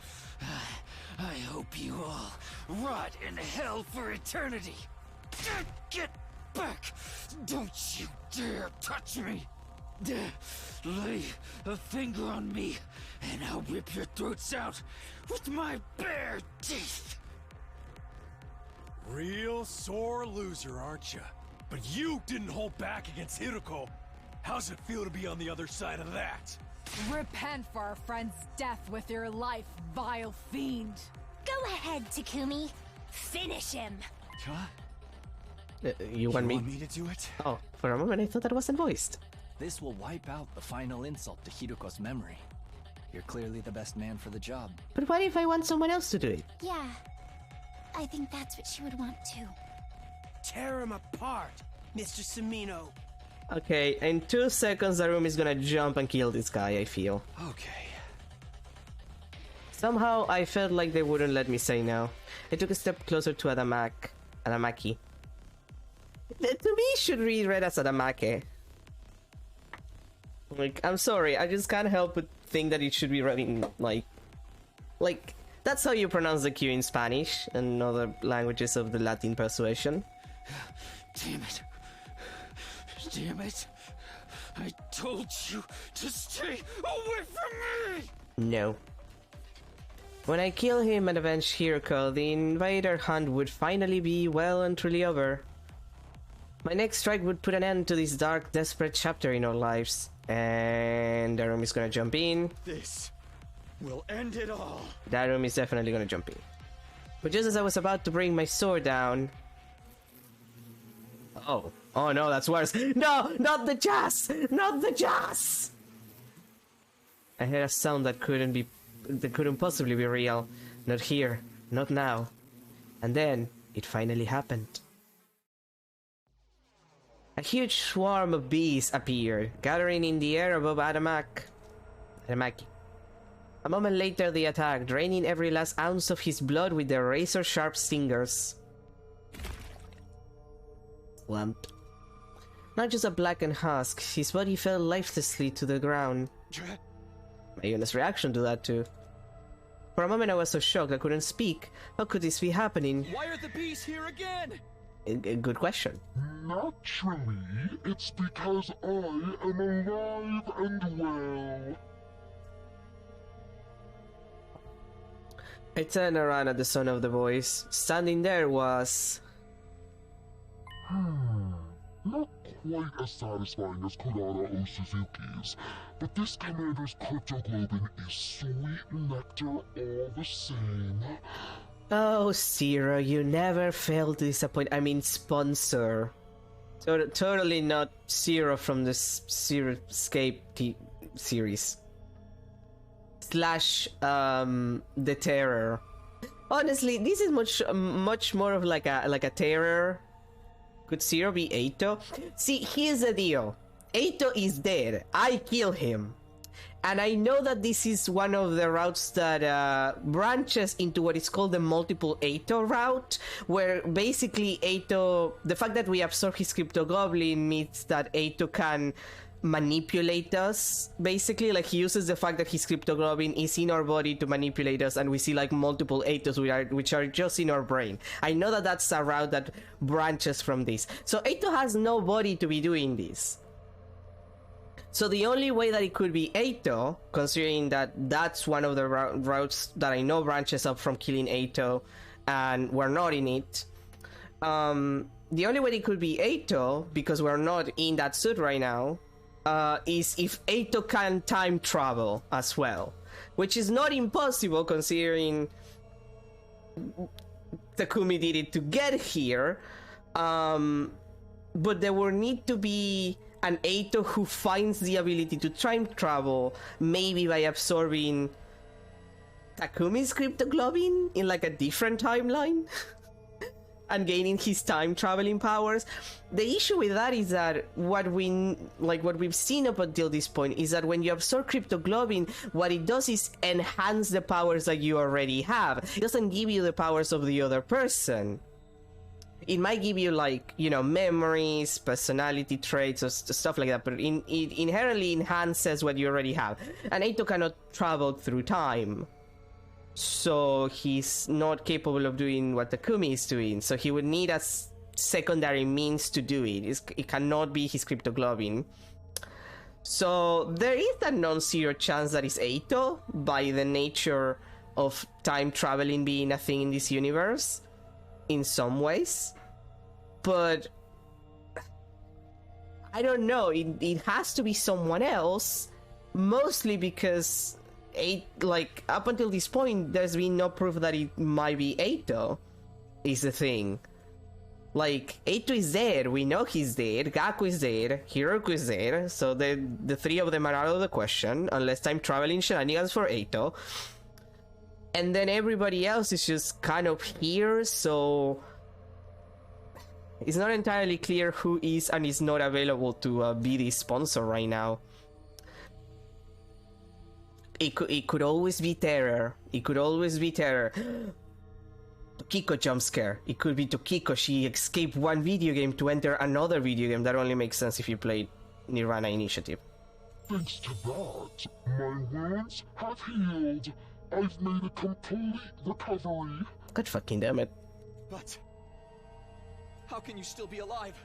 I hope you all rot in hell for eternity. Get back! Don't you dare touch me! Lay a finger on me, and I'll rip your throats out with my bare teeth! Real sore loser, aren't you? But you didn't hold back against Hiruko. How's it feel to be on the other side of that? Repent for our friend's death with your life, vile fiend. Go ahead, Takumi. Finish him. You want me to do it? Oh, for a moment I thought that wasn't voiced. This will wipe out the final insult to Hiruko's memory. You're clearly the best man for the job. But what if I want someone else to do it? Yeah, I think that's what she would want too. Tear him apart, Mr. Samino. Okay, in 2 seconds Darumi is gonna jump and kill this guy, I feel. Okay. Somehow I felt like they wouldn't let me say no. I took a step closer to Adamaki. To me, it should read read as Adamake. Like, I'm sorry, I just can't help but think that it should be reading like that's how you pronounce the Q in Spanish and other languages of the Latin persuasion. Damn it. Damn it. I told you to stay away from me! No. When I kill him and avenge Hiroko, the invader hunt would finally be well and truly over. My next strike would put an end to this dark, desperate chapter in our lives. And Darumi's gonna jump in. This will end it all. Darumi's definitely gonna jump in. But just as I was about to bring my sword down... Oh no, that's worse. No, not the jazz! Not the jazz! I heard a sound that couldn't possibly be real. Not here, not now. And then, it finally happened. A huge swarm of bees appeared, gathering in the air above Adamaki. A moment later they attacked, draining every last ounce of his blood with their razor-sharp stingers. Slumped. Not just a blackened husk, his body fell lifelessly to the ground. My honest reaction to that too. For a moment I was so shocked I couldn't speak. How could this be happening? Why are the bees here again? A good question. Naturally, it's because I am alive and well. I turned around at the sound of the voice. Standing there was... Not quite as satisfying as Kurara O Suzuki's, but this commander's cryptoglobin is sweet nectar all the same. Oh, Zero, you never fail to disappoint. I mean, sponsor. Totally not Zero from the Zero-Escape series. / The Terror. Honestly, this is much more of like a terror. Could Zero be Eito? See, here's the deal. Eito is dead. I kill him. And I know that this is one of the routes that branches into what is called the multiple Eito route, where basically Eito, the fact that we absorb his Crypto Goblin means that Eito can manipulate us. Basically, like, he uses the fact that his Crypto Goblin is in our body to manipulate us, and we see like multiple Eitos which are just in our brain. I know that that's a route that branches from this. So Eito has no body to be doing this. So the only way that it could be Eito, considering that that's one of the routes that I know branches up from killing Eito, and we're not in it, the only way it could be Eito, because we're not in that suit right now, is if Eito can time travel as well. Which is not impossible, considering Takumi did it to get here, but there will need to be an Eito who finds the ability to time travel, maybe by absorbing Takumi's Crypto Goblin in like a different timeline and gaining his time traveling powers. The issue with that is that what we've seen up until this point is that when you absorb Crypto Goblin, what it does is enhance the powers that you already have. It doesn't give you the powers of the other person. It might give you, like, you know, memories, personality traits, or stuff like that, but it inherently enhances what you already have. And Eito cannot travel through time, so he's not capable of doing what Takumi is doing, so he would need a secondary means to do it. It cannot be his Crypto Goblin. So there is a non-zero chance that it's Eito, by the nature of time traveling being a thing in this universe, in some ways. But I don't know, it has to be someone else, mostly because up until this point there's been no proof that it might be Eito is the thing. Like, Eito is dead, we know he's dead, Gaku is dead, Hiroku is dead, so the three of them are out of the question, unless time traveling shenanigans for Eito. And then everybody else is just kind of here, so it's not entirely clear who is and is not available to be the sponsor right now. It could always be Terror. It could always be Terror. Tokiko jump scare. It could be Tokiko. She escaped one video game to enter another video game. That only makes sense if you played Nirvana Initiative. Thanks to that, my wounds have healed. I've made a complete recovery. God fucking damn it. But how can you still be alive?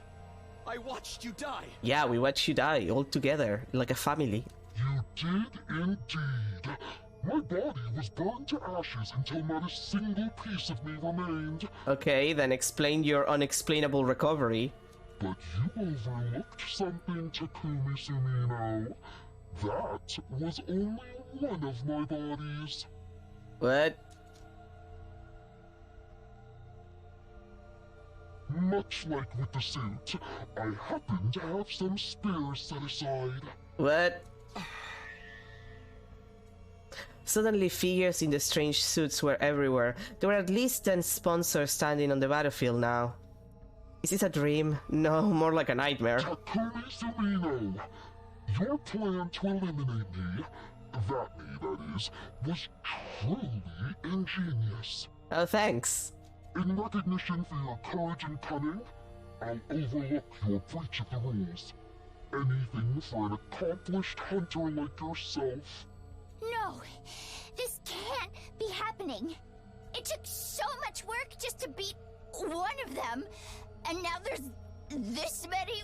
I watched you die. Yeah, we watched you die all together, like a family. You did indeed. My body was burned to ashes until not a single piece of me remained. Okay, then explain your unexplainable recovery. But you overlooked something, Takumi Sumino. That was only one of my bodies. What? Much like with the suit, I happen to have some spares set aside. What? Suddenly figures in the strange suits were everywhere. There were at least 10 sponsors standing on the battlefield now. Is this a dream? No, more like a nightmare. Takumi Sumino, your plan to eliminate me, that is, was truly ingenious. Oh, thanks. In recognition for your courage and cunning, I'll overlook your breach of the rules. Anything for an accomplished hunter like yourself. No, this can't be happening. It took so much work just to beat one of them, and now there's this many.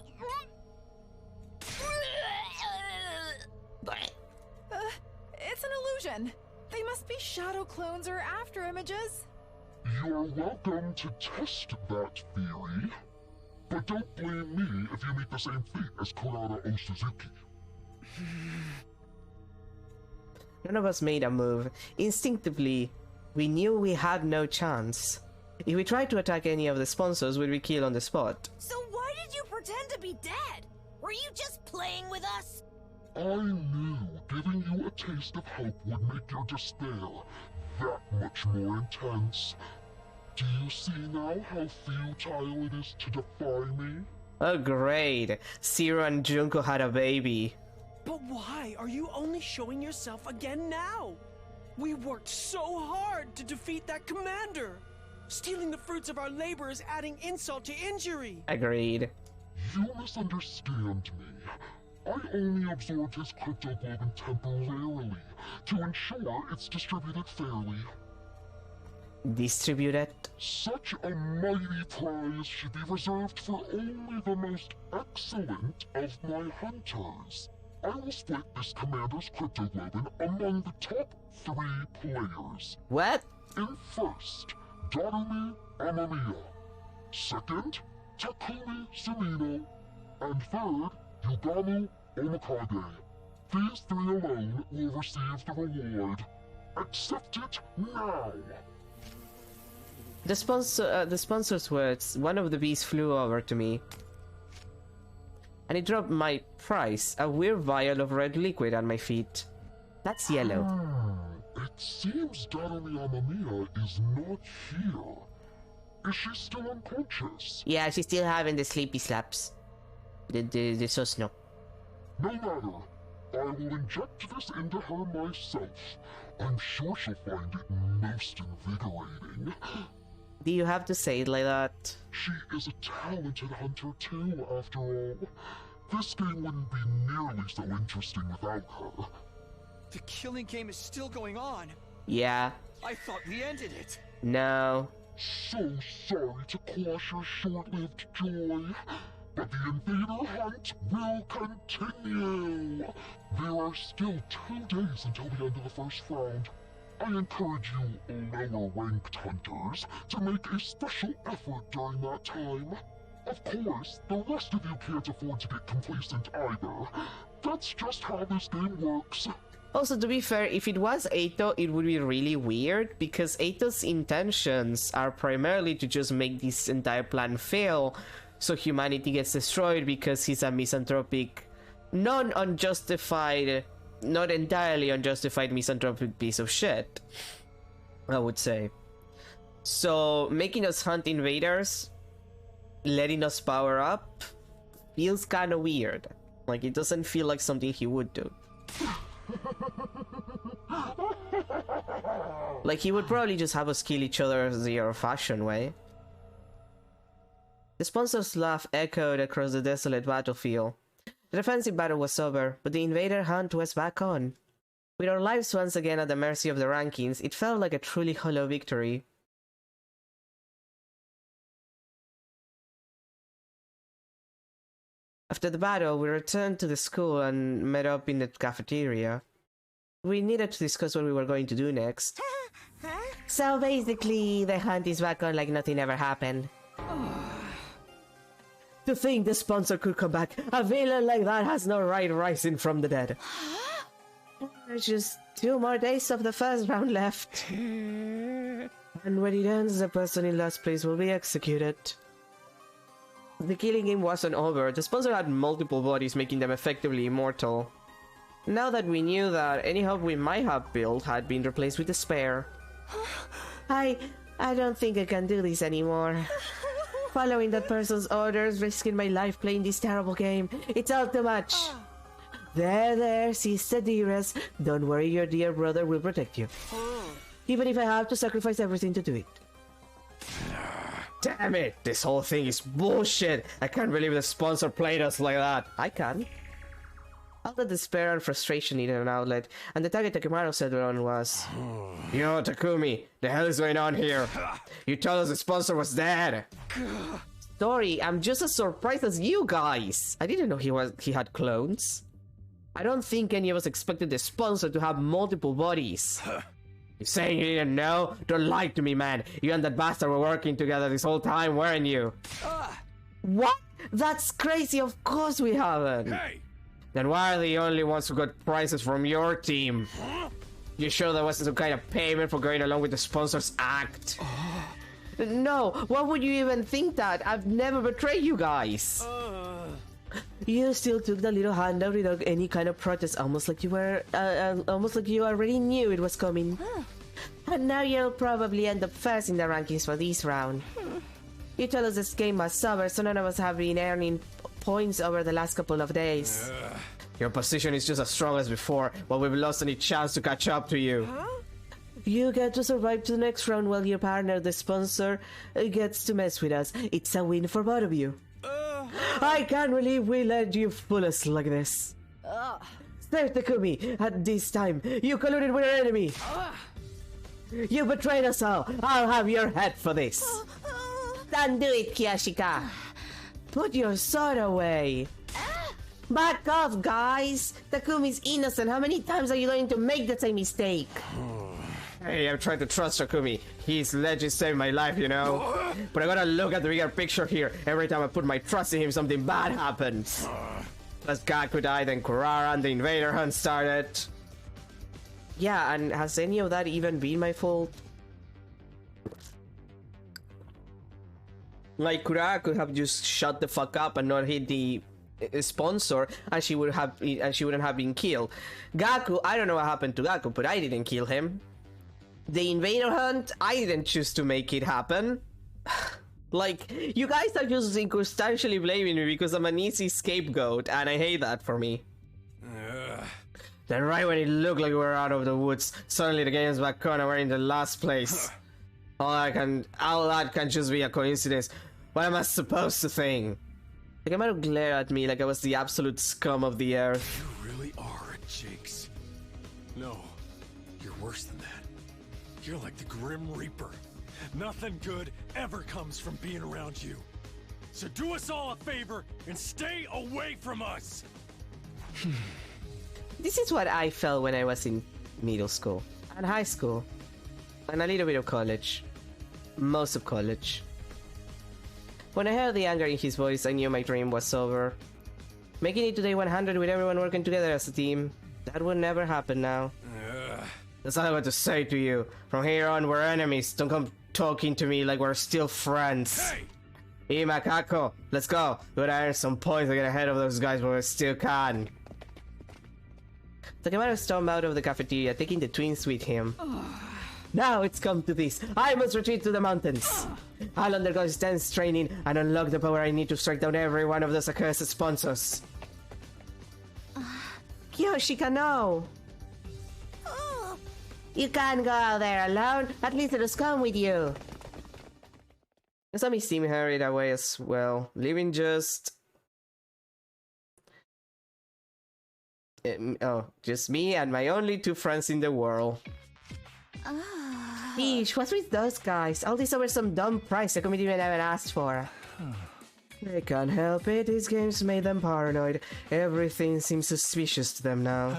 It's an illusion. They must be shadow clones or after images. You're welcome to test that theory, but don't blame me if you meet the same fate as Kurata Osuzuki. None of us made a move. Instinctively, we knew we had no chance. If we tried to attack any of the sponsors, we'd be killed on the spot. So why did you pretend to be dead? Were you just playing with us? I knew giving you a taste of hope would make your despair that much more intense. Do you see now how futile it is to defy me? Oh great, Zero and Junko had a baby. But why are you only showing yourself again now? We worked so hard to defeat that commander. Stealing the fruits of our labor is adding insult to injury. Agreed. You misunderstand me. I only absorbed his cryptoglobin temporarily to ensure it's distributed fairly. Distributed? Such a mighty prize should be reserved for only the most excellent of my hunters. I will split this commander's cryptoglobin among the top 3 players. What? In first, Darumi Amamiya. Second, Takumi Sumino. And third, Yugamu Omikage. These 3 alone will receive the reward. Accept it now! The sponsor's words, one of the bees flew over to me. And it dropped my prize, a weird vial of red liquid at my feet. That's yellow. It seems Darumi Amamiya is not here. Is she still unconscious? Yeah, she's still having the sleepy slaps. The Sosno. No matter. I will inject this into her myself. I'm sure she'll find it most invigorating. Do you have to say it like that? She is a talented hunter too, after all. This game wouldn't be nearly so interesting without her. The killing game is still going on. Yeah. I thought we ended it. No. So sorry to quash your short-lived joy, but the invader hunt will continue. There are still 2 days until the end of the first round. I encourage you lower-ranked hunters to make a special effort during that time. Of course, the rest of you can't afford to get complacent either. That's just how this game works. Also, to be fair, if it was Eito, it would be really weird, because Eito's intentions are primarily to just make this entire plan fail, so humanity gets destroyed because he's a misanthropic, non-unjustified, not entirely unjustified misanthropic piece of shit, I would say. So, making us hunt invaders, letting us power up, feels kinda weird. Like, it doesn't feel like something he would do. Like, he would probably just have us kill each other the old-fashioned way. The sponsor's laugh echoed across the desolate battlefield. The defensive battle was over, but the invader hunt was back on. With our lives once again at the mercy of the rankings, it felt like a truly hollow victory. After the battle, we returned to the school and met up in the cafeteria. We needed to discuss what we were going to do next. So basically, the hunt is back on like nothing ever happened. To think the sponsor could come back, a villain like that has no right rising from the dead. There's just 2 more days of the first round left. And when it ends, the person in last place will be executed. The killing game wasn't over. The sponsor had multiple bodies, making them effectively immortal. Now that we knew that, any hope we might have built had been replaced with despair. I don't think I can do this anymore. Following that person's orders, risking my life playing this terrible game, it's all too much. There, Sister Dearest. Don't worry, your dear brother will protect you. Even if I have to sacrifice everything to do it. Damn it! This whole thing is bullshit! I can't believe the sponsor played us like that. I can. All the despair and frustration needed an outlet, and the target Takemaru settled on was... Yo, Takumi, the hell is going on here? You told us the sponsor was dead! Sorry, I'm just as surprised as you guys! I didn't know he had clones. I don't think any of us expected the sponsor to have multiple bodies. You saying you didn't know? Don't lie to me, man. You and that bastard were working together this whole time, weren't you? What? That's crazy, of course we haven't! Hey! Then why are the only ones who got prizes from your team? You sure there wasn't some kind of payment for going along with the sponsor's act? No, why would you even think that? I've never betrayed you guys. You still took the little handout without any kind of protest, almost like you were, almost like you already knew it was coming. And now you'll probably end up first in the rankings for this round. You told us this game was over, so none of us have been earning points over the last couple of days. Your position is just as strong as before, but we've lost any chance to catch up to you. Huh? You get to survive to the next round while your partner, the sponsor, gets to mess with us. It's a win for both of you. I can't believe we let you fool us like this. Sir Takumi, at this time, you colluded with our enemy. You betrayed us all. I'll have your head for this. Don't do it, Kiyashika. Put your sword away. Back off, guys. Takumi's innocent. How many times are you going to make the same mistake? Hey, I'm trying to trust Takumi. He's legit saved my life, you know? But I gotta look at the bigger picture here. Every time I put my trust in him, something bad happens. Plus Gaku died, then Kurara and the invader hunt started. Yeah, and has any of that even been my fault? Like, Kurara could have just shut the fuck up and not hit the sponsor, and she wouldn't have been killed. Gaku, I don't know what happened to Gaku, but I didn't kill him. The invader hunt, I didn't choose to make it happen. Like, you guys are just circumstantially blaming me because I'm an easy scapegoat, and I hate that for me. Then right when it looked like we were out of the woods, suddenly the game's back on and we're in the last place. All that can just be a coincidence. What am I supposed to think? Like, I'm gonna glare at me like I was the absolute scum of the earth. You really are, Jakes. No, you're worse than that. You're like the Grim Reaper. Nothing good ever comes from being around you. So do us all a favor and stay away from us! This is what I felt when I was in middle school and high school and a little bit of college. Most of college. When I heard the anger in his voice, I knew my dream was over. Making it to day 100 with everyone working together as a team, that would never happen now. That's all I want to say to you. From here on, we're enemies. Don't come talking to me like we're still friends. Hey, Makako, let's go. We gotta earn some points to get ahead of those guys, but we still can. Takemaru stormed out of the cafeteria, taking the twins with him. Now it's come to this. I must retreat to the mountains. I'll undergo intense training and unlock the power I need to strike down every one of those accursed sponsors. Kyoshika, no! You can't go out there alone. At least let us come with you. Asami seemed hurried away as well, leaving just... just me and my only two friends in the world. Peach, what's with those guys? All this over some dumb price the committee even asked for. They can't help it, these games made them paranoid. Everything seems suspicious to them now.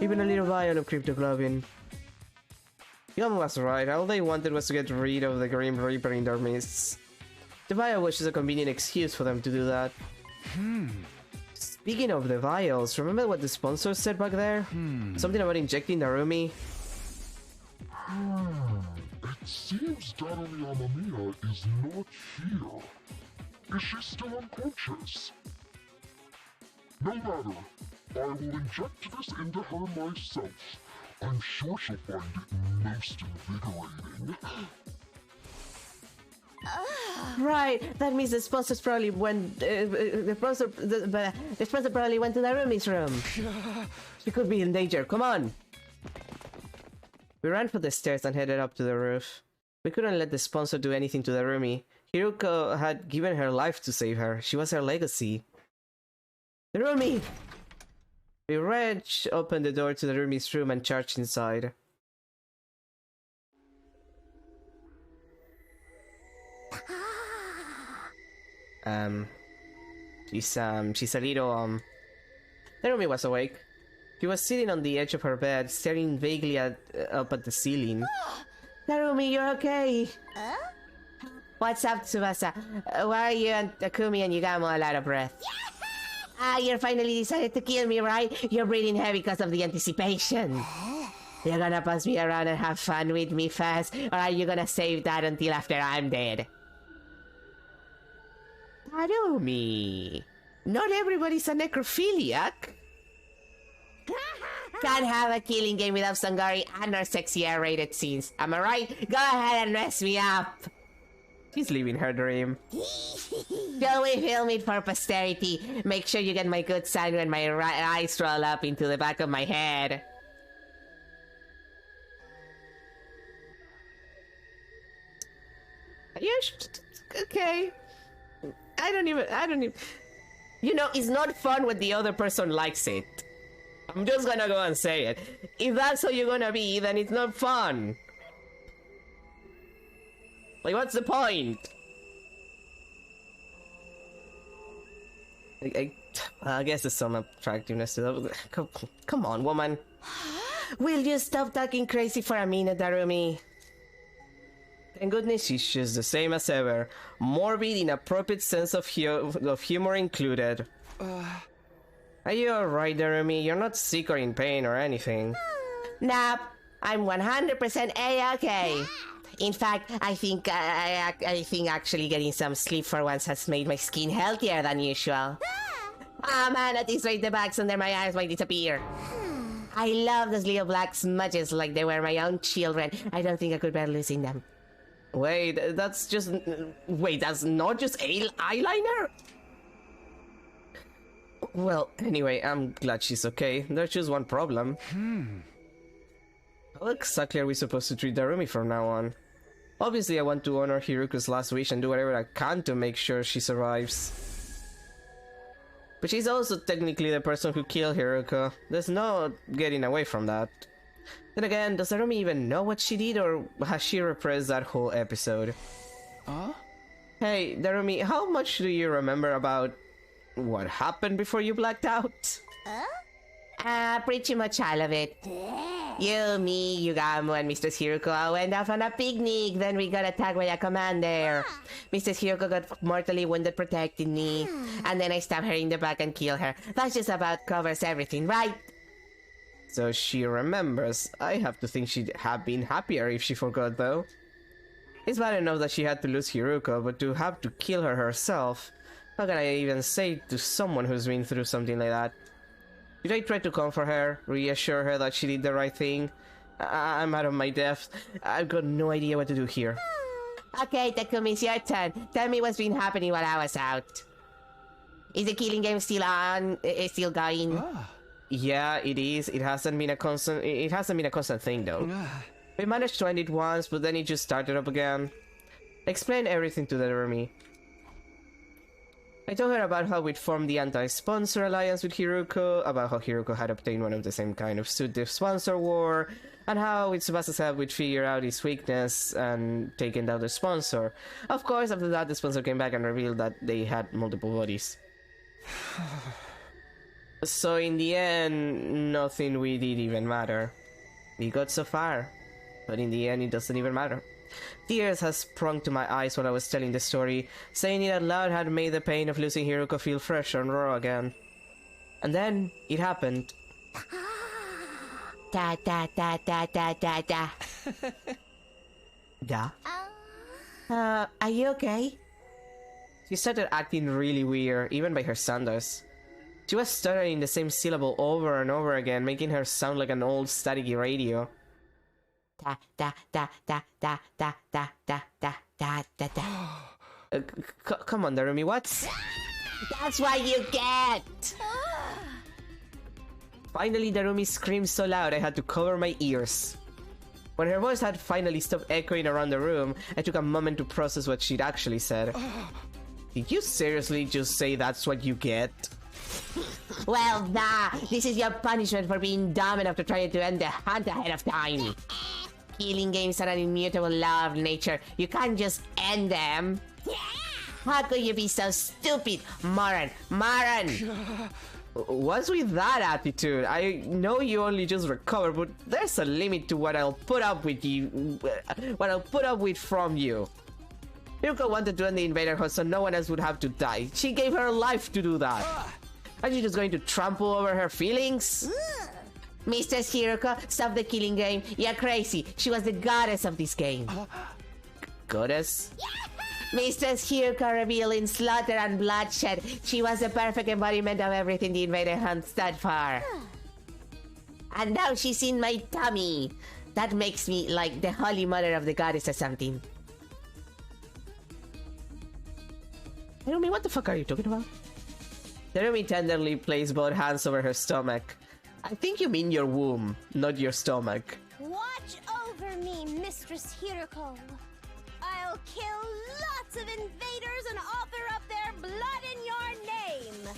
Even a little vial of cryptoglobin. Yum was right, all they wanted was to get rid of the Grim Reaper in their midst. The vial was just a convenient excuse for them to do that. Speaking of the vials, remember what the sponsor said back there? Something about injecting Narumi? It seems Darumi Amamiya is not here. Is she still unconscious? No matter. I will inject this into her myself. I'm sure she'll find it most invigorating. Right, that means the sponsor probably went. The sponsor probably went to Narumi's room. She could be in danger. Come on. We ran for the stairs and headed up to the roof. We couldn't let the sponsor do anything to Narumi. Hiruko had given her life to save her. She was her legacy. Narumi! We opened the door to Narumi's room and charged inside. She's a little, Narumi was awake. She was sitting on the edge of her bed, staring vaguely up at the ceiling. Narumi, you're okay? What's up, Tsubasa? Why are you and Takumi and Yugamo all out of breath? You finally decided to kill me, right? You're breathing heavy because of the anticipation. You're gonna pass me around and have fun with me first, or are you gonna save that until after I'm dead? Narumi, not everybody's a necrophiliac. Can't have a killing game without some gory and or sexy R-rated scenes. Am I right? Go ahead and mess me up. She's living her dream. Shall we film it for posterity? Make sure you get my good sign when my eyes roll up into the back of my head. Okay. I don't even... You know, it's not fun when the other person likes it. I'm just gonna go and say it. If that's how you're gonna be, then it's not fun. Like, what's the point? I guess there's some attractiveness to that. Come on, woman. Will you stop talking crazy for a minute, Darumi? Thank goodness she's just the same as ever. Morbid, inappropriate sense of humor included. Are you alright, Darumi? You're not sick or in pain or anything. Nah, I'm 100% A-okay. In fact, I think actually getting some sleep for once has made my skin healthier than usual. Ah man, at least right the bags under my eyes might disappear. I love those little black smudges like they were my own children. I don't think I could bear losing them. Wait, that's not just eyeliner? Well, anyway, I'm glad she's okay. There's just one problem. How exactly are we supposed to treat Darumi from now on? Obviously, I want to honor Hiruko's last wish and do whatever I can to make sure she survives. But she's also technically the person who killed Hiruko. There's no getting away from that. Then again, does Darumi even know what she did, or has she repressed that whole episode? Hey, Darumi, how much do you remember about what happened before you blacked out? Pretty much all of it. You, me, Yugamo, and Mr. Hiruko went off on a picnic, then we got attacked by a commander. Mr. Hiruko got mortally wounded protecting me, and then I stabbed her in the back and killed her. That just about covers everything, right? So she remembers. I have to think she'd have been happier if she forgot, though. It's bad enough that she had to lose Hiruko, but to have to kill her herself... How can I even say to someone who's been through something like that? Did I try to comfort her, reassure her that she did the right thing? I'm out of my depth. I've got no idea what to do here. Okay, Takumi, it's your turn. Tell me what's been happening while I was out. Is the killing game still on? Still going? Yeah, it is. It hasn't been a constant thing, though. We managed to end it once, but then it just started up again. Explain everything to Darumi. I told her about how we'd formed the anti-sponsor alliance with Hiruko, about how Hiruko had obtained one of the same kind of suit the sponsor wore, and how with Tsubasa's help we'd figure out his weakness and taken down the sponsor. Of course, after that, the sponsor came back and revealed that they had multiple bodies. So in the end, nothing we did even matter. We got so far, but in the end it doesn't even matter. Tears had sprung to my eyes while I was telling the story. Saying it out loud had made the pain of losing Hiruko feel fresh and raw again. And then, it happened. Da da da da da da da. Da? Are you okay? She started acting really weird, even by her standards. She was stuttering the same syllable over and over again, making her sound like an old staticky radio. Da da da da da da da da da da da da. Come on, Darumi, what's... That's what you get! Finally, Darumi screamed so loud I had to cover my ears. When her voice had finally stopped echoing around the room, I took a moment to process what she'd actually said. Did you seriously just say that's what you get? Well, this is your punishment for being dumb enough to try to end the hunt ahead of time. Killing games are an immutable law of nature. You can't just end them. How could you be so stupid, Maran? What's with that attitude? I know you only just recovered, but there's a limit to what I'll put up with from you. Hiruko wanted to end the invader hunt so no one else would have to die. She gave her life to do that. Are you just going to trample over her feelings? Mr. Hiruko, stop the killing game. You're crazy. She was the goddess of this game. Goddess? Mr. Hiruko revealed in slaughter and bloodshed. She was the perfect embodiment of everything the invader hunt stood for. And now she's in my tummy. That makes me like the holy mother of the goddess or something. Narumi, what the fuck are you talking about? Narumi tenderly placed both hands over her stomach. I think you mean your womb, not your stomach. Watch over me, Mistress Hiroko. I'll kill lots of invaders and offer up their blood in your name.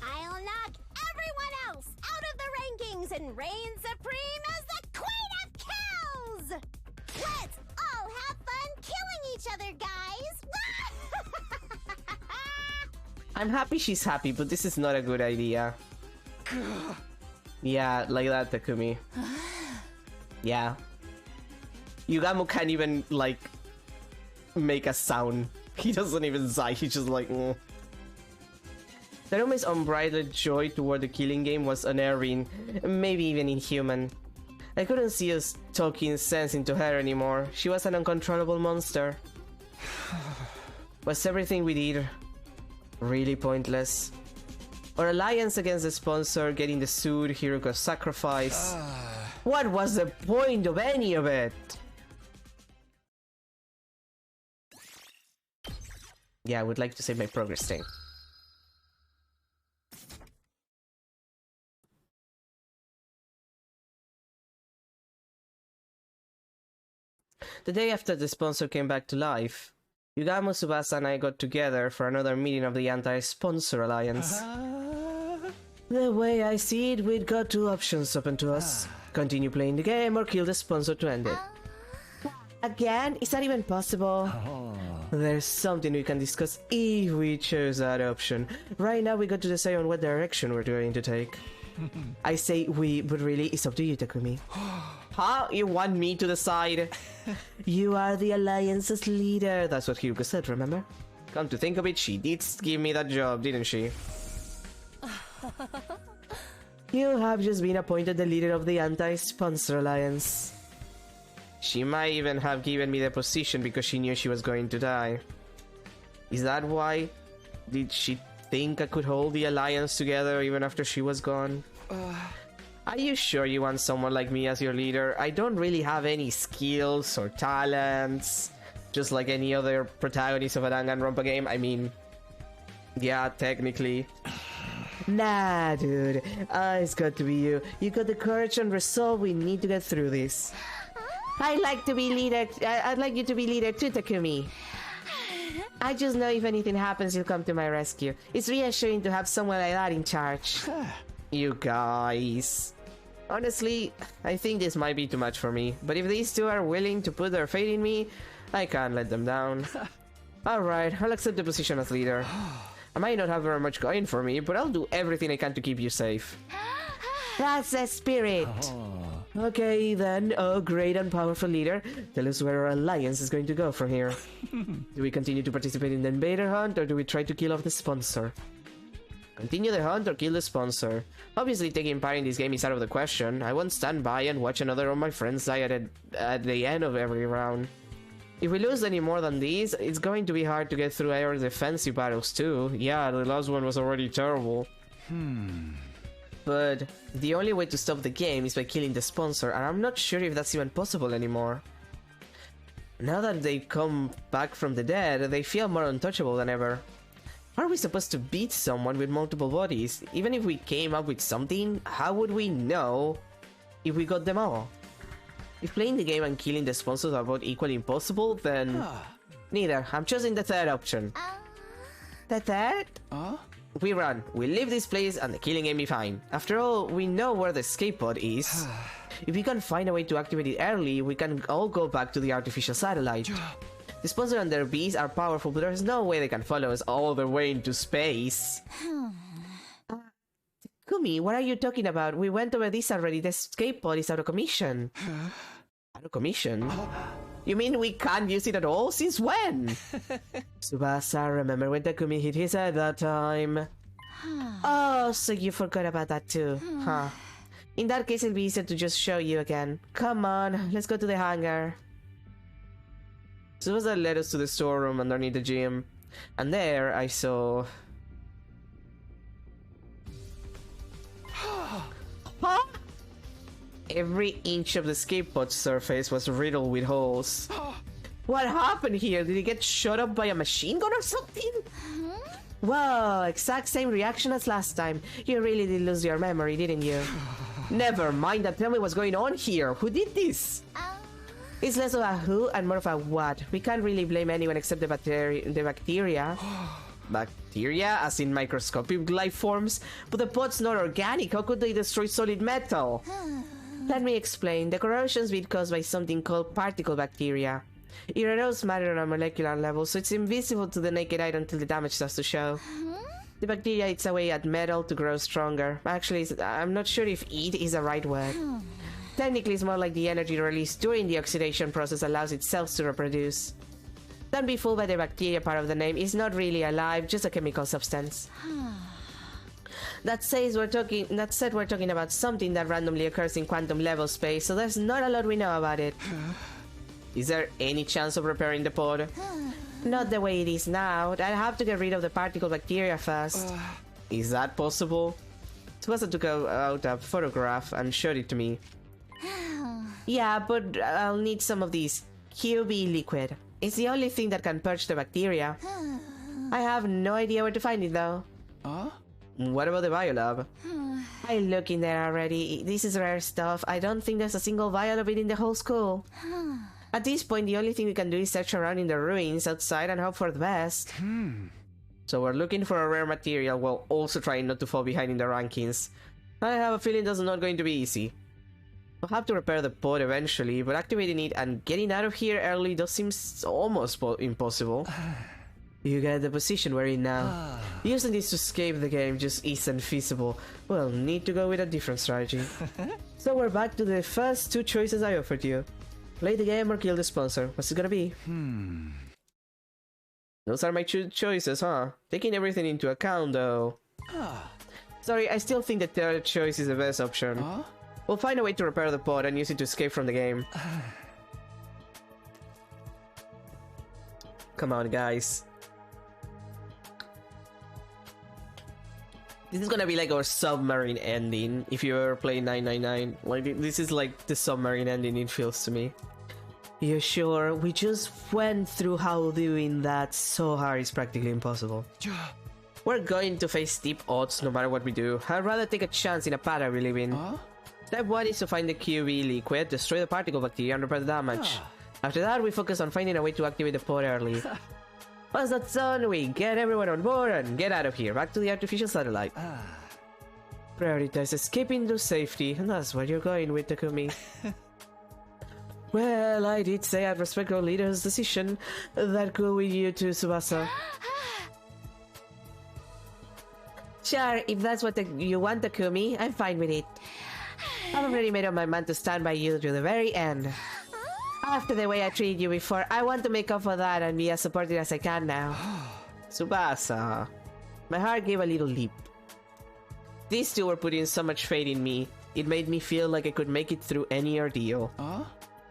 I'll knock everyone else out of the rankings and reign supreme as the Queen of Kills! Let's all have fun killing each other, guys! I'm happy she's happy, but this is not a good idea. Yeah, like that, Takumi. Yeah. Yugamu can't even, like, make a sound. He doesn't even sigh, he's just like, Narumi's unbridled joy toward the killing game was unerring, maybe even inhuman. I couldn't see us talking sense into her anymore. She was an uncontrollable monster. Was everything we did really pointless? Our alliance against the sponsor, getting the suit, Hiroko's sacrifice. What was the point of any of it? Yeah, I would like to save my progress thing. The day after the sponsor came back to life, Yugamu, Tsubasa, and I got together for another meeting of the Anti-Sponsor Alliance. The way I see it, we've got two options open to us. Continue playing the game or kill the sponsor to end it. Again? Is that even possible? There's something we can discuss if we choose that option. Right now we got to decide on what direction we're going to take. I say we, but really it's up to you, Takumi. Huh? You want me to decide? You are the Alliance's leader. That's what Hiroko said, remember? Come to think of it, she did give me that job, didn't she? You have just been appointed the leader of the Anti-Sponsor Alliance. She might even have given me the position because she knew she was going to die. Is that why? Did she think I could hold the Alliance together even after she was gone? Are you sure you want someone like me as your leader? I don't really have any skills or talents. Just like any other protagonist of a Danganronpa game. I mean, yeah, technically. Nah, dude. It's got to be you. You got the courage and resolve we need to get through this. I'd like to be leader. I'd like you to be leader too, Takumi. I just know if anything happens, you'll come to my rescue. It's reassuring to have someone like that in charge. You guys. Honestly, I think this might be too much for me. But if these two are willing to put their faith in me, I can't let them down. Alright, I'll accept the position as leader. I might not have very much going for me, but I'll do everything I can to keep you safe. That's the spirit! Okay then, oh great and powerful leader, tell us where our alliance is going to go from here. Do we continue to participate in the invader hunt, or do we try to kill off the sponsor? Continue the hunt or kill the sponsor. Obviously taking part in this game is out of the question. I won't stand by and watch another of my friends die at the end of every round. If we lose any more than these, it's going to be hard to get through our defensive battles too. Yeah, the last one was already terrible. But the only way to stop the game is by killing the sponsor, and I'm not sure if that's even possible anymore. Now that they've come back from the dead, they feel more untouchable than ever. How are we supposed to beat someone with multiple bodies? Even if we came up with something, how would we know if we got them all? If playing the game and killing the sponsors are both equally impossible, then neither. I'm choosing the third option. The third? We run, we leave this place, and the killing game be fine. After all, we know where the escape pod is. If we can find a way to activate it early, we can all go back to the artificial satellite. The sponsor and their bees are powerful, but there's no way they can follow us all the way into space. Kumi, what are you talking about? We went over this already. The escape pod is out of commission. Out of commission? You mean we can't use it at all? Since when? Tsubasa, remember when Takumi hit his head that time? Oh, so you forgot about that too, huh? In that case, it'll be easier to just show you again. Come on, let's go to the hangar. Tsubasa led us to the storeroom underneath the gym, and there I saw... Huh? every inch of the escape pod surface was riddled with holes. What happened here? Did he get shot up by a machine gun or something? Whoa, exact same reaction as last time. You really did lose your memory, didn't you? Never mind that. Tell me what's going on here. Who did this? It's less of a who and more of a what. We can't really blame anyone except the bacteria. Bacteria, as in microscopic life forms? But the pod's not organic. How could they destroy solid metal? Let me explain. The corrosion's been caused by something called particle bacteria. It erode matter on a molecular level, so it's invisible to the naked eye until the damage starts to show. The bacteria eats away at metal to grow stronger. Actually, I'm not sure if eat is the right word. Technically, it's more like the energy released during the oxidation process allows its cells to reproduce. Don't be fooled by the bacteria part of the name. It's not really alive, just a chemical substance. That said, we're talking about something that randomly occurs in quantum level space, so there's not a lot we know about it. Is there any chance of repairing the pod? Not the way it is now. I'd have to get rid of the particle bacteria first. Is that possible? Tsubasa took out a photograph and showed it to me. Yeah, but I'll need some of this QB liquid. It's the only thing that can purge the bacteria. I have no idea where to find it though. What about the biolab? I looked in there already. This is rare stuff. I don't think there's a single vial of it in the whole school. At this point, the only thing we can do is search around in the ruins outside and hope for the best. So we're looking for a rare material while also trying not to fall behind in the rankings. I have a feeling that's not going to be easy. We'll have to repair the pod eventually, but activating it and getting out of here early does seem almost impossible. You get the position we're in now. Using this to escape the game just isn't feasible. We'll need to go with a different strategy. So we're back to the first two choices I offered you. Play the game or kill the sponsor. What's it gonna be? Those are my two choices, huh? Taking everything into account, though. Sorry, I still think the third choice is the best option. We'll find a way to repair the pod and use it to escape from the game. Come on, guys. This is gonna be like our submarine ending, if you ever play 999. Like, this is like the submarine ending, it feels to me. You sure? We just went through how doing that so hard is practically impossible. We're going to face steep odds no matter what we do. I'd rather take a chance in a path I believe in. Step 1 is to find the QB liquid, destroy the particle bacteria and repair the damage. After that, we focus on finding a way to activate the pod early. Once that's done, we get everyone on board and get out of here, back to the artificial satellite. Prioritize escaping to safety, and that's what you're going with, Takumi. Well, I did say I'd respect our leader's decision. That cool with you too, Tsubasa? Sure, if that's what you want, Takumi, I'm fine with it. I've already made up my mind to stand by you to the very end. After the way I treated you before, I want to make up for that and be as supportive as I can now. Tsubasa. My heart gave a little leap. These two were putting so much faith in me. It made me feel like I could make it through any ordeal.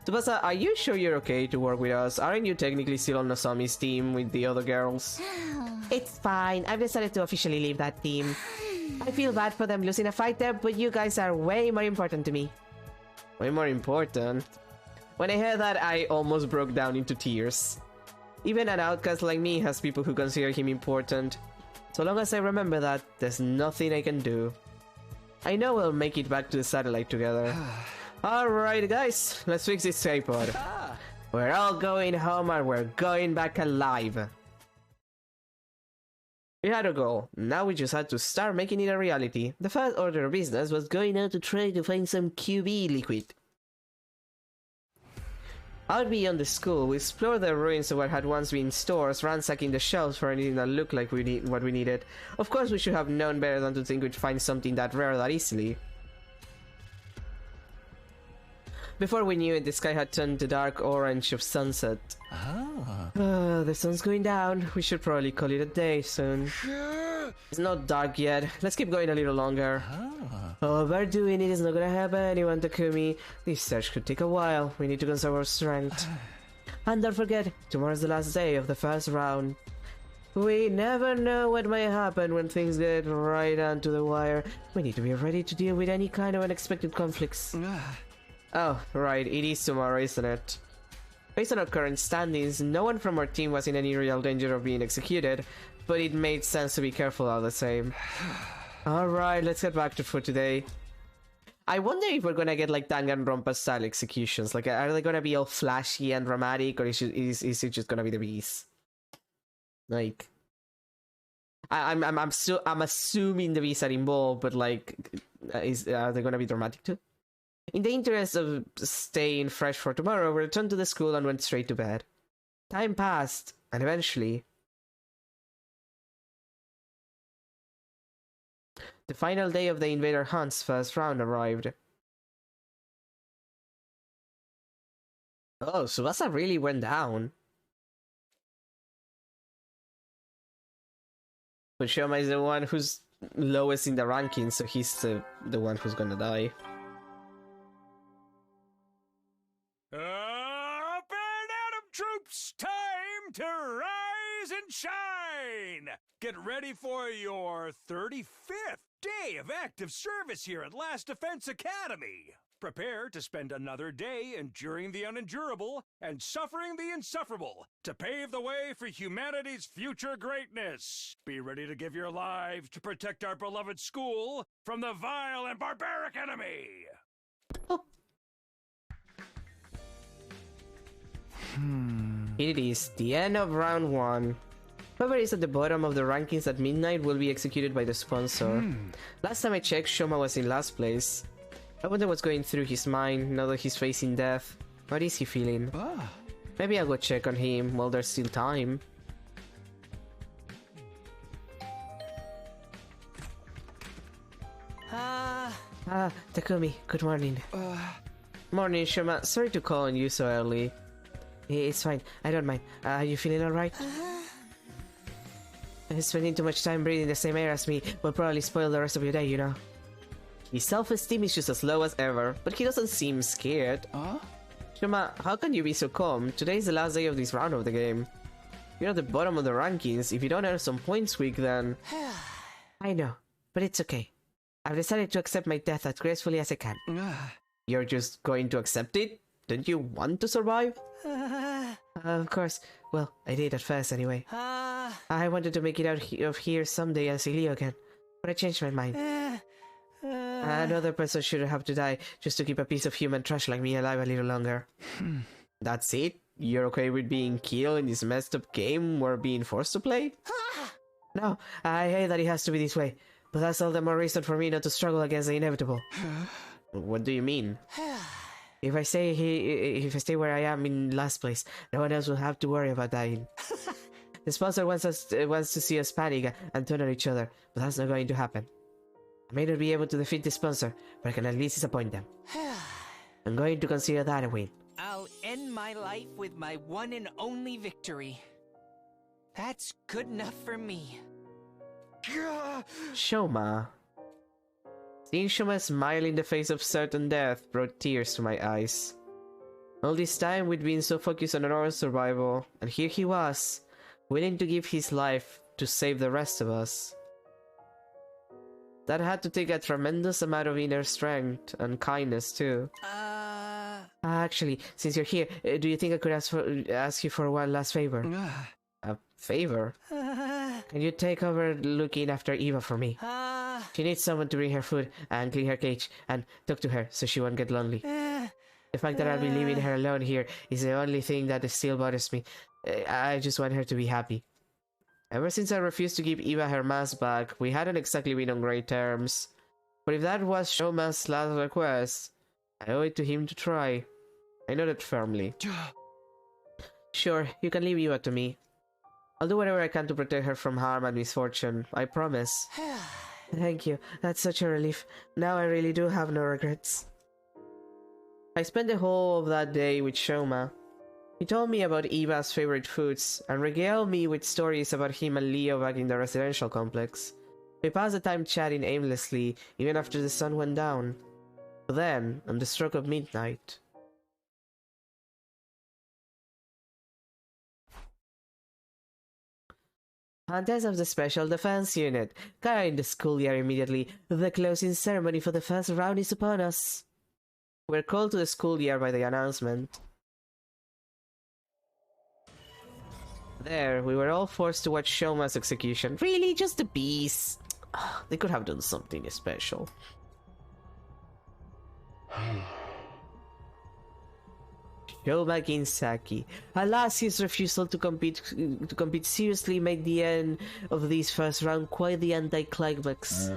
Tsubasa, are you sure you're okay to work with us? Aren't you technically still on Nozomi's team with the other girls? It's fine. I've decided to officially leave that team. I feel bad for them losing a fighter, but you guys are way more important to me. Way more important? When I heard that, I almost broke down into tears. Even an outcast like me has people who consider him important. So long as I remember that, there's nothing I can do. I know we'll make it back to the satellite together. Alright guys, let's fix this tripod. We're all going home and we're going back alive. We had a goal, now we just had to start making it a reality. The first order of business was going out to try to find some QB liquid. Out beyond the school, we explored the ruins of what had once been stores, ransacking the shelves for anything that looked like what we needed. Of course we should have known better than to think we'd find something that rare that easily. Before we knew it, the sky had turned the dark orange of sunset. The sun's going down. We should probably call it a day soon. It's not dark yet. Let's keep going a little longer. Overdoing it is not gonna help anyone, Takumi. This search could take a while. We need to conserve our strength. And don't forget, tomorrow's the last day of the first round. We never know what might happen when things get right down to the wire. We need to be ready to deal with any kind of unexpected conflicts. Oh, right, it is tomorrow, isn't it? Based on our current standings, no one from our team was in any real danger of being executed, but it made sense to be careful all the same. Alright, let's get back to food today. I wonder if we're gonna get like Danganronpa style executions. Like, are they gonna be all flashy and dramatic, or is it just gonna be the bees? Like, I'm assuming the bees are involved, but like, are they gonna be dramatic too? In the interest of staying fresh for tomorrow, we returned to the school and went straight to bed. Time passed, and eventually, the final day of the Invader Hunt's first round arrived. Oh, Tsubasa really went down. But Shoma is the one who's lowest in the rankings, so he's the one who's gonna die. Up and Atom troops, time to rise and shine! Get ready for your 35th day of active service here at Last Defense Academy. Prepare to spend another day enduring the unendurable and suffering the insufferable to pave the way for humanity's future greatness. Be ready to give your lives to protect our beloved school from the vile and barbaric enemy. It is the end of round 1. Whoever is at the bottom of the rankings at midnight will be executed by the sponsor. Last time I checked, Shoma was in last place. I wonder what's going through his mind now that he's facing death. What is he feeling? Maybe I'll go check on him while there's still time. Takumi, good morning. Morning, Shoma. Sorry to call on you so early. It's fine, I don't mind. Are you feeling alright? Spending too much time breathing the same air as me will probably spoil the rest of your day, you know. His self-esteem is just as low as ever, but he doesn't seem scared. Shoma, how can you be so calm? Today is the last day of this round of the game. You're at the bottom of the rankings. If you don't earn some points week, then... I know, but it's okay. I've decided to accept my death as gracefully as I can. You're just going to accept it? Don't you want to survive? Of course. Well, I did at first anyway. I wanted to make it out of here someday and see Leo again, but I changed my mind. Another person shouldn't have to die just to keep a piece of human trash like me alive a little longer. That's it? You're okay with being killed in this messed up game we're being forced to play? No, I hate that it has to be this way, but that's all the more reason for me not to struggle against the inevitable. What do you mean? If I stay where I am in last place, no one else will have to worry about dying. The sponsor wants to see us panic and turn on each other, but that's not going to happen. I may not be able to defeat the sponsor, but I can at least disappoint them. I'm going to consider that a win. I'll end my life with my one and only victory. That's good enough for me. Shoma. Seeing Shoma smile in the face of certain death brought tears to my eyes. All this time we'd been so focused on our own survival, and here he was, willing to give his life to save the rest of us. That had to take a tremendous amount of inner strength and kindness too. Actually, since you're here, do you think I could ask you for one last favor? A favor? Can you take over looking after Eva for me? She needs someone to bring her food and clean her cage and talk to her so she won't get lonely. The fact that I'll be leaving her alone here is the only thing that still bothers me. I just want her to be happy. Ever since I refused to give Eva her mask back, we hadn't exactly been on great terms. But if that was Shoma's last request, I owe it to him to try. I nodded firmly. Sure, you can leave Eva to me. I'll do whatever I can to protect her from harm and misfortune, I promise. Thank you, that's such a relief. Now I really do have no regrets. I spent the whole of that day with Shoma. He told me about Eva's favorite foods and regaled me with stories about him and Leo back in the residential complex. We passed the time chatting aimlessly even after the sun went down. But then, on the stroke of midnight... Hunters of the Special Defense Unit, gather in the schoolyard immediately. The closing ceremony for the first round is upon us. We're called to the schoolyard by the announcement. There, we were all forced to watch Shoma's execution. Really? Just the beast? They could have done something special. Shoma Ginsaki. Alas, his refusal to compete seriously made the end of this first round quite the anticlimax.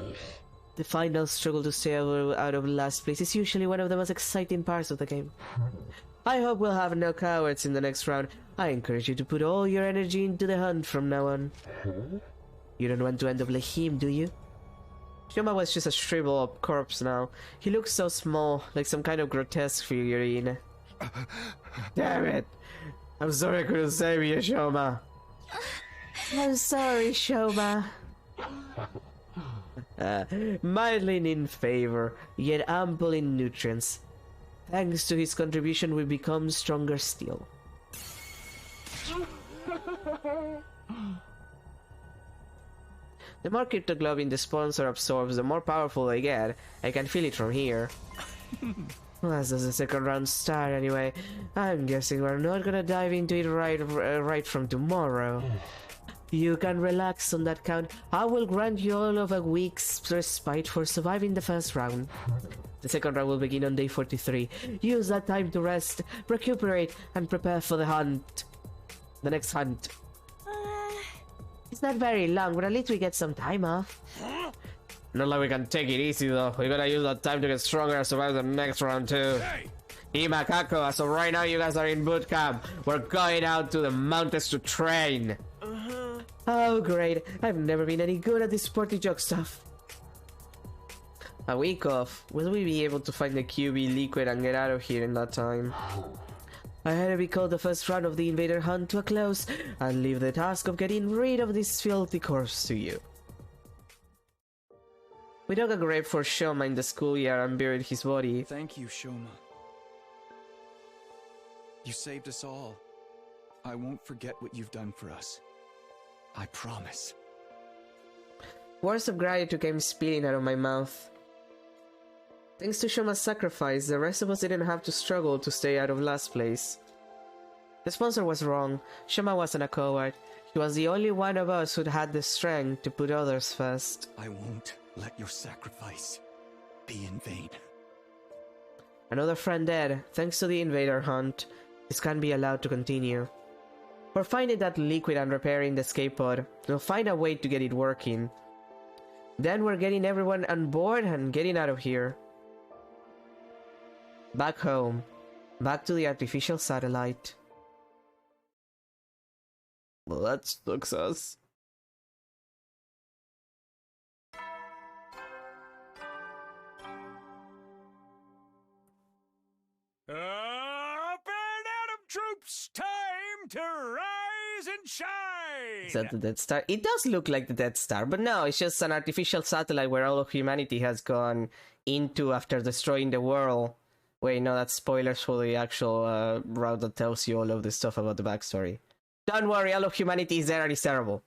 The final struggle to stay out of last place is usually one of the most exciting parts of the game. I hope we'll have no cowards in the next round. I encourage you to put all your energy into the hunt from now on. You don't want to end up like him, do you? Shoma was just a shriveled up corpse now. He looks so small, like some kind of grotesque figurine. Damn it! I'm sorry I couldn't save you, Shoma. I'm sorry, Shoma. Mildly in favor, yet ample in nutrients. Thanks to his contribution, we become stronger still. The more cryptoglobin the sponsor absorbs, the more powerful they get. I can feel it from here. As does the second round start anyway. I'm guessing we're not gonna dive into it right from tomorrow. You can relax on that count. I will grant you all of a week's respite for surviving the first round. The second round will begin on day 43. Use that time to rest, recuperate, and prepare for the hunt. The next hunt. It's not very long, but at least we get some time off. Not like we can take it easy though. We're gonna use that time to get stronger and survive the next round too. Hey, Makako, so right now you guys are in boot camp. We're going out to the mountains to train. Oh great, I've never been any good at this sporty joke stuff. A week off. Will we be able to find the QB liquid and get out of here in that time? I had to be called the first round of the invader hunt to a close and leave the task of getting rid of this filthy corpse to you. We dug a grave for Shoma in the schoolyard and buried his body. Thank you, Shoma. You saved us all. I won't forget what you've done for us. I promise. Words of gratitude came spilling out of my mouth. Thanks to Shoma's sacrifice, the rest of us didn't have to struggle to stay out of last place. The sponsor was wrong. Shoma wasn't a coward. He was the only one of us who'd had the strength to put others first. I won't let your sacrifice be in vain. Another friend dead, thanks to the invader hunt. This can't be allowed to continue. We're finding that liquid and repairing the escape pod. We'll find a way to get it working. Then we're getting everyone on board and getting out of here. Back home. Back to the artificial satellite. Well, that sucks. Up and Atom troops, time to rise and shine! Is that the Death Star? It does look like the Death Star, but no, it's just an artificial satellite where all of humanity has gone into after destroying the world. Wait, no, that's spoilers for the actual route that tells you all of this stuff about the backstory. Don't worry, all of humanity is there and it's terrible.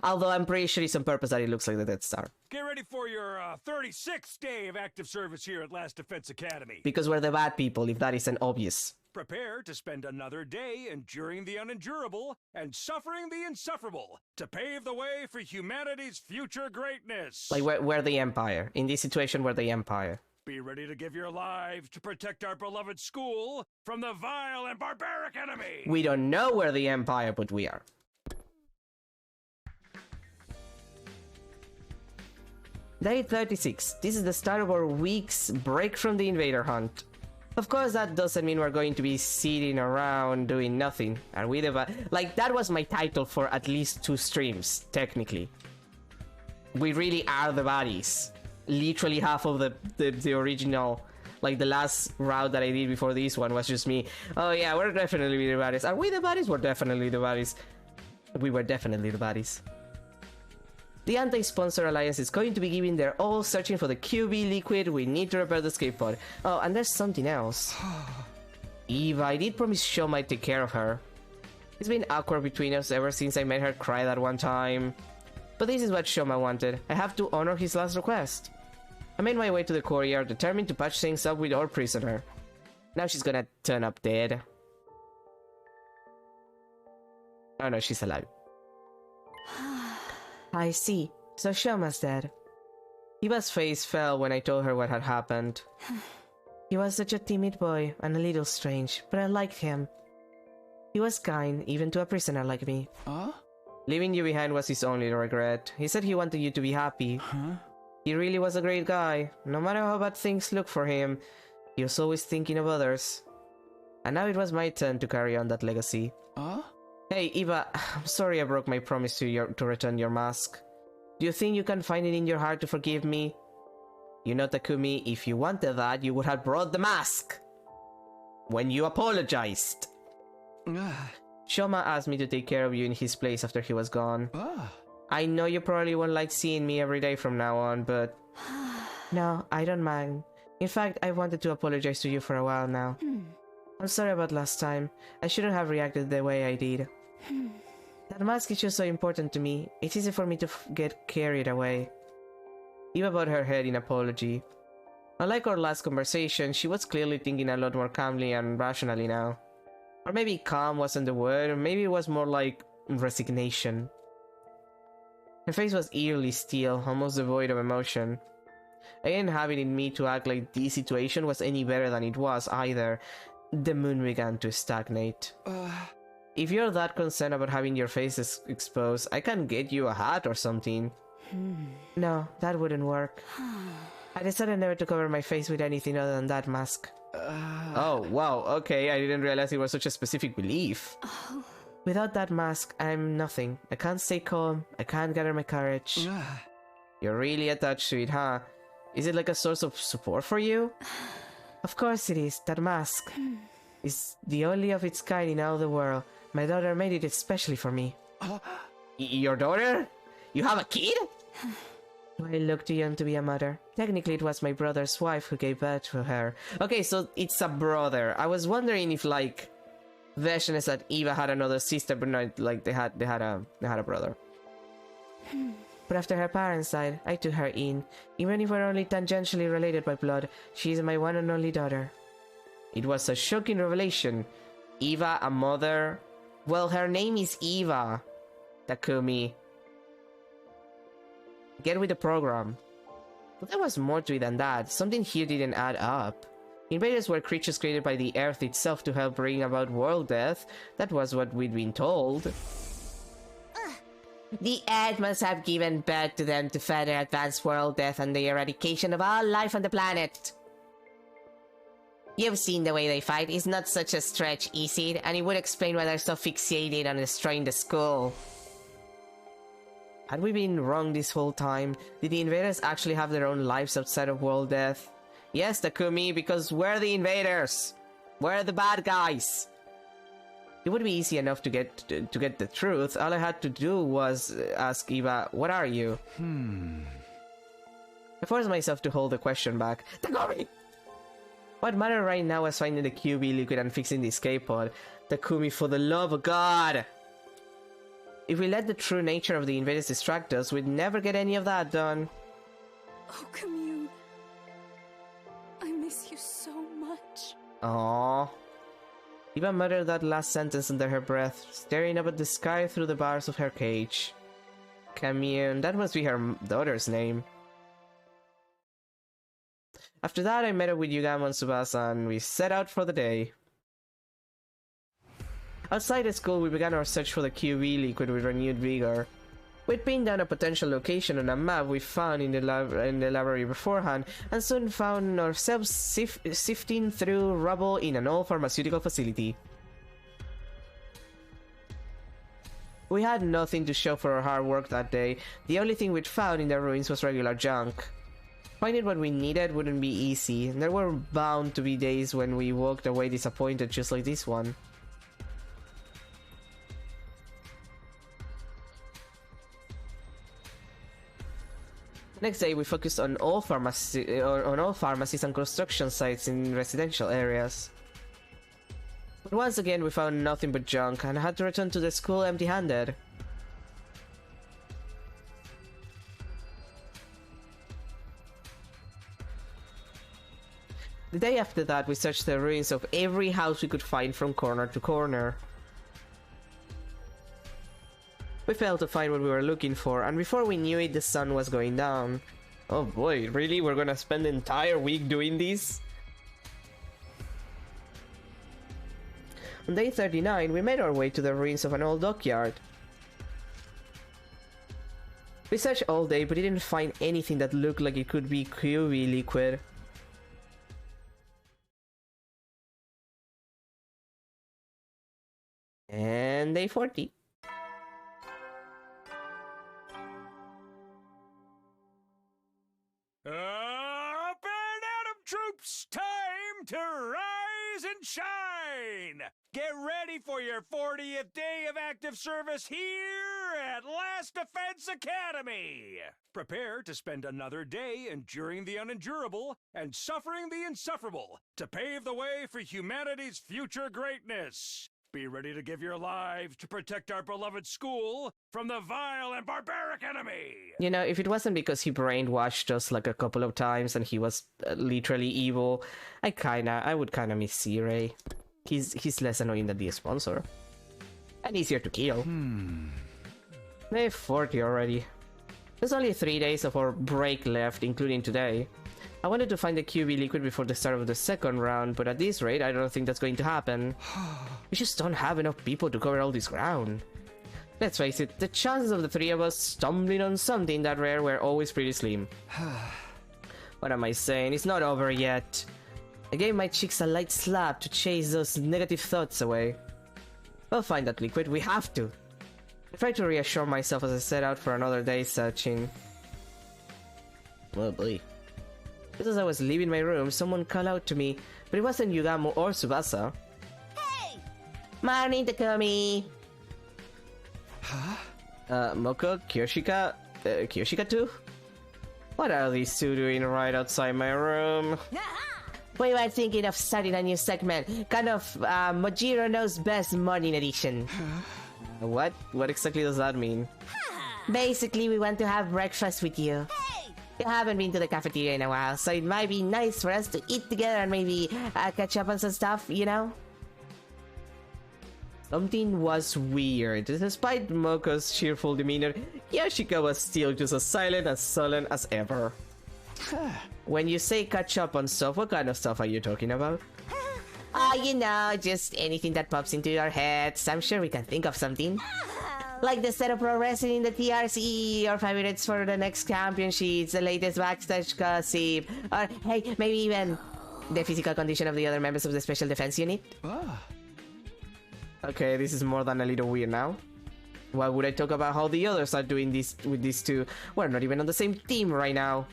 Although I'm pretty sure it's on purpose that it looks like the Death Star. Get ready for your 36th day of active service here at Last Defense Academy. Because we're the bad people, if that isn't obvious. Prepare to spend another day enduring the unendurable and suffering the insufferable to pave the way for humanity's future greatness. Like, we're the Empire. In this situation, we're the Empire. Be ready to give your lives to protect our beloved school from the vile and barbaric enemy. We don't know we're the Empire, but we are. Day 36. This is the start of our week's break from the invader hunt. Of course, that doesn't mean we're going to be sitting around doing nothing. Are we the like, that was my title for at least 2 streams, technically. We really are the baddies. Literally half of the original, like the last route that I did before this one was just me. Oh yeah, we're definitely the baddies. Are we the baddies? We're definitely the baddies. We were definitely the baddies. The Anti-Sponsor Alliance is going to be giving their all searching for the QB liquid. We need to repair the escape pod. Oh, and there's something else. Eva, I did promise Shoma I'd take care of her. It's been awkward between us ever since I made her cry that one time. But this is what Shoma wanted. I have to honor his last request. I made my way to the courtyard, determined to patch things up with our prisoner. Now she's gonna turn up dead. Oh no, she's alive. I see. So Shoma's dead. Eva's face fell when I told her what had happened. He was such a timid boy and a little strange, but I liked him. He was kind, even to a prisoner like me. Leaving you behind was his only regret. He said he wanted you to be happy. He really was a great guy. No matter how bad things looked for him, he was always thinking of others. And now it was my turn to carry on that legacy. Hey, Eva, I'm sorry I broke my promise to return your mask. Do you think you can find it in your heart to forgive me? You know, Takumi, if you wanted that, you would have brought the mask! When you apologized! Shoma asked me to take care of you in his place after he was gone. I know you probably won't like seeing me every day from now on, but... No, I don't mind. In fact, I wanted to apologize to you for a while now. I'm sorry about last time. I shouldn't have reacted the way I did. That mask is just so important to me. It's easy for me to get carried away. Eva bowed her head in apology. Unlike our last conversation, she was clearly thinking a lot more calmly and rationally now. Or maybe calm wasn't the word, maybe it was more like resignation. Her face was eerily still, almost devoid of emotion. I didn't have it in me to act like this situation was any better than it was either. The moon began to stagnate. If you're that concerned about having your face exposed, I can get you a hat or something. No, that wouldn't work. I decided never to cover my face with anything other than that mask. Oh, wow, okay, I didn't realize it was such a specific belief. Without that mask, I'm nothing. I can't stay calm, I can't gather my courage. You're really attached to it, huh? Is it like a source of support for you? Of course it is, that mask. It's the only of its kind in all the world. My daughter made it especially for me. Your daughter? You have a kid? I look too young to be a mother. Technically, it was my brother's wife who gave birth to her. Okay, so it's a brother. I was wondering if, like, version is that Eva had another sister, but not like they had a brother. But after her parents died, I took her in. Even if we're only tangentially related by blood, she is my one and only daughter. It was a shocking revelation. Eva, a mother. Well, her name is Eva. Takumi. Get with the program. But there was more to it than that. Something here didn't add up. Invaders were creatures created by the Earth itself to help bring about world death. That was what we'd been told. The Earth must have given birth to them to further advance world death and the eradication of all life on the planet. You've seen the way they fight. It's not such a stretch, is it? And it would explain why they're so fixated on destroying the school. Had we been wrong this whole time? Did the invaders actually have their own lives outside of world death? Yes, Takumi, because we're the invaders. We're the bad guys. It would be easy enough to get the truth. All I had to do was ask Eva, what are you? I forced myself to hold the question back. Takumi! What mattered right now was finding the QB liquid and fixing the escape pod. Takumi, for the love of God! If we let the true nature of the invaders distract us, we'd never get any of that done. Oh, Commune. I miss you so much. Aww. Eva muttered that last sentence under her breath, staring up at the sky through the bars of her cage. Commune, that must be her daughter's name. After that, I met up with Yugamo and Tsubasa, and we set out for the day. Outside the school, we began our search for the QB liquid with renewed vigor. We'd pinned down a potential location on a map we found in the library beforehand, and soon found ourselves sifting through rubble in an old pharmaceutical facility. We had nothing to show for our hard work that day. The only thing we'd found in the ruins was regular junk. Finding what we needed wouldn't be easy, and there were bound to be days when we walked away disappointed just like this one. Next day, we focused on all pharmacies and construction sites in residential areas. But once again, we found nothing but junk and had to return to the school empty-handed. The day after that, we searched the ruins of every house we could find from corner to corner. We failed to find what we were looking for, and before we knew it, the sun was going down. Oh boy, really? We're gonna spend the entire week doing this? On day 39, we made our way to the ruins of an old dockyard. We searched all day, but didn't find anything that looked like it could be QB liquid. And day 40. Up and Atom troops, time to rise and shine! Get ready for your 40th day of active service here at Last Defense Academy! Prepare to spend another day enduring the unendurable and suffering the insufferable to pave the way for humanity's future greatness. Be ready to give your lives to protect our beloved school from the vile and barbaric enemy! You know, if it wasn't because he brainwashed us like a couple of times and he was literally evil, I would kinda miss C-Ray. He's less annoying than the sponsor. And easier to kill. Day 40 already. There's only 3 days of our break left, including today. I wanted to find the QB liquid before the start of the second round, but at this rate, I don't think that's going to happen. We just don't have enough people to cover all this ground. Let's face it, the chances of the three of us stumbling on something that rare were always pretty slim. What am I saying? It's not over yet. I gave my cheeks a light slap to chase those negative thoughts away. We'll find that liquid, we have to. I tried to reassure myself as I set out for another day searching. Oh boy. Just as I was leaving my room, someone called out to me, but it wasn't Yugamo or Tsubasa. Hey! Morning, Takumi! Huh? Moko? Kyoshika? Kyoshika too? What are these two doing right outside my room? We were thinking of starting a new segment, kind of Mojiro Knows Best Morning Edition. What? What exactly does that mean? Basically, we want to have breakfast with you. You haven't been to the cafeteria in a while, so it might be nice for us to eat together and maybe catch up on some stuff, you know? Something was weird. Despite Moko's cheerful demeanor, Yoshika was still just as silent and sullen as ever. When you say catch up on stuff, what kind of stuff are you talking about? You know, just anything that pops into your heads. I'm sure we can think of something. Like the set of pro wrestling in the TRC, or 5 minutes for the next championships, the latest backstage gossip, or hey, maybe even the physical condition of the other members of the Special Defense Unit. Okay, this is more than a little weird now. Why would I talk about how the others are doing this with these two? We're not even on the same team right now.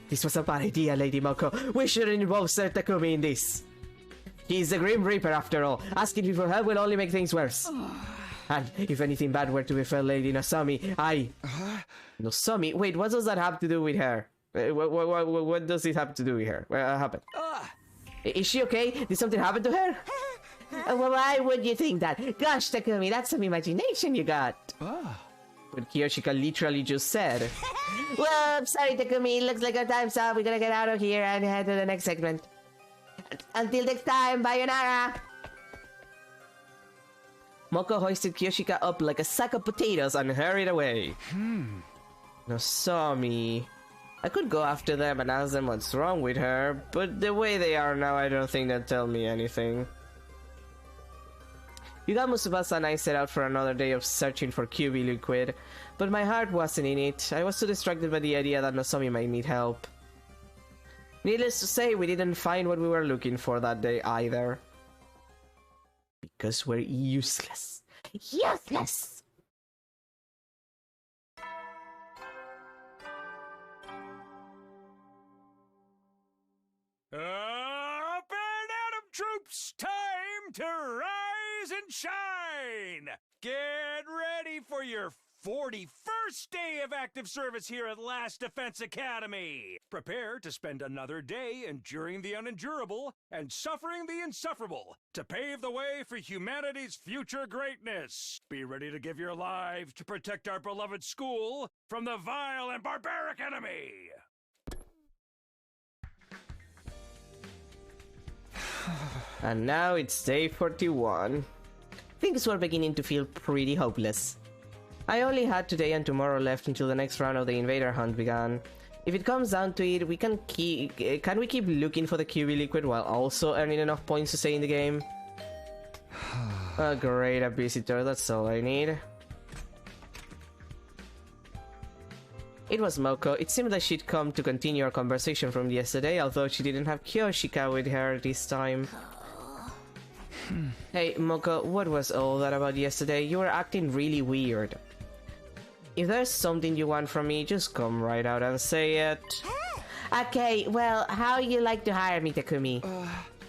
This was a bad idea, Lady Moko. We shouldn't involve Sir Takumi in this. He's the Grim Reaper after all. Asking me for help will only make things worse. And if anything bad were to befall Lady Nozomi, Nozomi? Wait, what does that have to do with her? What does it have to do with her? What happened? Is she okay? Did something happen to her? Well, why would you think that? Gosh, Takumi, that's some imagination you got. But Kyoshika literally just said. Well, I'm sorry, Takumi. Looks like our time's up. We gotta get out of here and head to the next segment. Until next time, sayonara! Moko hoisted Kyoshika up like a sack of potatoes and hurried away. Nozomi. I could go after them and ask them what's wrong with her, but the way they are now, I don't think they'll tell me anything. Yugamo, Tsubasa and I set out for another day of searching for QB liquid, but my heart wasn't in it. I was too distracted by the idea that Nozomi might need help. Needless to say, we didn't find what we were looking for that day either. Because we're useless. Useless! Up and Atom troops, time to rise and shine! Get ready for your 41st day of active service here at Last Defense Academy! Prepare to spend another day enduring the unendurable and suffering the insufferable to pave the way for humanity's future greatness. Be ready to give your lives to protect our beloved school from the vile and barbaric enemy! And now it's day 41. Things were beginning to feel pretty hopeless. I only had today and tomorrow left until the next round of the invader hunt began. If it comes down to it, can we keep looking for the QB liquid while also earning enough points to stay in the game? Oh great, a visitor, that's all I need. It was Moko. It seemed like she'd come to continue our conversation from yesterday, although she didn't have Kyoshika with her this time. Hey, Moko, what was all that about yesterday? You were acting really weird. If there's something you want from me, just come right out and say it. Okay, well, how you like to hire me, Takumi?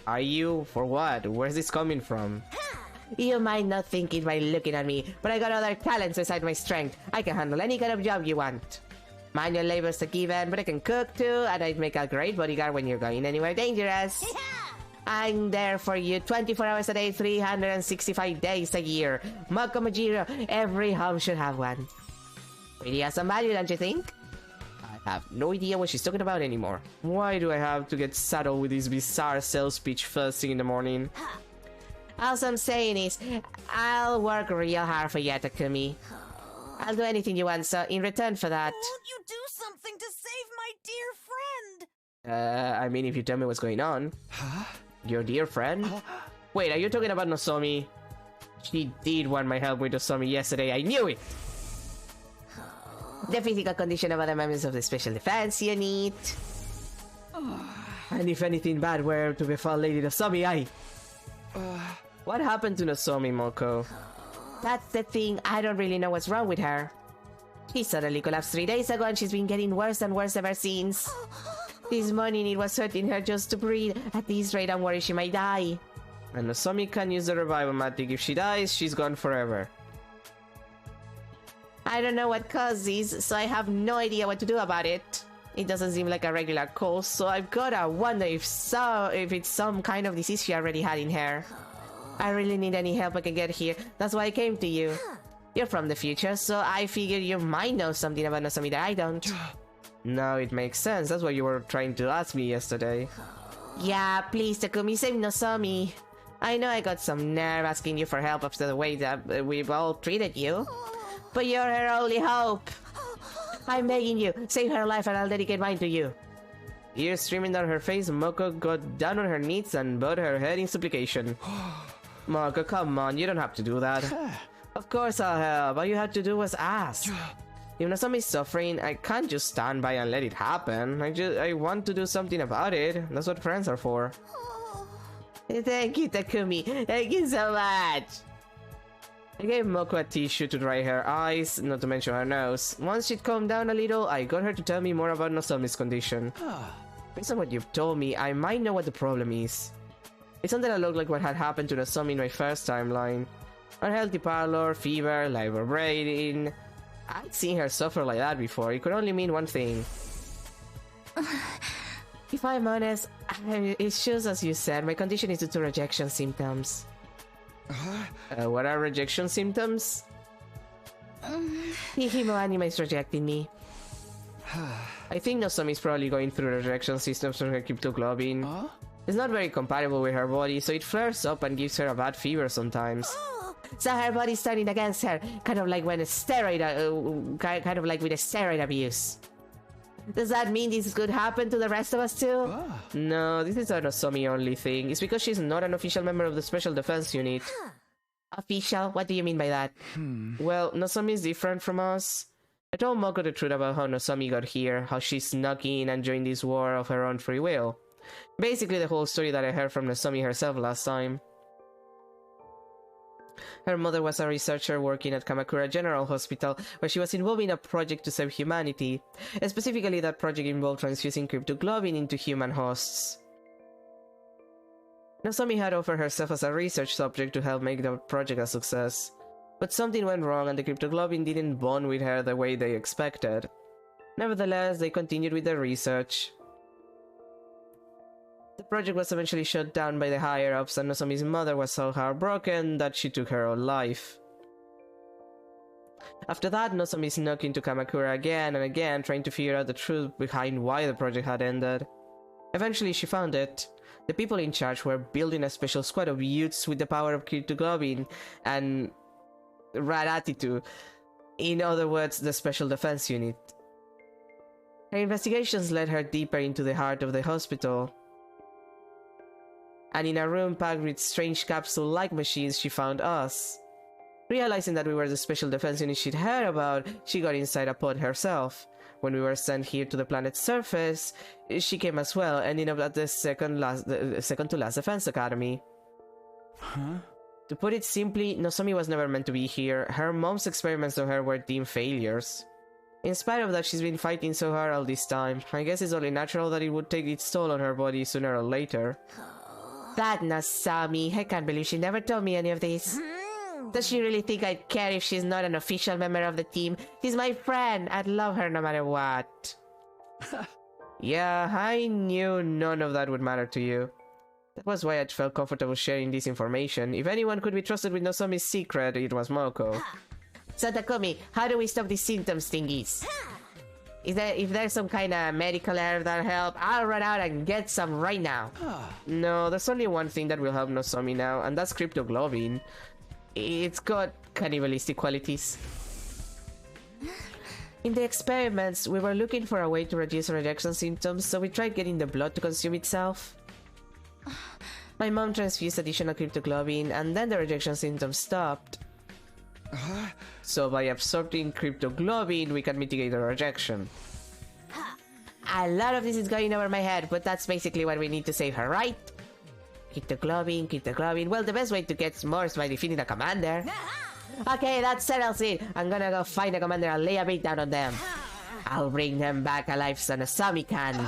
Are you? For what? Where's this coming from? You might not think it by looking at me, but I got other talents besides my strength. I can handle any kind of job you want. Manual labor's a given, but I can cook too, and I'd make a great bodyguard when you're going anywhere dangerous. I'm there for you 24 hours a day, 365 days a year. Moko Majiro, every home should have one. Pretty awesome value, don't you think? I have no idea what she's talking about anymore. Why do I have to get saddled with this bizarre sales pitch first thing in the morning? All I'm saying is, I'll work real hard for you, Takumi. I'll do anything you want, so in return for that... Won't you do something to save my dear friend? I mean, if you tell me what's going on. Huh? Your dear friend? Wait, are you talking about Nozomi? She did want my help with Nozomi yesterday, I knew it! The physical condition of other members of the Special Defense Unit. And if anything bad were to befall Lady Nozomi, I... What happened to Nozomi, Moko? That's the thing, I don't really know what's wrong with her. She suddenly collapsed 3 days ago and she's been getting worse and worse ever since. This morning it was hurting her just to breathe. At this rate I'm worried she might die. And Nozomi can use the revival magic. If she dies, she's gone forever. I don't know what caused this, so I have no idea what to do about it. It doesn't seem like a regular cold, so I've gotta wonder if it's some kind of disease she already had in her. I really need any help I can get here. That's why I came to you. You're from the future, so I figured you might know something about Nozomi that I don't. No, it makes sense. That's what you were trying to ask me yesterday. Yeah, please, Takumi, save Nozomi. I know I got some nerve asking you for help after the way that we've all treated you. But you're her only hope. I'm begging you, save her life and I'll dedicate mine to you. Tears streaming down her face, Moko got down on her knees and bowed her head in supplication. Moko, come on, you don't have to do that. Of course I'll help. All you had to do was ask. If Nozomi's suffering, I can't just stand by and let it happen. I want to do something about it. That's what friends are for. Thank you, Takumi. Thank you so much. I gave Moko a tissue to dry her eyes, not to mention her nose. Once she'd calmed down a little, I got her to tell me more about Nozomi's condition. Based on what you've told me, I might know what the problem is. It's something that looked like what had happened to Nozomi in my first timeline. Unhealthy pallor, fever, liver brain. I'd seen her suffer like that before. It could only mean one thing. If I'm honest, it's just as you said, my condition is due to rejection symptoms. What are rejection symptoms? The Himo is rejecting me. I think Nozomi's probably going through rejection systems from her cryptoglobin. It's not very compatible with her body, so it flares up and gives her a bad fever sometimes. So her body's turning against her, kind of like when a steroid, kind of like with a steroid abuse. Does that mean this could happen to the rest of us too? No, this is a Nozomi only thing. It's because she's not an official member of the Special Defense Unit. Official? What do you mean by that? Well, Nozomi is different from us. I told Moko the truth about how Nozomi got here, how she snuck in and joined this war of her own free will. Basically the whole story that I heard from Nozomi herself last time. Her mother was a researcher working at Kamakura General Hospital, where she was involved in a project to save humanity. Specifically, that project involved transfusing cryptoglobin into human hosts. Nozomi had offered herself as a research subject to help make the project a success. But something went wrong and the cryptoglobin didn't bond with her the way they expected. Nevertheless, they continued with the research. The project was eventually shut down by the higher-ups, and Nozomi's mother was so heartbroken that she took her own life. After that, Nozomi snuck into Kamakura again and again, trying to figure out the truth behind why the project had ended. Eventually she found it. The people in charge were building a special squad of youths with the power of cryptoglobin and rad attitude. In other words, the Special Defense Unit. Her investigations led her deeper into the heart of the hospital. And in a room packed with strange capsule-like machines, she found us. Realizing that we were the Special Defense Unit she'd heard about, she got inside a pod herself. When we were sent here to the planet's surface, she came as well, ending up at the second to last Defense Academy. Huh? To put it simply, Nozomi was never meant to be here. Her mom's experiments on her were deemed failures. In spite of that, she's been fighting so hard all this time. I guess it's only natural that it would take its toll on her body sooner or later. That Nozomi, I can't believe she never told me any of this. Does she really think I'd care if she's not an official member of the team? She's my friend. I'd love her no matter what. Yeah, I knew none of that would matter to you. That was why I felt comfortable sharing this information. If anyone could be trusted with Nozomi's secret, it was Moko. So Takumi, how do we stop these symptoms thingies? If there's some kind of medical error that'll help, I'll run out and get some right now. No, there's only one thing that will help Nozomi now, and that's cryptoglobin. It's got cannibalistic qualities. In the experiments, we were looking for a way to reduce rejection symptoms, so we tried getting the blood to consume itself. My mom transfused additional cryptoglobin, and then the rejection symptoms stopped. So by absorbing cryptoglobin, we can mitigate the rejection. A lot of this is going over my head, but that's basically what we need to save her, right? Cryptoglobin. Well, the best way to get more is by defeating the commander. Okay, that settles it. I'm gonna go find the commander and lay a beat down on them. I'll bring them back alive so Nozomi can.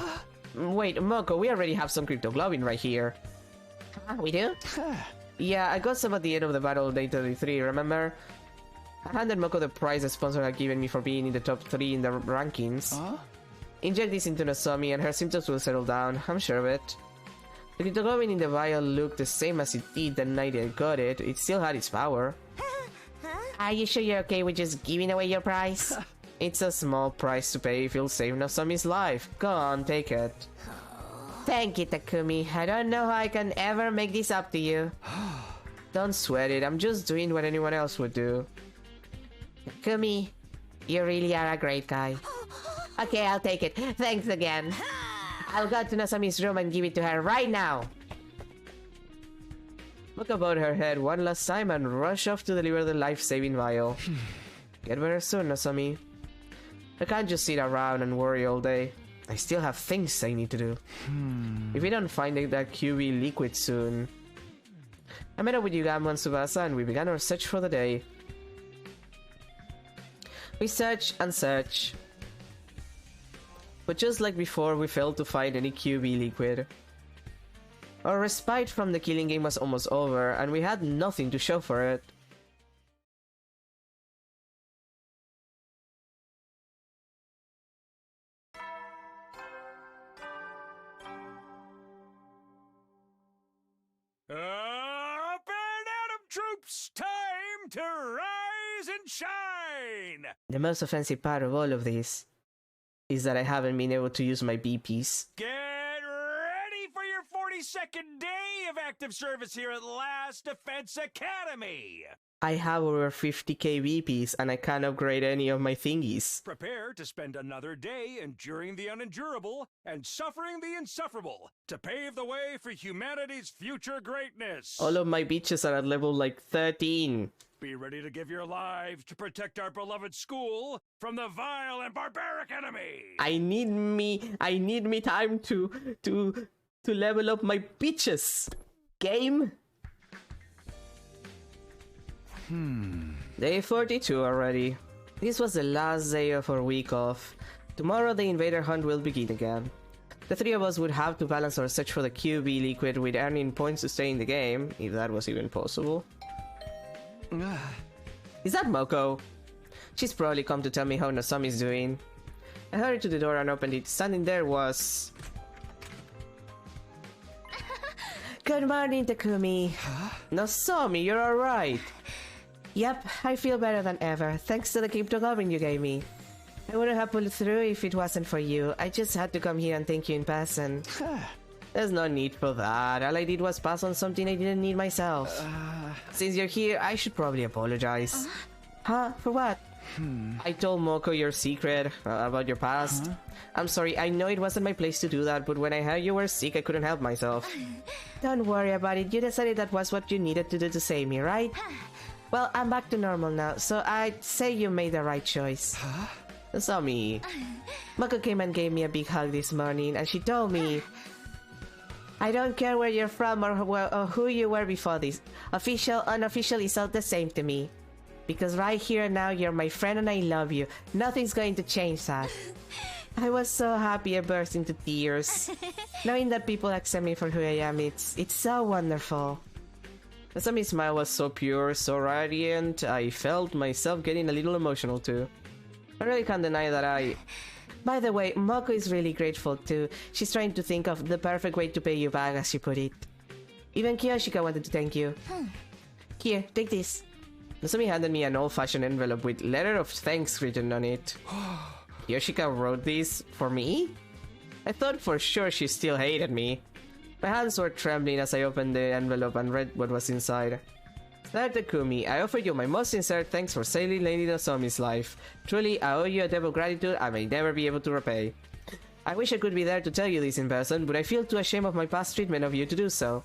Wait, Moko, we already have some cryptoglobin right here. We do? Yeah, I got some at the end of the battle of Day 33, remember? I handed Moko the prize the sponsor had given me for being in the top 3 in the rankings. Inject this into Nozomi and her symptoms will settle down, I'm sure of it. The cryptoglobin in the vial looked the same as it did the night I got it. It still had its power. Are you sure you're okay with just giving away your prize? It's a small price to pay if you'll save Nozomi's life. Go on, take it. Thank you, Takumi. I don't know how I can ever make this up to you. Don't sweat it, I'm just doing what anyone else would do. Takumi, you really are a great guy. Okay, I'll take it. Thanks again. I'll go to Nozomi's room and give it to her right now. Look about her head one last time and rush off to deliver the life-saving vial. Get better soon, Nozomi. I can't just sit around and worry all day. I still have things I need to do. If we don't find that QB liquid soon... I met up with Yugamu and Tsubasa and we began our search for the day. We search and search. But just like before, we failed to find any QB liquid. Our respite from the killing game was almost over, and we had nothing to show for it. Up and Atom troops, time to rise and shine! The most offensive part of all of this is that I haven't been able to use my BPs. Get ready for your 42nd day of active service here at Last Defense Academy! I have over 50k BPs and I can't upgrade any of my thingies. Prepare to spend another day enduring the unendurable and suffering the insufferable to pave the way for humanity's future greatness. All of my bitches are at level like 13. Be ready to give your lives to protect our beloved school from the vile and barbaric enemy. I need me time to level up my bitches. Game. Day 42 already. This was the last day of our week off. Tomorrow the invader hunt will begin again. The three of us would have to balance our search for the QB liquid with earning points to stay in the game, if that was even possible. Is that Moko? She's probably come to tell me how Nozomi's doing. I hurried to the door and opened it. Standing there was... Good morning, Takumi. Nozomi, you're alright. Yep, I feel better than ever, thanks to the cryptoglobin you gave me. I wouldn't have pulled through if it wasn't for you. I just had to come here and thank you in person. There's no need for that. All I did was pass on something I didn't need myself. Since you're here, I should probably apologize. Huh? For what? I told Moko your secret about your past. I'm sorry, I know it wasn't my place to do that, but when I heard you were sick, I couldn't help myself. Don't worry about it. You decided that was what you needed to do to save me, right? Well, I'm back to normal now, so I'd say you made the right choice. Nozomi. Moko came and gave me a big hug this morning, and she told me, I don't care where you're from or who you were before this. Official, unofficial is all the same to me. Because right here and now, you're my friend and I love you. Nothing's going to change that. I was so happy I burst into tears. Knowing that people accept me for who I am, it's so wonderful. Nozomi's smile was so pure, so radiant, I felt myself getting a little emotional too. I really can't deny that By the way, Moko is really grateful too. She's trying to think of the perfect way to pay you back, as she put it. Even Kiyoshika wanted to thank you. Here, take this. Nozomi handed me an old-fashioned envelope with letter of thanks written on it. Kiyoshika wrote this for me? I thought for sure she still hated me. My hands were trembling as I opened the envelope and read what was inside. Dear Takumi, I offer you my most sincere thanks for saving Lady Nozomi's life. Truly, I owe you a debt of gratitude I may never be able to repay. I wish I could be there to tell you this in person, but I feel too ashamed of my past treatment of you to do so.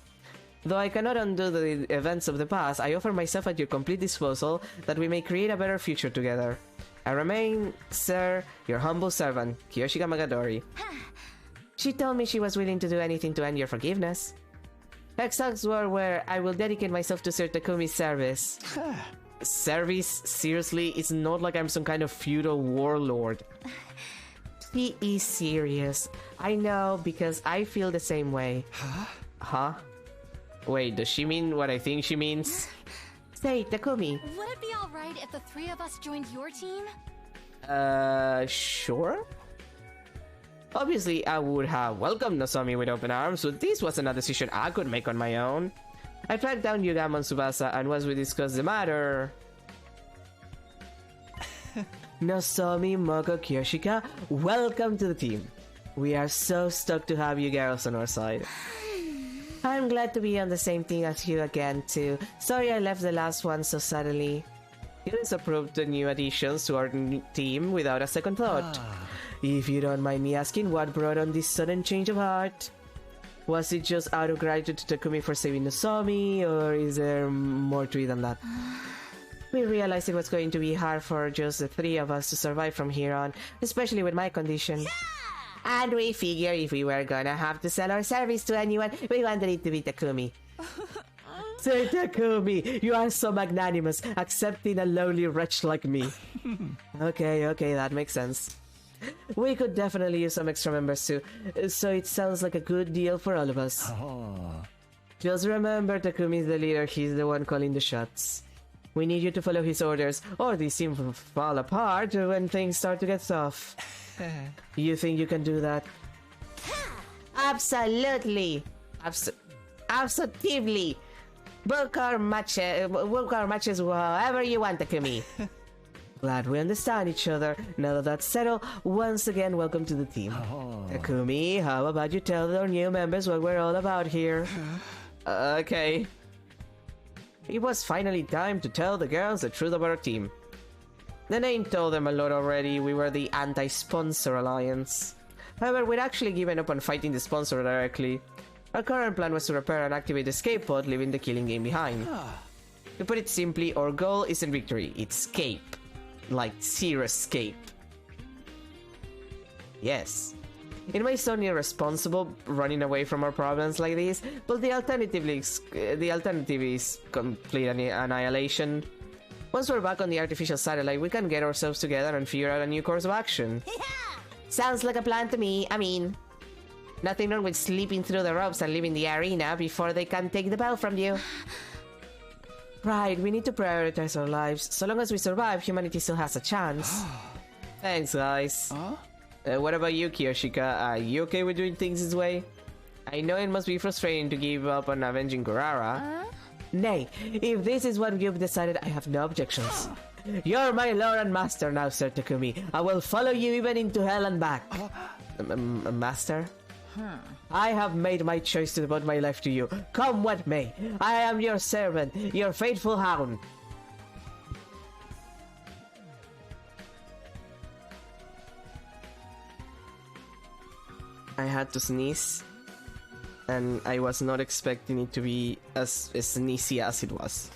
Though I cannot undo the events of the past, I offer myself at your complete disposal that we may create a better future together. I remain, sir, your humble servant, Kiyoshika Magadori. She told me she was willing to do anything to earn your forgiveness. Her exact words were, I will dedicate myself to Sir Takumi's service. Service? Seriously? It's not like I'm some kind of feudal warlord. She is serious. I know, because I feel the same way. Huh? Wait, does she mean what I think she means? Say, Takumi. Would it be alright if the three of us joined your team? Sure? Obviously, I would have welcomed Nozomi with open arms, but this wasn't a decision I could make on my own. I tracked down Yugamon Tsubasa, and once we discussed the matter... Nozomi, Moko, Kiyoshika, welcome to the team. We are so stoked to have you girls on our side. I'm glad to be on the same team as you again, too. Sorry I left the last one so suddenly. You just approved the new additions to our team without a second thought. If you don't mind me asking, what brought on this sudden change of heart? Was it just out of gratitude to Takumi for saving Nozomi, or is there more to it than that? We realized it was going to be hard for just the three of us to survive from here on, especially with my condition. And we figure if we were gonna have to sell our service to anyone, we wanted it to be Takumi. Sir Takumi, you are so magnanimous, accepting a lowly wretch like me. Okay, that makes sense. We could definitely use some extra members too, so it sounds like a good deal for all of us. Just remember, Takumi's the leader, he's the one calling the shots. We need you to follow his orders, or they seem to fall apart when things start to get tough. You think you can do that? Absolutely! Absolutely! Book our matches however you want, Takumi. Glad we understand each other. Now that that's settled, once again, welcome to the team. Takumi, how about you tell our new members what we're all about here? Okay. It was finally time to tell the girls the truth about our team. The name told them a lot already. We were the Anti-Sponsor Alliance. However, we'd actually given up on fighting the sponsor directly. Our current plan was to repair and activate the escape pod, leaving the killing game behind. To put it simply, our goal isn't victory, it's escape. Like zero escape. Yes. It may sound irresponsible running away from our problems like this, but the alternative is complete annihilation. Once we're back on the artificial satellite, we can get ourselves together and figure out a new course of action. Sounds like a plan to me. I mean, nothing wrong with sleeping through the ropes and leaving the arena before they can take the bell from you. Right, we need to prioritize our lives. So long as we survive, humanity still has a chance. Thanks, guys. What about you, Kiyoshika? Are you okay with doing things this way? I know it must be frustrating to give up on avenging Kurara. Nay, if this is what you've decided, I have no objections. You're my lord and master now, Sir Takumi. I will follow you even into hell and back. Master? I have made my choice to devote my life to you. Come what may. I am your servant, your faithful hound. I had to sneeze, and I was not expecting it to be as sneezy as it was.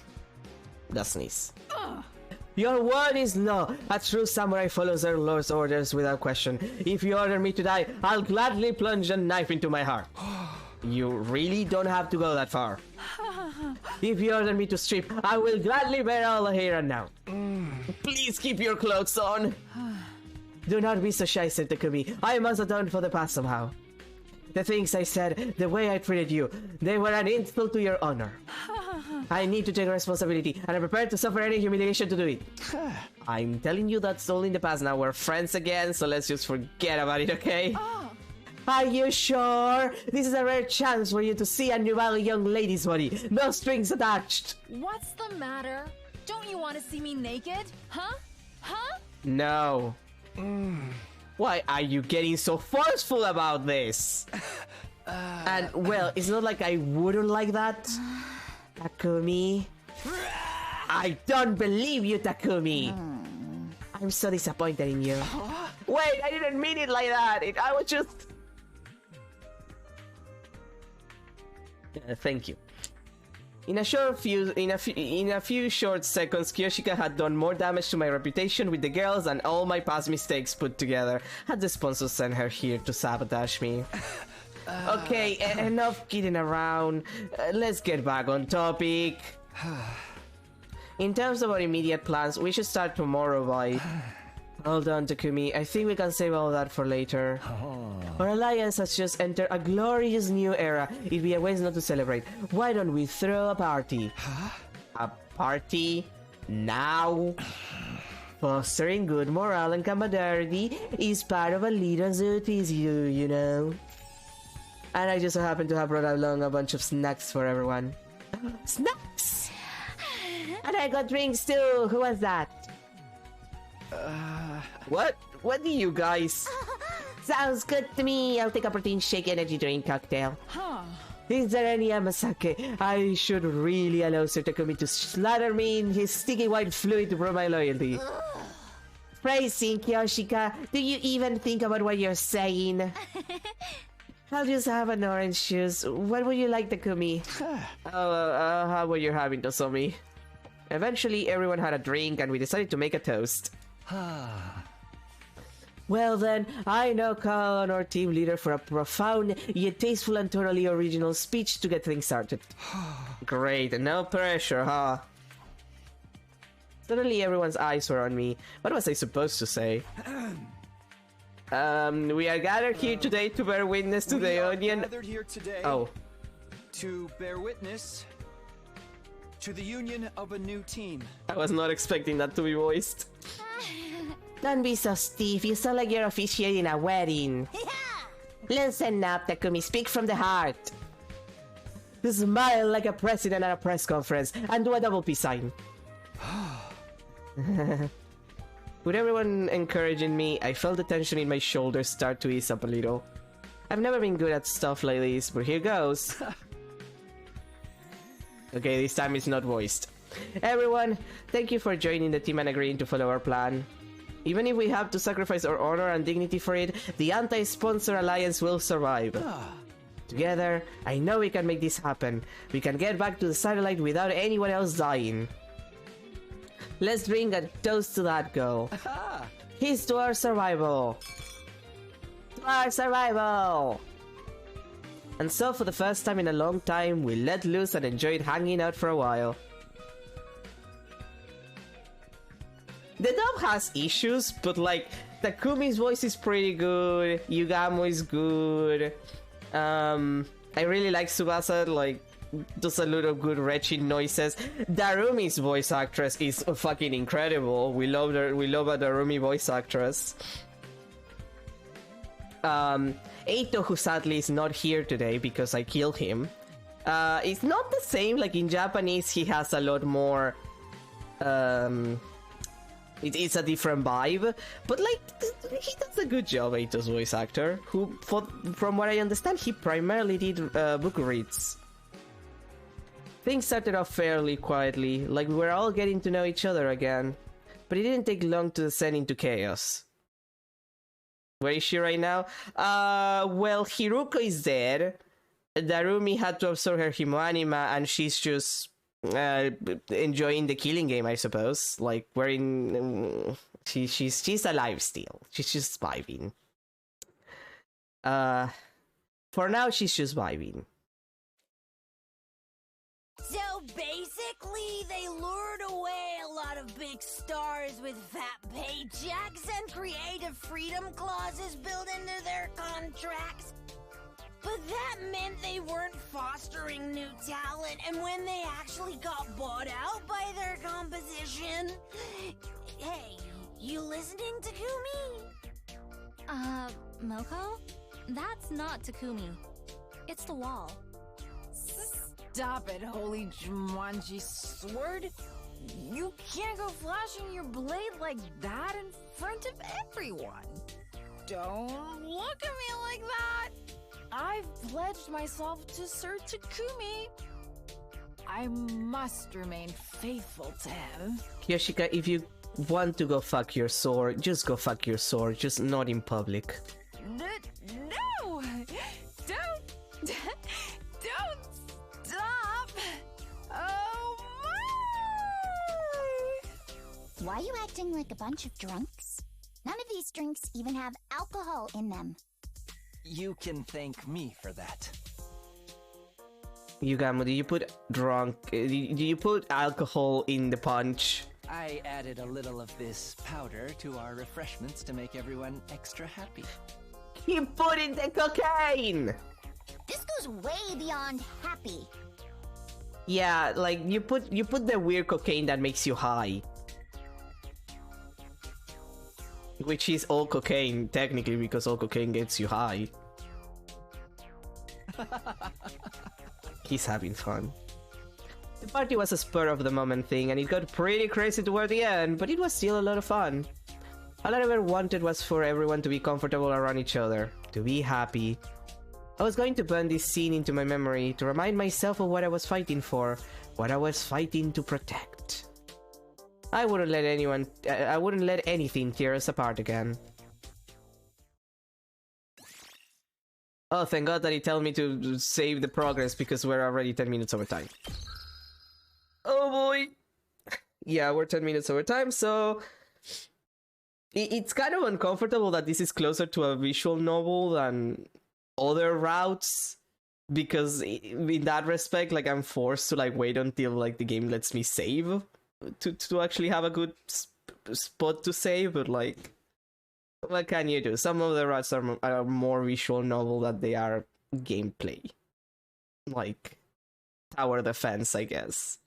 The sneeze. Your word is law. A true samurai follows their lord's orders without question. If you order me to die, I'll gladly plunge a knife into my heart. You really don't have to go that far. If you order me to strip, I will gladly bear all the here and now. Please keep your clothes on. Do not be so shy, said Takumi. I must atone for the past somehow. The things I said, the way I treated you, they were an insult to your honor. I need to take responsibility, and I'm prepared to suffer any humiliation to do it. I'm telling you that's all in the past now. We're friends again, so let's just forget about it, okay? Are you sure? This is a rare chance for you to see a new young lady's body. No strings attached. What's the matter? Don't you want to see me naked? Huh? Huh? No. Why are you getting so forceful about this? And, well, it's not like I wouldn't like that. Takumi. I don't believe you, Takumi. I'm so disappointed in you. Wait, I didn't mean it like that. I was just... thank you. In a few short seconds, Kyoshika had done more damage to my reputation with the girls than all my past mistakes put together. Had the sponsor sent her here to sabotage me. Okay, enough kidding around. Let's get back on topic. In terms of our immediate plans, we should start tomorrow by... Hold on, Takumi. I think we can save all that for later. Our alliance has just entered a glorious new era. It'd be a waste not to celebrate. Why don't we throw a party? A party? Now? Fostering good morale and camaraderie is part of a leader's duties, you know. And I just so happen to have brought along a bunch of snacks for everyone. Snacks! And I got drinks too. Who was that? What? What do you guys? Sounds good to me. I'll take a protein shake energy drink cocktail. Is there any Yamasake? I should really allow Sir Takumi to slather me in his sticky white fluid to prove my loyalty. Praising Kyoshika, do you even think about what you're saying? I'll just have an orange juice. What would you like, Takumi? How were you having, Tosomi? Eventually, everyone had a drink and we decided to make a toast. Well then, I now call on our team leader for a profound yet tasteful and totally original speech to get things started. Great, no pressure, huh? Suddenly everyone's eyes were on me. What was I supposed to say? We are gathered here today to bear witness to the union... gathered here today to bear witness to the union of a new team. I was not expecting that to be voiced. Don't be so stiff, you sound like you're officiating a wedding. Listen up, Takumi, speak from the heart. Smile like a president at a press conference, and do a double peace sign. With everyone encouraging me, I felt the tension in my shoulders start to ease up a little. I've never been good at stuff like this, but here goes. Okay, this time it's not voiced. Everyone, thank you for joining the team and agreeing to follow our plan. Even if we have to sacrifice our honor and dignity for it, the anti-sponsor alliance will survive. Together, I know we can make this happen. We can get back to the satellite without anyone else dying. Let's drink a toast to that goal. Here's to our survival. To our survival! And so for the first time in a long time, we let loose and enjoyed hanging out for a while. The dub has issues, but like, Takumi's voice is pretty good, Yugamo is good, I really like Tsubasa, like, does a lot of good retching noises. Darumi's voice actress is fucking incredible. We love a Darumi voice actress. Eito, who sadly is not here today because I killed him, it's not the same. Like in Japanese, he has a lot more It's a different vibe, but like he does a good job, Eito's voice actor, who, from what I understand, he primarily did book reads. Things started off fairly quietly, like we were all getting to know each other again, but it didn't take long to descend into chaos. Where is she right now? Well, Hiruko is dead. Darumi had to absorb her Himoanima, and she's just enjoying the killing game, I suppose. Like, we're in... she's alive still. She's just vibing. For now, she's just vibing. So basically, they lured away a lot of big stars with fat paychecks and creative freedom clauses built into their contracts. But that meant they weren't fostering new talent, and when they actually got bought out by their competition... Hey, you listening, Takumi? Moko? That's not Takumi. It's the wall. Stop it, holy Jumanji sword! You can't go flashing your blade like that in front of everyone! Don't look at me like that! I've pledged myself to Sir Takumi. I must remain faithful to him. Yoshika, if you want to go fuck your sword, just go fuck your sword, just not in public. No! Don't stop! Oh my! Why are you acting like a bunch of drunks? None of these drinks even have alcohol in them. You can thank me for that. Yugamo, do you put do you put alcohol in the punch? I added a little of this powder to our refreshments to make everyone extra happy. You put in the cocaine! This goes way beyond happy. Yeah, like you put the weird cocaine that makes you high. Which is all cocaine, technically, because all cocaine gets you high. He's having fun. The party was a spur-of-the-moment thing, and it got pretty crazy toward the end, but it was still a lot of fun. All I ever wanted was for everyone to be comfortable around each other, to be happy. I was going to burn this scene into my memory to remind myself of what I was fighting for, what I was fighting to protect. I wouldn't let anything tear us apart again. Oh, thank God that he told me to save the progress because we're already 10 minutes over time. Oh boy! Yeah, we're 10 minutes over time, so... It's kind of uncomfortable that this is closer to a visual novel than other routes. Because in that respect, like, I'm forced to, like, wait until, like, the game lets me save to actually have a good spot to save, but, like, what can you do? Some of the routes are more visual novel than they are gameplay. Like, tower defense, I guess.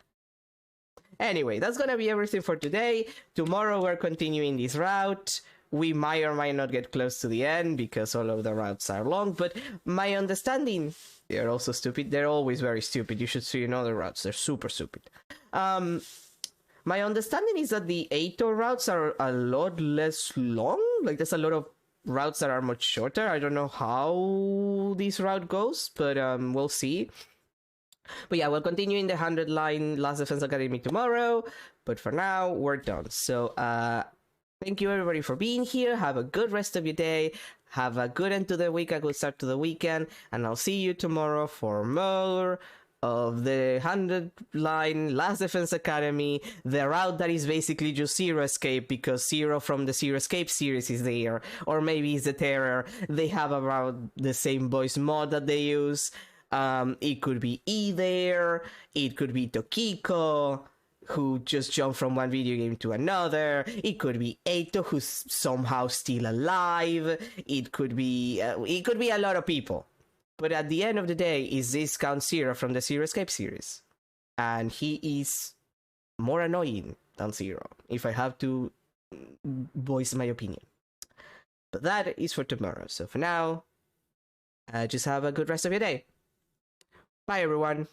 Anyway, that's gonna be everything for today. Tomorrow we're continuing this route. We might or might not get close to the end because all of the routes are long, but my understanding... They're also stupid. They're always very stupid. You should see in other routes. They're super stupid. My understanding is that the Eito routes are a lot less long. Like, there's a lot of routes that are much shorter. I don't know how this route goes, but we'll see. But yeah, we'll continue in the 100-line Last Defense Academy tomorrow. But for now, we're done. So, thank you everybody for being here. Have a good rest of your day. Have a good end to the week, a good start to the weekend. And I'll see you tomorrow for more of the 100-line Last Defense Academy, the route that is basically just Zero Escape because Zero from the Zero Escape series is there, or maybe it's the Terror. They have around the same voice mod that they use. It could be E there, it could be Tokiko, who just jumped from one video game to another. It could be Eito, who's somehow still alive. It could be a lot of people. But at the end of the day, is this Count Zero from the Zero Escape series. And he is more annoying than Zero, if I have to voice my opinion. But that is for tomorrow. So for now, just have a good rest of your day. Bye, everyone.